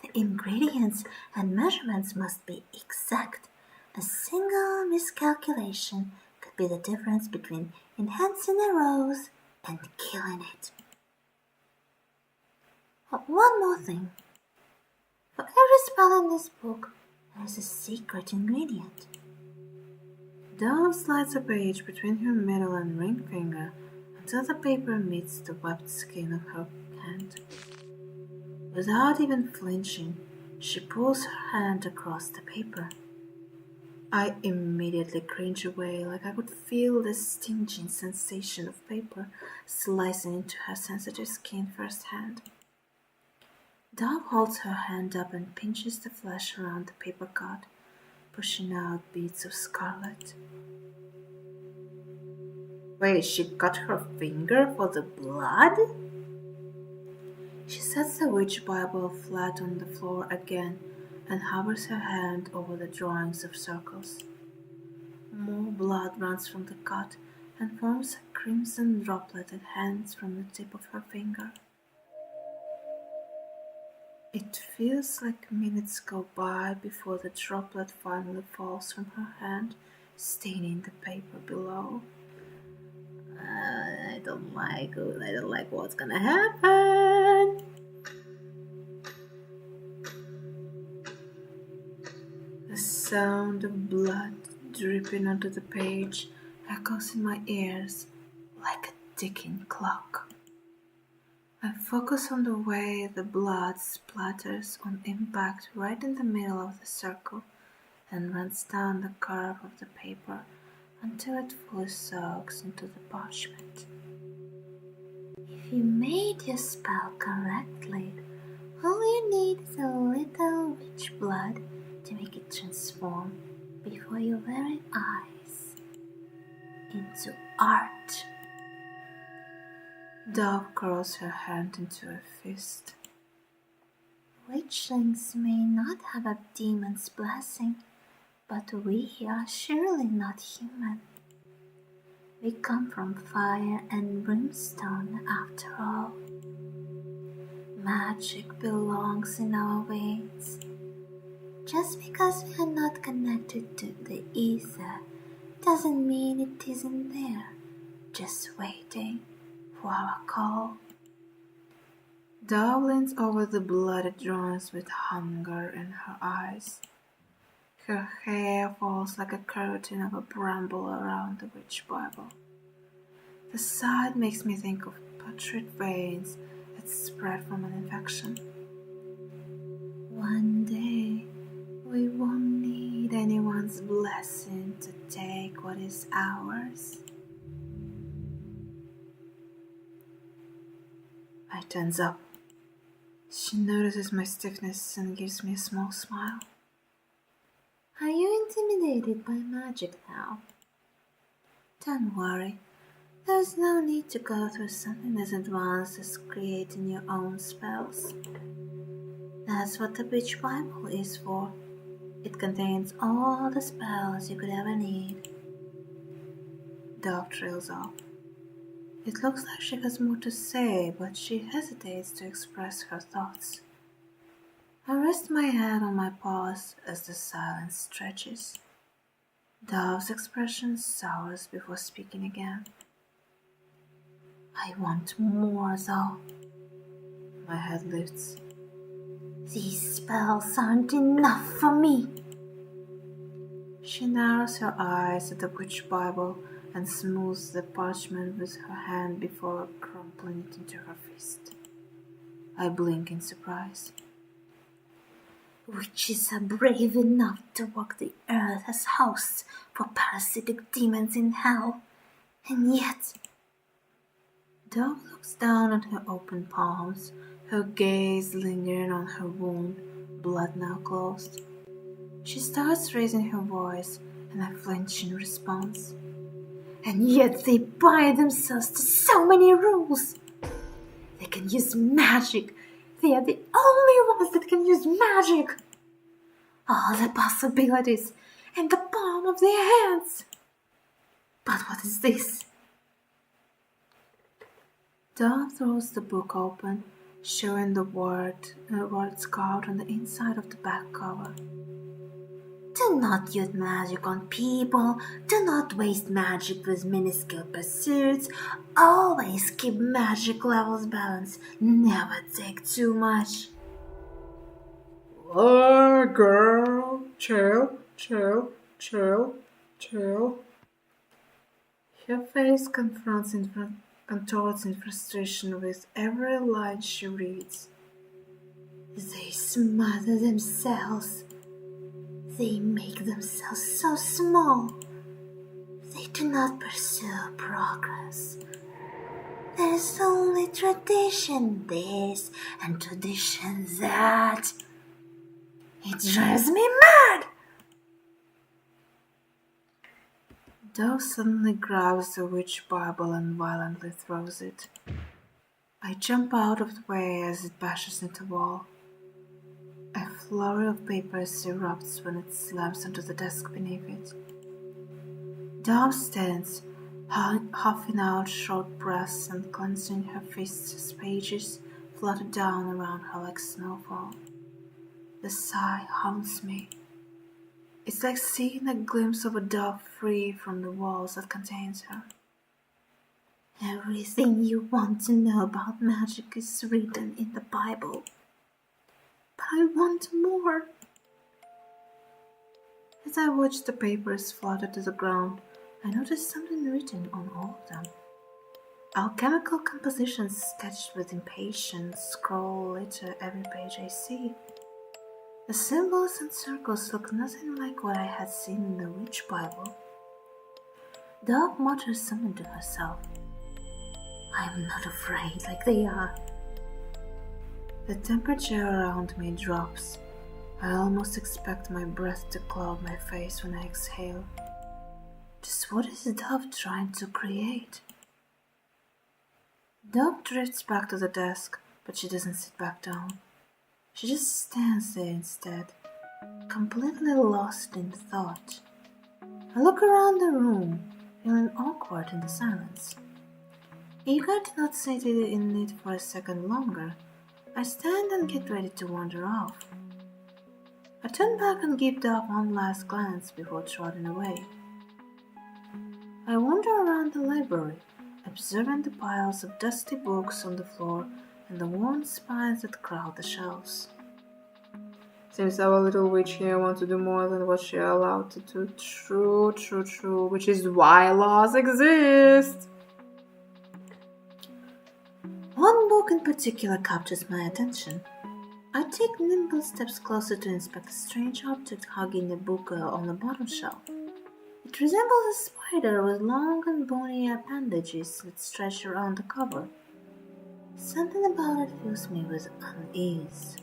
The ingredients and measurements must be exact. A single miscalculation could be the difference between enhancing a rose and killing it. But one more thing. For every spell in this book, there is a secret ingredient. Dawn slides a page between her middle and ring finger until the paper meets the webbed skin of her hand. Without even flinching, she pulls her hand across the paper. I immediately cringe away, like I could feel the stinging sensation of paper slicing into her sensitive skin firsthand. Dove holds her hand up and pinches the flesh around the paper cut, pushing out beads of scarlet. Wait, she cut her finger for the blood? She sets the witch Bible flat on the floor again and hovers her hand over the drawings of circles. More blood runs from the cut and forms a crimson droplet that hangs from the tip of her finger. It feels like minutes go by before the droplet finally falls from her hand, staining the paper below. I don't like what's gonna happen. The sound of blood dripping onto the page echoes in my ears like a ticking clock. I focus on the way the blood splatters on impact right in the middle of the circle and runs down the curve of the paper until it fully soaks into the parchment. If you made your spell correctly, all you need is a little witch blood to make it transform before your very eyes into art. Dove curls her hand into a fist. Witchlings may not have a demon's blessing, but we are surely not human. We come from fire and brimstone after all. Magic belongs in our veins. Just because we are not connected to the ether doesn't mean it isn't there, just waiting for our call. Dove leans over the bloody drawings with hunger in her eyes. Her hair falls like a curtain of a bramble around the witch Bible. The sight makes me think of putrid veins that spread from an infection. One day, we won't need anyone's blessing to take what is ours. I tense up. She notices my stiffness and gives me a small smile. Are you intimidated by magic now? Don't worry. There's no need to go through something as advanced as creating your own spells. That's what the Witch Bible is for. It contains all the spells you could ever need. Dove trails off. It looks like she has more to say, but she hesitates to express her thoughts. I rest my head on my paws as the silence stretches. Dove's expression sours before speaking again. I want more, though. My head lifts. These spells aren't enough for me. She narrows her eyes at the Witch Bible and smooths the parchment with her hand before crumpling it into her fist. I blink in surprise. Witches are brave enough to walk the earth as hosts for parasitic demons in hell, and yet... Dove looks down at her open palms, her gaze lingering on her wound, blood now closed. She starts raising her voice, and I flinch in response. And yet they bind themselves to so many rules. They can use magic. They are the only ones that can use magic. All the possibilities in the palm of their hands. But what is this? Dove throws the book open, showing the words carved on the inside of the back cover. Do not use magic on people. Do not waste magic with minuscule pursuits. Always keep magic levels balanced. Never take too much. Oh, girl, chill. Her face contorts in frustration with every line she reads. They smother themselves. They make themselves so small. They do not pursue progress. There is only tradition this and tradition that. It drives me mad! Dove suddenly grabs the Witch Bible and violently throws it. I jump out of the way as it bashes into the wall. I flurry of papers erupts when it slams onto the desk beneath it. Dove stands, huffing out short breaths and clenching her fists as pages flutter down around her like snowfall. The sigh haunts me. It's like seeing a glimpse of a dove free from the walls that contains her. Everything you want to know about magic is written in the Bible. But I want more. As I watch the papers flutter to the ground, I notice something written on all of them. Alchemical compositions sketched with impatience scroll litter every page I see. The symbols and circles look nothing like what I had seen in the Witch Bible. Dove mutters something to herself. I'm not afraid like they are. The temperature around me drops. I almost expect my breath to cloud my face when I exhale. Just what is Dove trying to create? Dove drifts back to the desk, but she doesn't sit back down. She just stands there instead, completely lost in thought. I look around the room, feeling awkward in the silence. Eager to not sit in it for a second longer, I stand and get ready to wander off. I turn back and give Dove one last glance before trotting away. I wander around the library, observing the piles of dusty books on the floor and the worn spines that crowd the shelves. Seems our little witch here wants to do more than what she allowed to do. True, which is why laws exist. One book in particular captures my attention. I take nimble steps closer to inspect a strange object hugging a book on the bottom shelf. It resembles a spider with long and bony appendages that stretch around the cover. Something about it fills me with unease.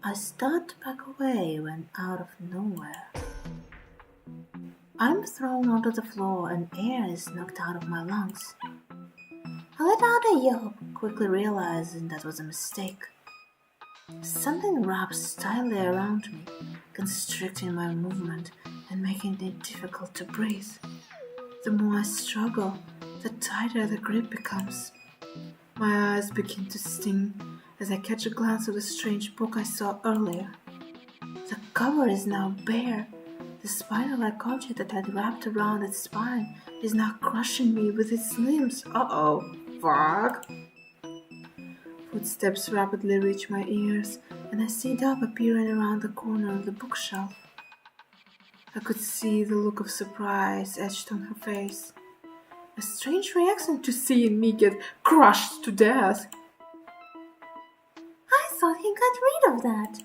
I start to back away when out of nowhere I'm thrown onto the floor and air is knocked out of my lungs. I let out a yelp, quickly realizing that was a mistake. Something wraps tightly around me, constricting my movement and making it difficult to breathe. The more I struggle, the tighter the grip becomes. My eyes begin to sting as I catch a glance of the strange book I saw earlier. The cover is now bare. The spider-like object that had wrapped around its spine is now crushing me with its limbs. Uh-oh. Fuck. Footsteps rapidly reach my ears, and I see Dove appearing around the corner of the bookshelf. I could see the look of surprise etched on her face. A strange reaction to seeing me get crushed to death. I thought he got rid of that.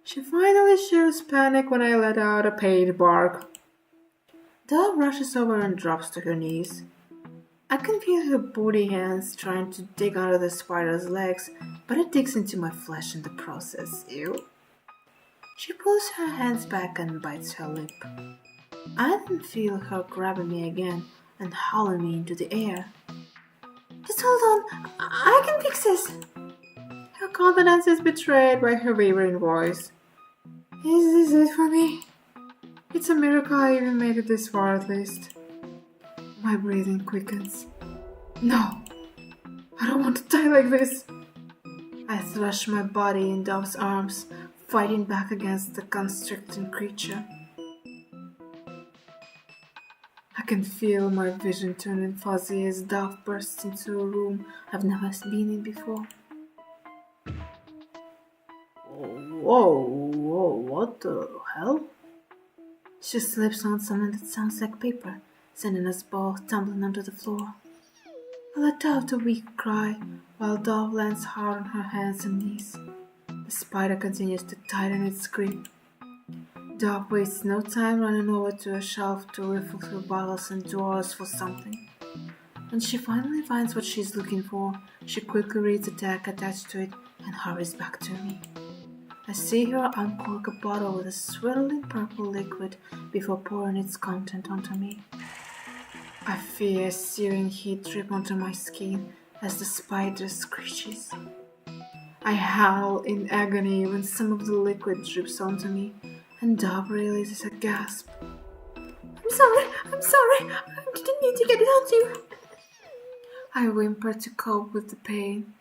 She finally shows panic when I let out a pained bark. Dove rushes over and drops to her knees. I can feel her body hands trying to dig under the spider's legs, but it digs into my flesh in the process. Ew. She pulls her hands back and bites her lip. I then feel her grabbing me again and hauling me into the air. Just hold on, I can fix this. Her confidence is betrayed by her wavering voice. Is this it for me? It's a miracle I even made it this far at least. My breathing quickens. No! I don't want to die like this! I thrash my body in Dove's arms, fighting back against the constricting creature. I can feel my vision turning fuzzy as Dove bursts into a room I've never been in before. Whoa, what the hell? She slips on something that sounds like paper, sending us both tumbling onto the floor. I let out a weak cry, while Dove lands hard on her hands and knees. The spider continues to tighten its grip. Dove wastes no time running over to a shelf to riffle through bottles and drawers for something. When she finally finds what she's looking for, she quickly reads the tag attached to it and hurries back to me. I see her uncork a bottle with a swirling purple liquid before pouring its content onto me. I feel a searing heat drip onto my skin as the spider screeches. I howl in agony when some of the liquid drips onto me, and Dove releases a gasp. I'm sorry, I didn't mean to get it on you. I whimper to cope with the pain.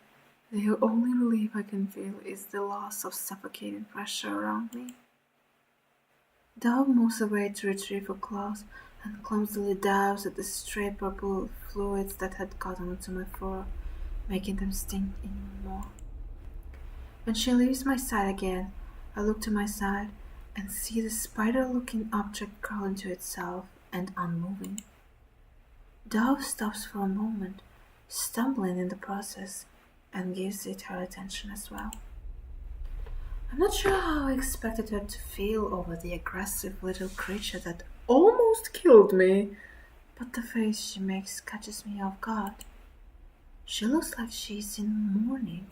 The only relief I can feel is the loss of suffocating pressure around me. Dove moves away to retrieve her claws and clumsily dabs at the stray purple fluids that had gotten into my fur, making them sting even more. When she leaves my side again, I look to my side and see the spider-looking object curl into itself and unmoving. Dove stops for a moment, stumbling in the process, and gives it her attention as well. I'm not sure how I expected her to feel over the aggressive little creature that almost killed me, but the face she makes catches me off guard. She looks like she's in mourning.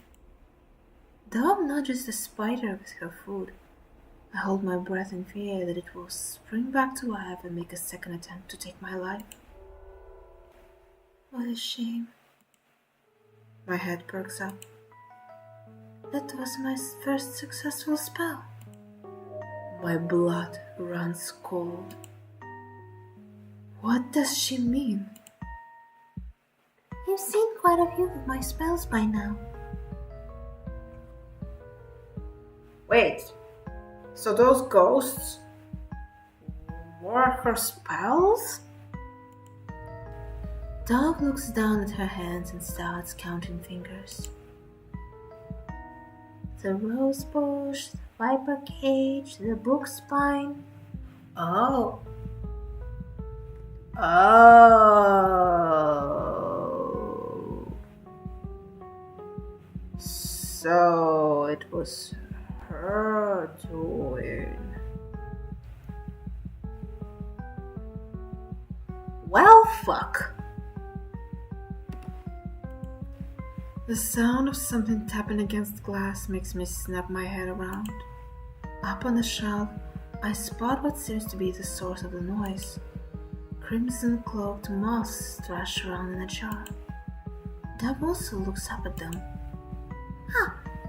Dove nudges the spider with her food. I hold my breath in fear that it will spring back to life and make a second attempt to take my life. What a shame. My head perks up. That was my first successful spell. My blood runs cold. What does she mean? You've seen quite a few of my spells by now. Wait, so those ghosts were her spells? Dove looks down at her hands and starts counting fingers. The rose bush, the viper cage, the book spine. Oh. So it was her doing. Well, fuck. The sound of something tapping against glass makes me snap my head around. Up on the shelf, I spot what seems to be the source of the noise. Crimson-cloaked moths thrash around in a jar. Dove also looks up at them.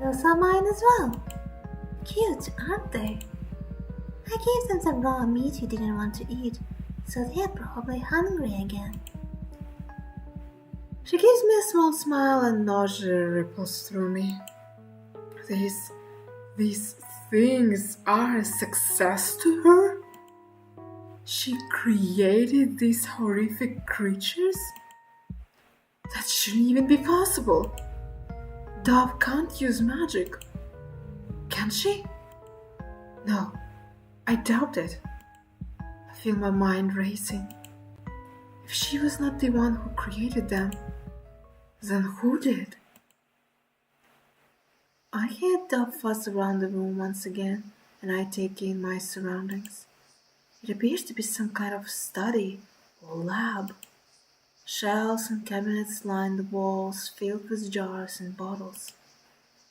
Those are mine as well. Cute, aren't they? I gave them some raw meat you didn't want to eat, so they're probably hungry again. She gives me a small smile and nausea ripples through me. These things are a success to her? She created these horrific creatures? That shouldn't even be possible. Dove can't use magic. Can she? No, I doubt it. I feel my mind racing. If she was not the one who created them, then who did? I hear Dove fuzz around the room once again, and I take in my surroundings. It appears to be some kind of study or lab. Shelves and cabinets line the walls filled with jars and bottles.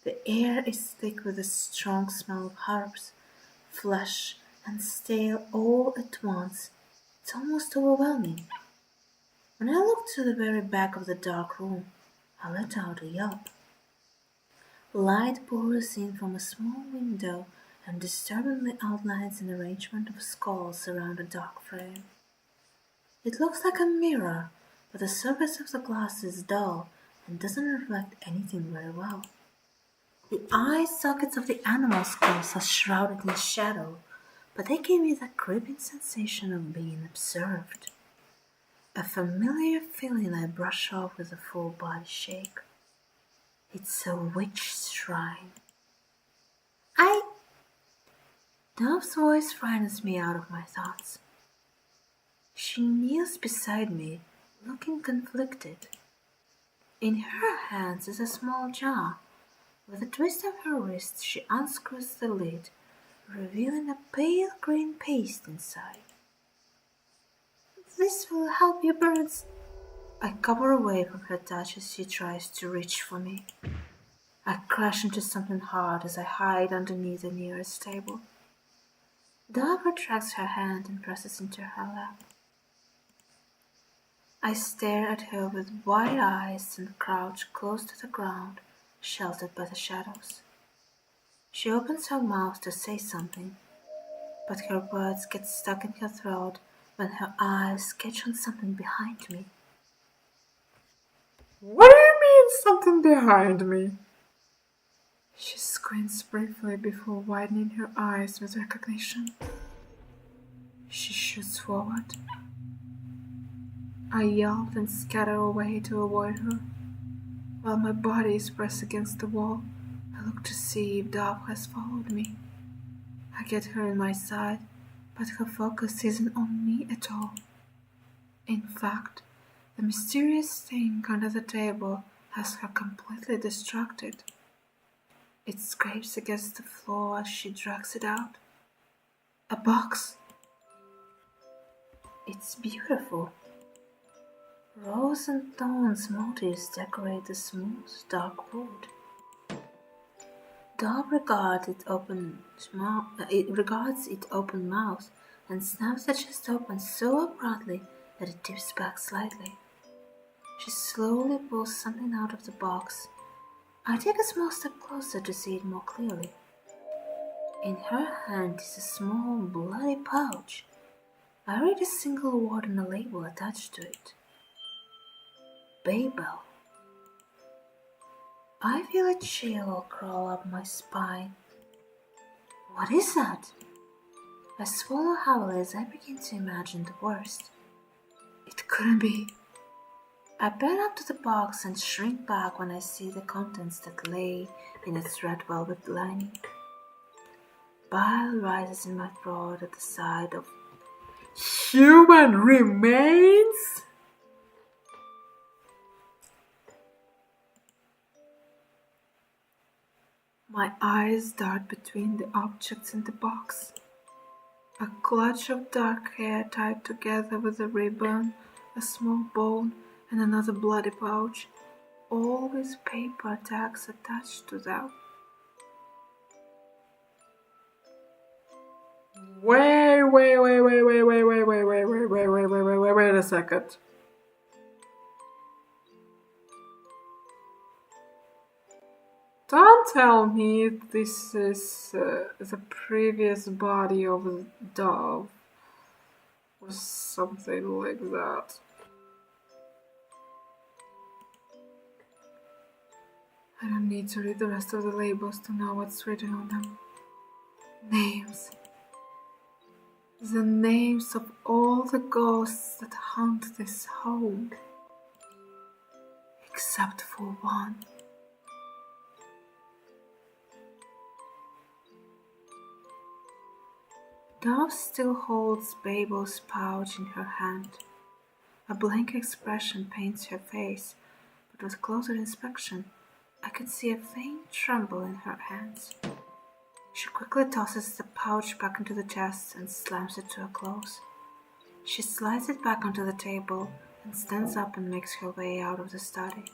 The air is thick with a strong smell of herbs, flesh, and stale all at once. It's almost overwhelming. When I look to the very back of the dark room, I let out a yelp. Light pours in from a small window and disturbingly outlines an arrangement of skulls around a dark frame. It looks like a mirror, but the surface of the glass is dull and doesn't reflect anything very well. The eye sockets of the animal skulls are shrouded in shadow, but they give me that creeping sensation of being observed. A familiar feeling I brush off with a full body shake. It's a witch shrine. Dove's voice frightens me out of my thoughts. She kneels beside me, looking conflicted. In her hands is a small jar. With a twist of her wrist, she unscrews the lid, revealing a pale green paste inside. This will help you birds. I cover away from her touch as she tries to reach for me. I crash into something hard as I hide underneath the nearest table. Dove retracts her hand and presses into her lap. I stare at her with wide eyes and crouch close to the ground, sheltered by the shadows. She opens her mouth to say something, but her words get stuck in her throat when her eyes catch on something behind me. What do you mean, something behind me? She squints briefly before widening her eyes with recognition. She shoots forward. I yelp and scatter away to avoid her. While my body is pressed against the wall, I look to see if Dove has followed me. I get her in my sight, but her focus isn't on me at all. In fact, the mysterious thing under the table has her completely distracted. It scrapes against the floor as she drags it out. A box. It's beautiful. Rose and thorns motifs decorate the smooth, dark wood. Dove regards its open mouth and snaps the chest open so abruptly that it tips back slightly. She slowly pulls something out of the box. I take a small step closer to see it more clearly. In her hand is a small, bloody pouch. I read a single word on the label attached to it. Babel. I feel a chill crawl up my spine. What is that? I swallow heavily as I begin to imagine the worst. It couldn't be. I bend up to the box and shrink back when I see the contents that lay in its red velvet lining. Bile rises in my throat at the sight of human remains. My eyes dart between the objects in the box. A clutch of dark hair tied together with a ribbon, a small bone, and another bloody pouch, all with paper tags attached to them. Wait a second. Don't tell me this is the previous body of a dove or something like that. I don't need to read the rest of the labels to know what's written on them. Names. The names of all the ghosts that haunt this home. Except for one. Dove still holds Babel's pouch in her hand. A blank expression paints her face, but with closer inspection, I can see a faint tremble in her hands. She quickly tosses the pouch back into the chest and slams it to a close. She slides it back onto the table and stands up and makes her way out of the study.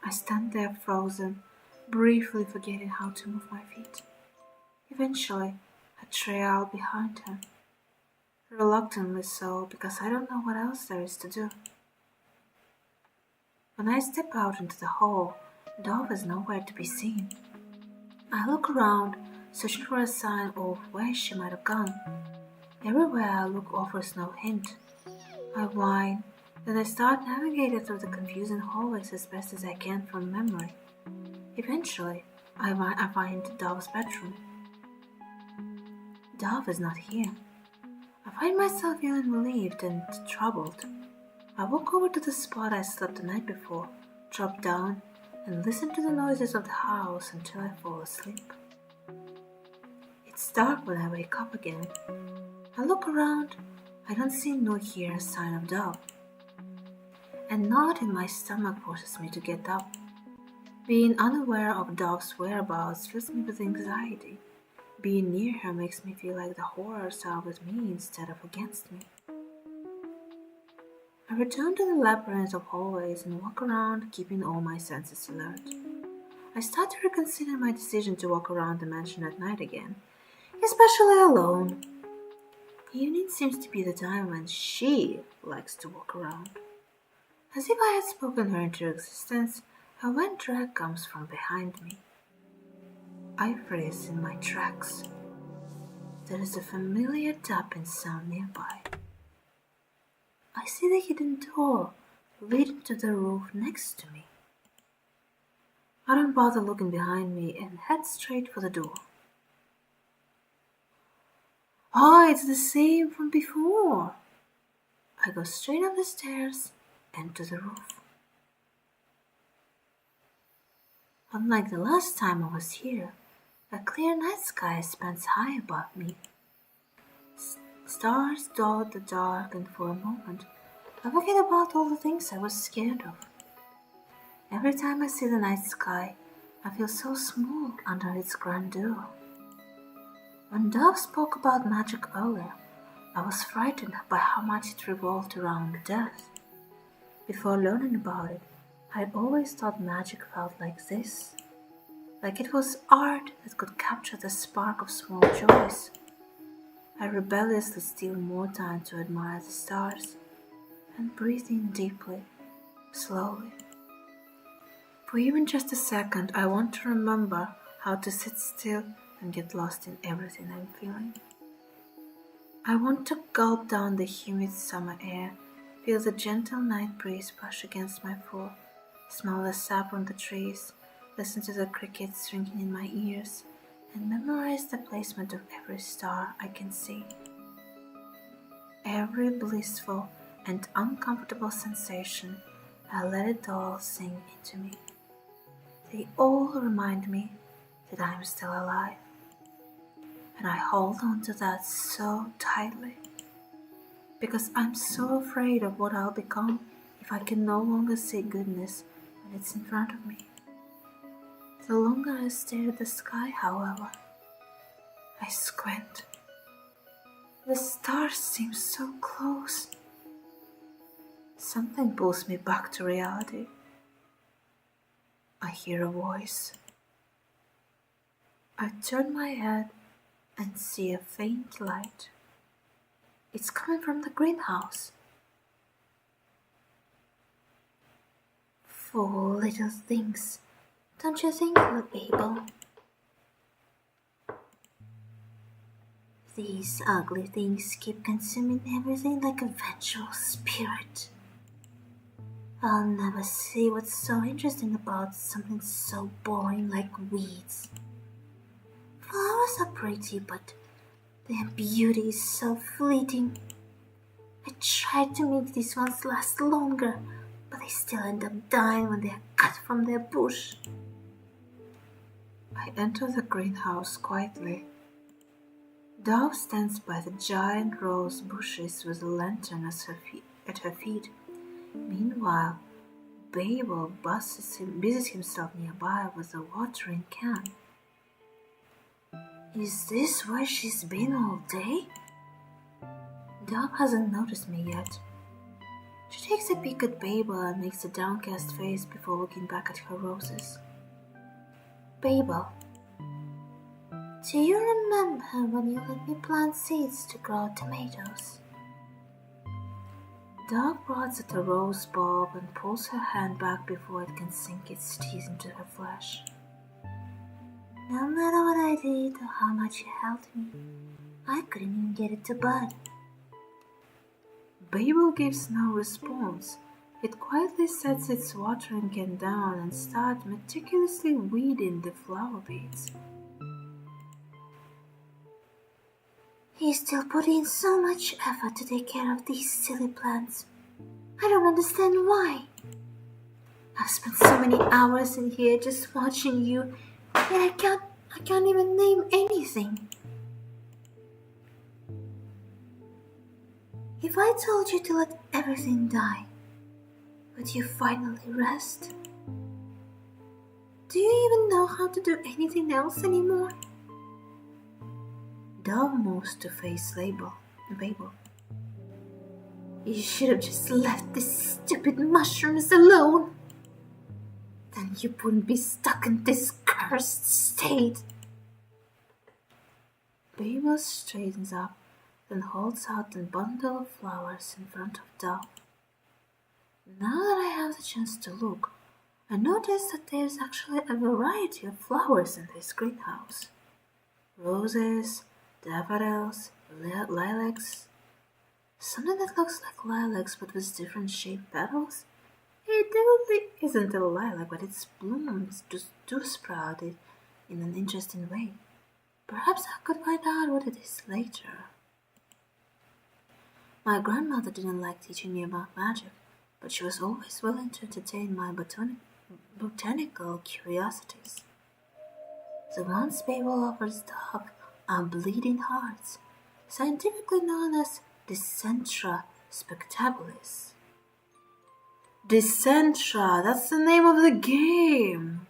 I stand there frozen, briefly forgetting how to move my feet. Eventually, I trail behind her. Reluctantly so, because I don't know what else there is to do. When I step out into the hall, Dove is nowhere to be seen. I look around, searching for a sign of where she might have gone. Everywhere I look offers no hint. I whine, then I start navigating through the confusing hallways as best as I can from memory. Eventually, I find Dove's bedroom. Dove is not here. I find myself feeling relieved and troubled. I walk over to the spot I slept the night before, drop down, and listen to the noises of the house until I fall asleep. It's dark when I wake up again. I look around. I don't see nor hear a sign of Dove. A knot in my stomach forces me to get up. Being unaware of Dove's whereabouts fills me with anxiety. Being near her makes me feel like the horrors are with me instead of against me. I return to the labyrinth of hallways and walk around, keeping all my senses alert. I start to reconsider my decision to walk around the mansion at night again, especially alone. Evening seems to be the time when she likes to walk around. As if I had spoken her into existence, And when drag comes from behind me, I freeze in my tracks. There is a familiar tapping sound nearby. I see the hidden door leading to the roof next to me. I don't bother looking behind me and head straight for the door. Oh, it's the same from before. I go straight up the stairs and to the roof. Unlike the last time I was here, a clear night sky spans high above me. Stars dot the dark, and for a moment I forget about all the things I was scared of. Every time I see the night sky, I feel so small under its grandeur. When Dove spoke about magic earlier, I was frightened by how much it revolved around death. Before learning about it, I had always thought magic felt like this, like it was art that could capture the spark of small joys. I rebelliously steal more time to admire the stars and breathe in deeply, slowly. For even just a second, I want to remember how to sit still and get lost in everything I'm feeling. I want to gulp down the humid summer air, feel the gentle night breeze brush against my fur, smell the sap on the trees, listen to the crickets ringing in my ears, and memorize the placement of every star I can see. Every blissful and uncomfortable sensation, I let it all sink into me. They all remind me that I am still alive, and I hold on to that so tightly, because I'm so afraid of what I'll become if I can no longer see goodness when it's in front of me. The longer I stare at the sky, however, I squint. The stars seem so close. Something pulls me back to reality. I hear a voice. I turn my head and see a faint light. It's coming from the greenhouse. Fool little things, don't you think, Abel? These ugly things keep consuming everything like a vengeful spirit. I'll never see what's so interesting about something so boring like weeds. Flowers are pretty, but their beauty is so fleeting. I tried to make these ones last longer, but they still end up dying when they are cut from their bush. I enter the greenhouse quietly. Dove stands by the giant rose bushes with a lantern at her feet. Meanwhile, Babel busies himself nearby with a watering can. Is this where she's been all day? Dove hasn't noticed me yet. She takes a peek at Babel and makes a downcast face before looking back at her roses. Babel, do you remember when you let me plant seeds to grow tomatoes? Dove prods at a rose bulb and pulls her hand back before it can sink its teeth into her flesh. No matter what I did or how much you helped me, I couldn't even get it to bud. Babel gives no response. It quietly sets its watering can down and starts meticulously weeding the flower beds. You still put in so much effort to take care of these silly plants. I don't understand why. I've spent so many hours in here just watching you, and I can't even name anything. If I told you to let everything die, would you finally rest? Do you even know how to do anything else anymore? Dove moves to face Babel. You should have just left these stupid mushrooms alone. Then you wouldn't be stuck in this cursed state. Babel straightens up, then holds out a bundle of flowers in front of Dove. Now that I have the chance to look, I noticed that there's actually a variety of flowers in this greenhouse. Roses, daffodils, lilacs. Something that looks like lilacs but with different shaped petals. It definitely isn't a lilac, but its blooms just do sprout it in an interesting way. Perhaps I could find out what it is later. My grandmother didn't like teaching me about magic, but she was always willing to entertain my botanical curiosities. The ones Babel offers Dove are bleeding hearts, scientifically known as Dicentra spectabilis. Dicentra, that's the name of the game!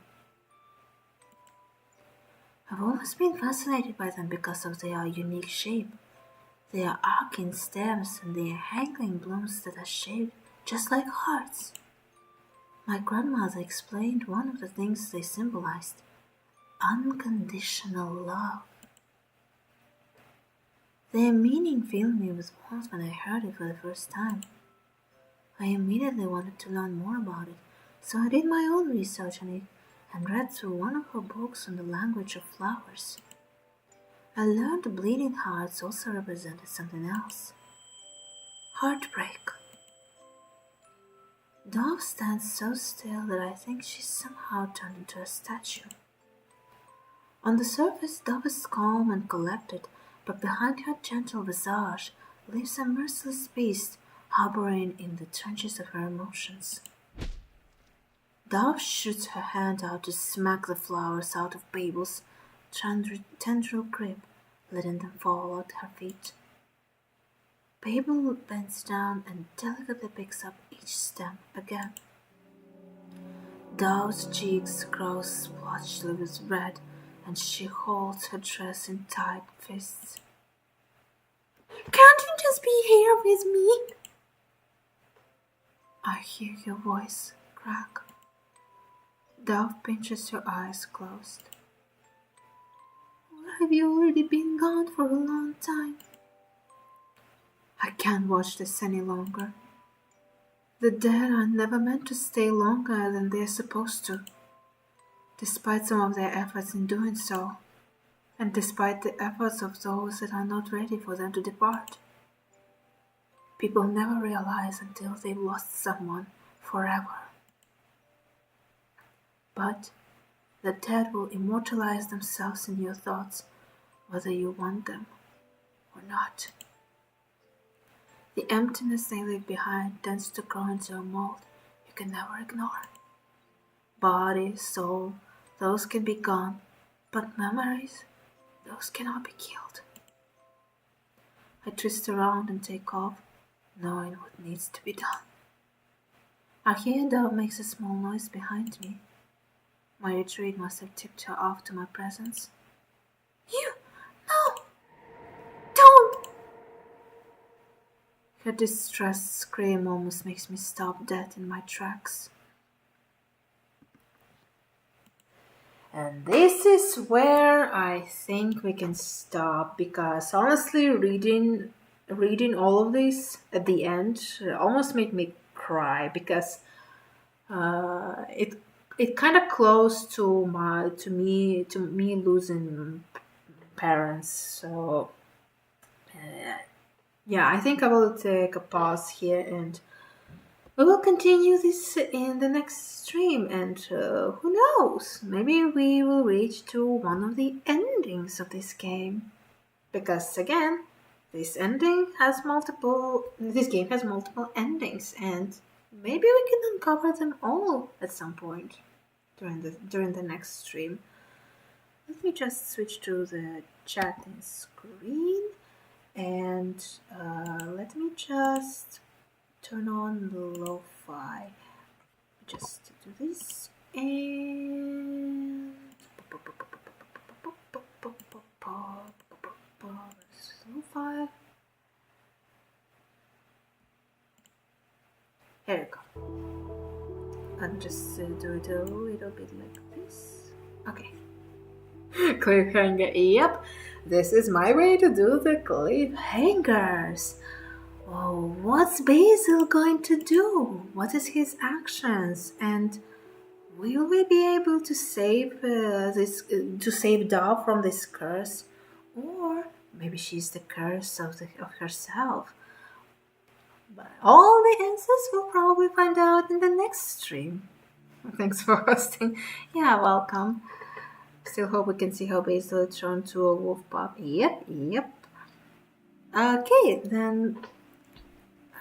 I've always been fascinated by them because of their unique shape. They are arcing stems and they are hanging blooms that are shaped just like hearts. My grandmother explained one of the things they symbolized: unconditional love. Their meaning filled me with warmth when I heard it for the first time. I immediately wanted to learn more about it, so I did my own research on it and read through one of her books on the language of flowers. I learned the bleeding hearts also represented something else: heartbreak. Dove stands so still that I think she's somehow turned into a statue. On the surface, Dove is calm and collected, but behind her gentle visage lives a merciless beast harboring in the trenches of her emotions. Dove shoots her hand out to smack the flowers out of Babel's tendril grip, letting them fall at her feet. Babel bends down and delicately picks up each stem again. Dove's cheeks grow splotchy with red, and she holds her dress in tight fists. "Can't you just be here with me?" I hear your voice crack. Dove pinches her eyes closed. "Or have you already been gone for a long time?" I can't watch this any longer. The dead are never meant to stay longer than they're supposed to, despite some of their efforts in doing so, and despite the efforts of those that are not ready for them to depart. People never realize until they've lost someone forever. But the dead will immortalize themselves in your thoughts, whether you want them or not. The emptiness they leave behind tends to grow into a mold you can never ignore. Body, soul, those can be gone, but memories, those cannot be killed. I twist around and take off, knowing what needs to be done. I hear Dove makes a small noise behind me. My retreat must have tipped her off to my presence. "You! No! Don't!" Her distressed scream almost makes me stop dead in my tracks. And this is where I think we can stop, because honestly reading all of this at the end almost made me cry, because it kind of close to me losing parents. So yeah, I think I will take a pause here and we will continue this in the next stream, and who knows, maybe we will reach to one of the endings of this game, because again, this game has multiple endings, and maybe we can uncover them all at some point during the next stream. Let me just switch to the chatting screen, and let me just turn on the lo-fi. Just do this and lo-fi. Here we go. I'll just do it a little bit like this. Okay. Cliffhanger. Yep, this is my way to do the cliffhangers. Oh, what's Basil going to do? What is his actions? And will we be able to save to save Dove from this curse? Or maybe she's the curse of herself. But all the answers we'll probably find out in the next stream. Thanks for hosting. Yeah, welcome. Still hope we can see how Basil turned to a wolf pup. Yep. Okay, then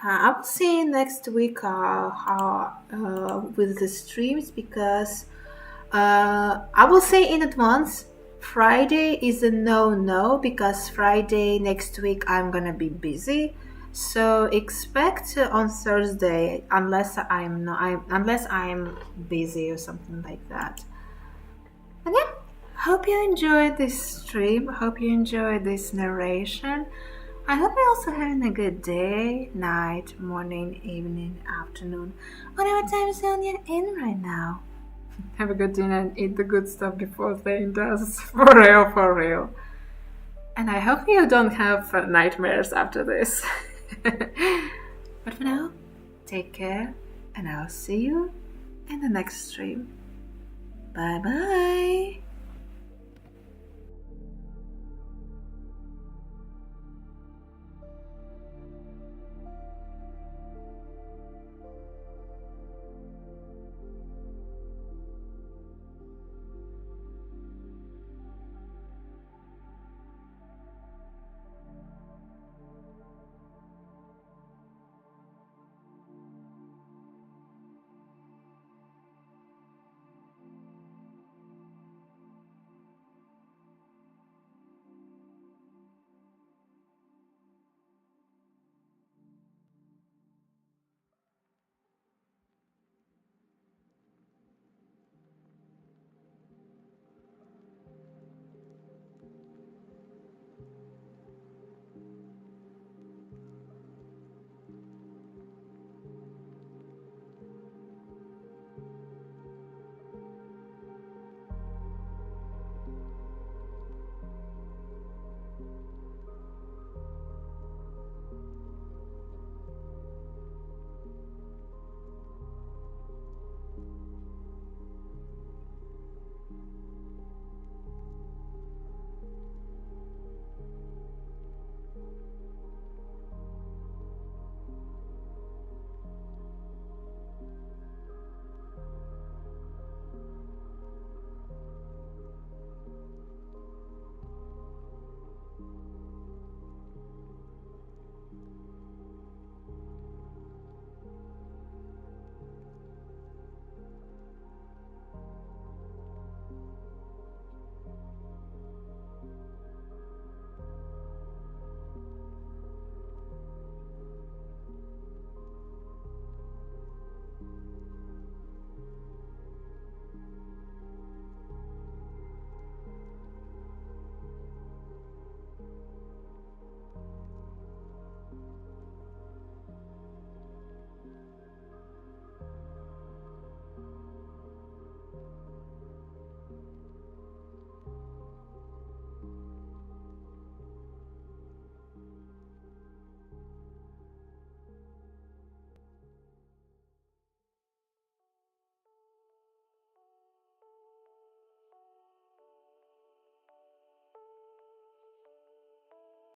I will see next week how with the streams, because I will say in advance, Friday is a no, because Friday next week I'm gonna be busy. So expect on Thursday, unless I'm busy or something like that. And yeah, hope you enjoyed this stream. Hope you enjoyed this narration. I hope you're also having a good day, night, morning, evening, afternoon, whatever time zone you're in right now. Have a good dinner and eat the good stuff before Thane does. For real. And I hope you don't have nightmares after this. But for now, take care, and I'll see you in the next stream. Bye bye.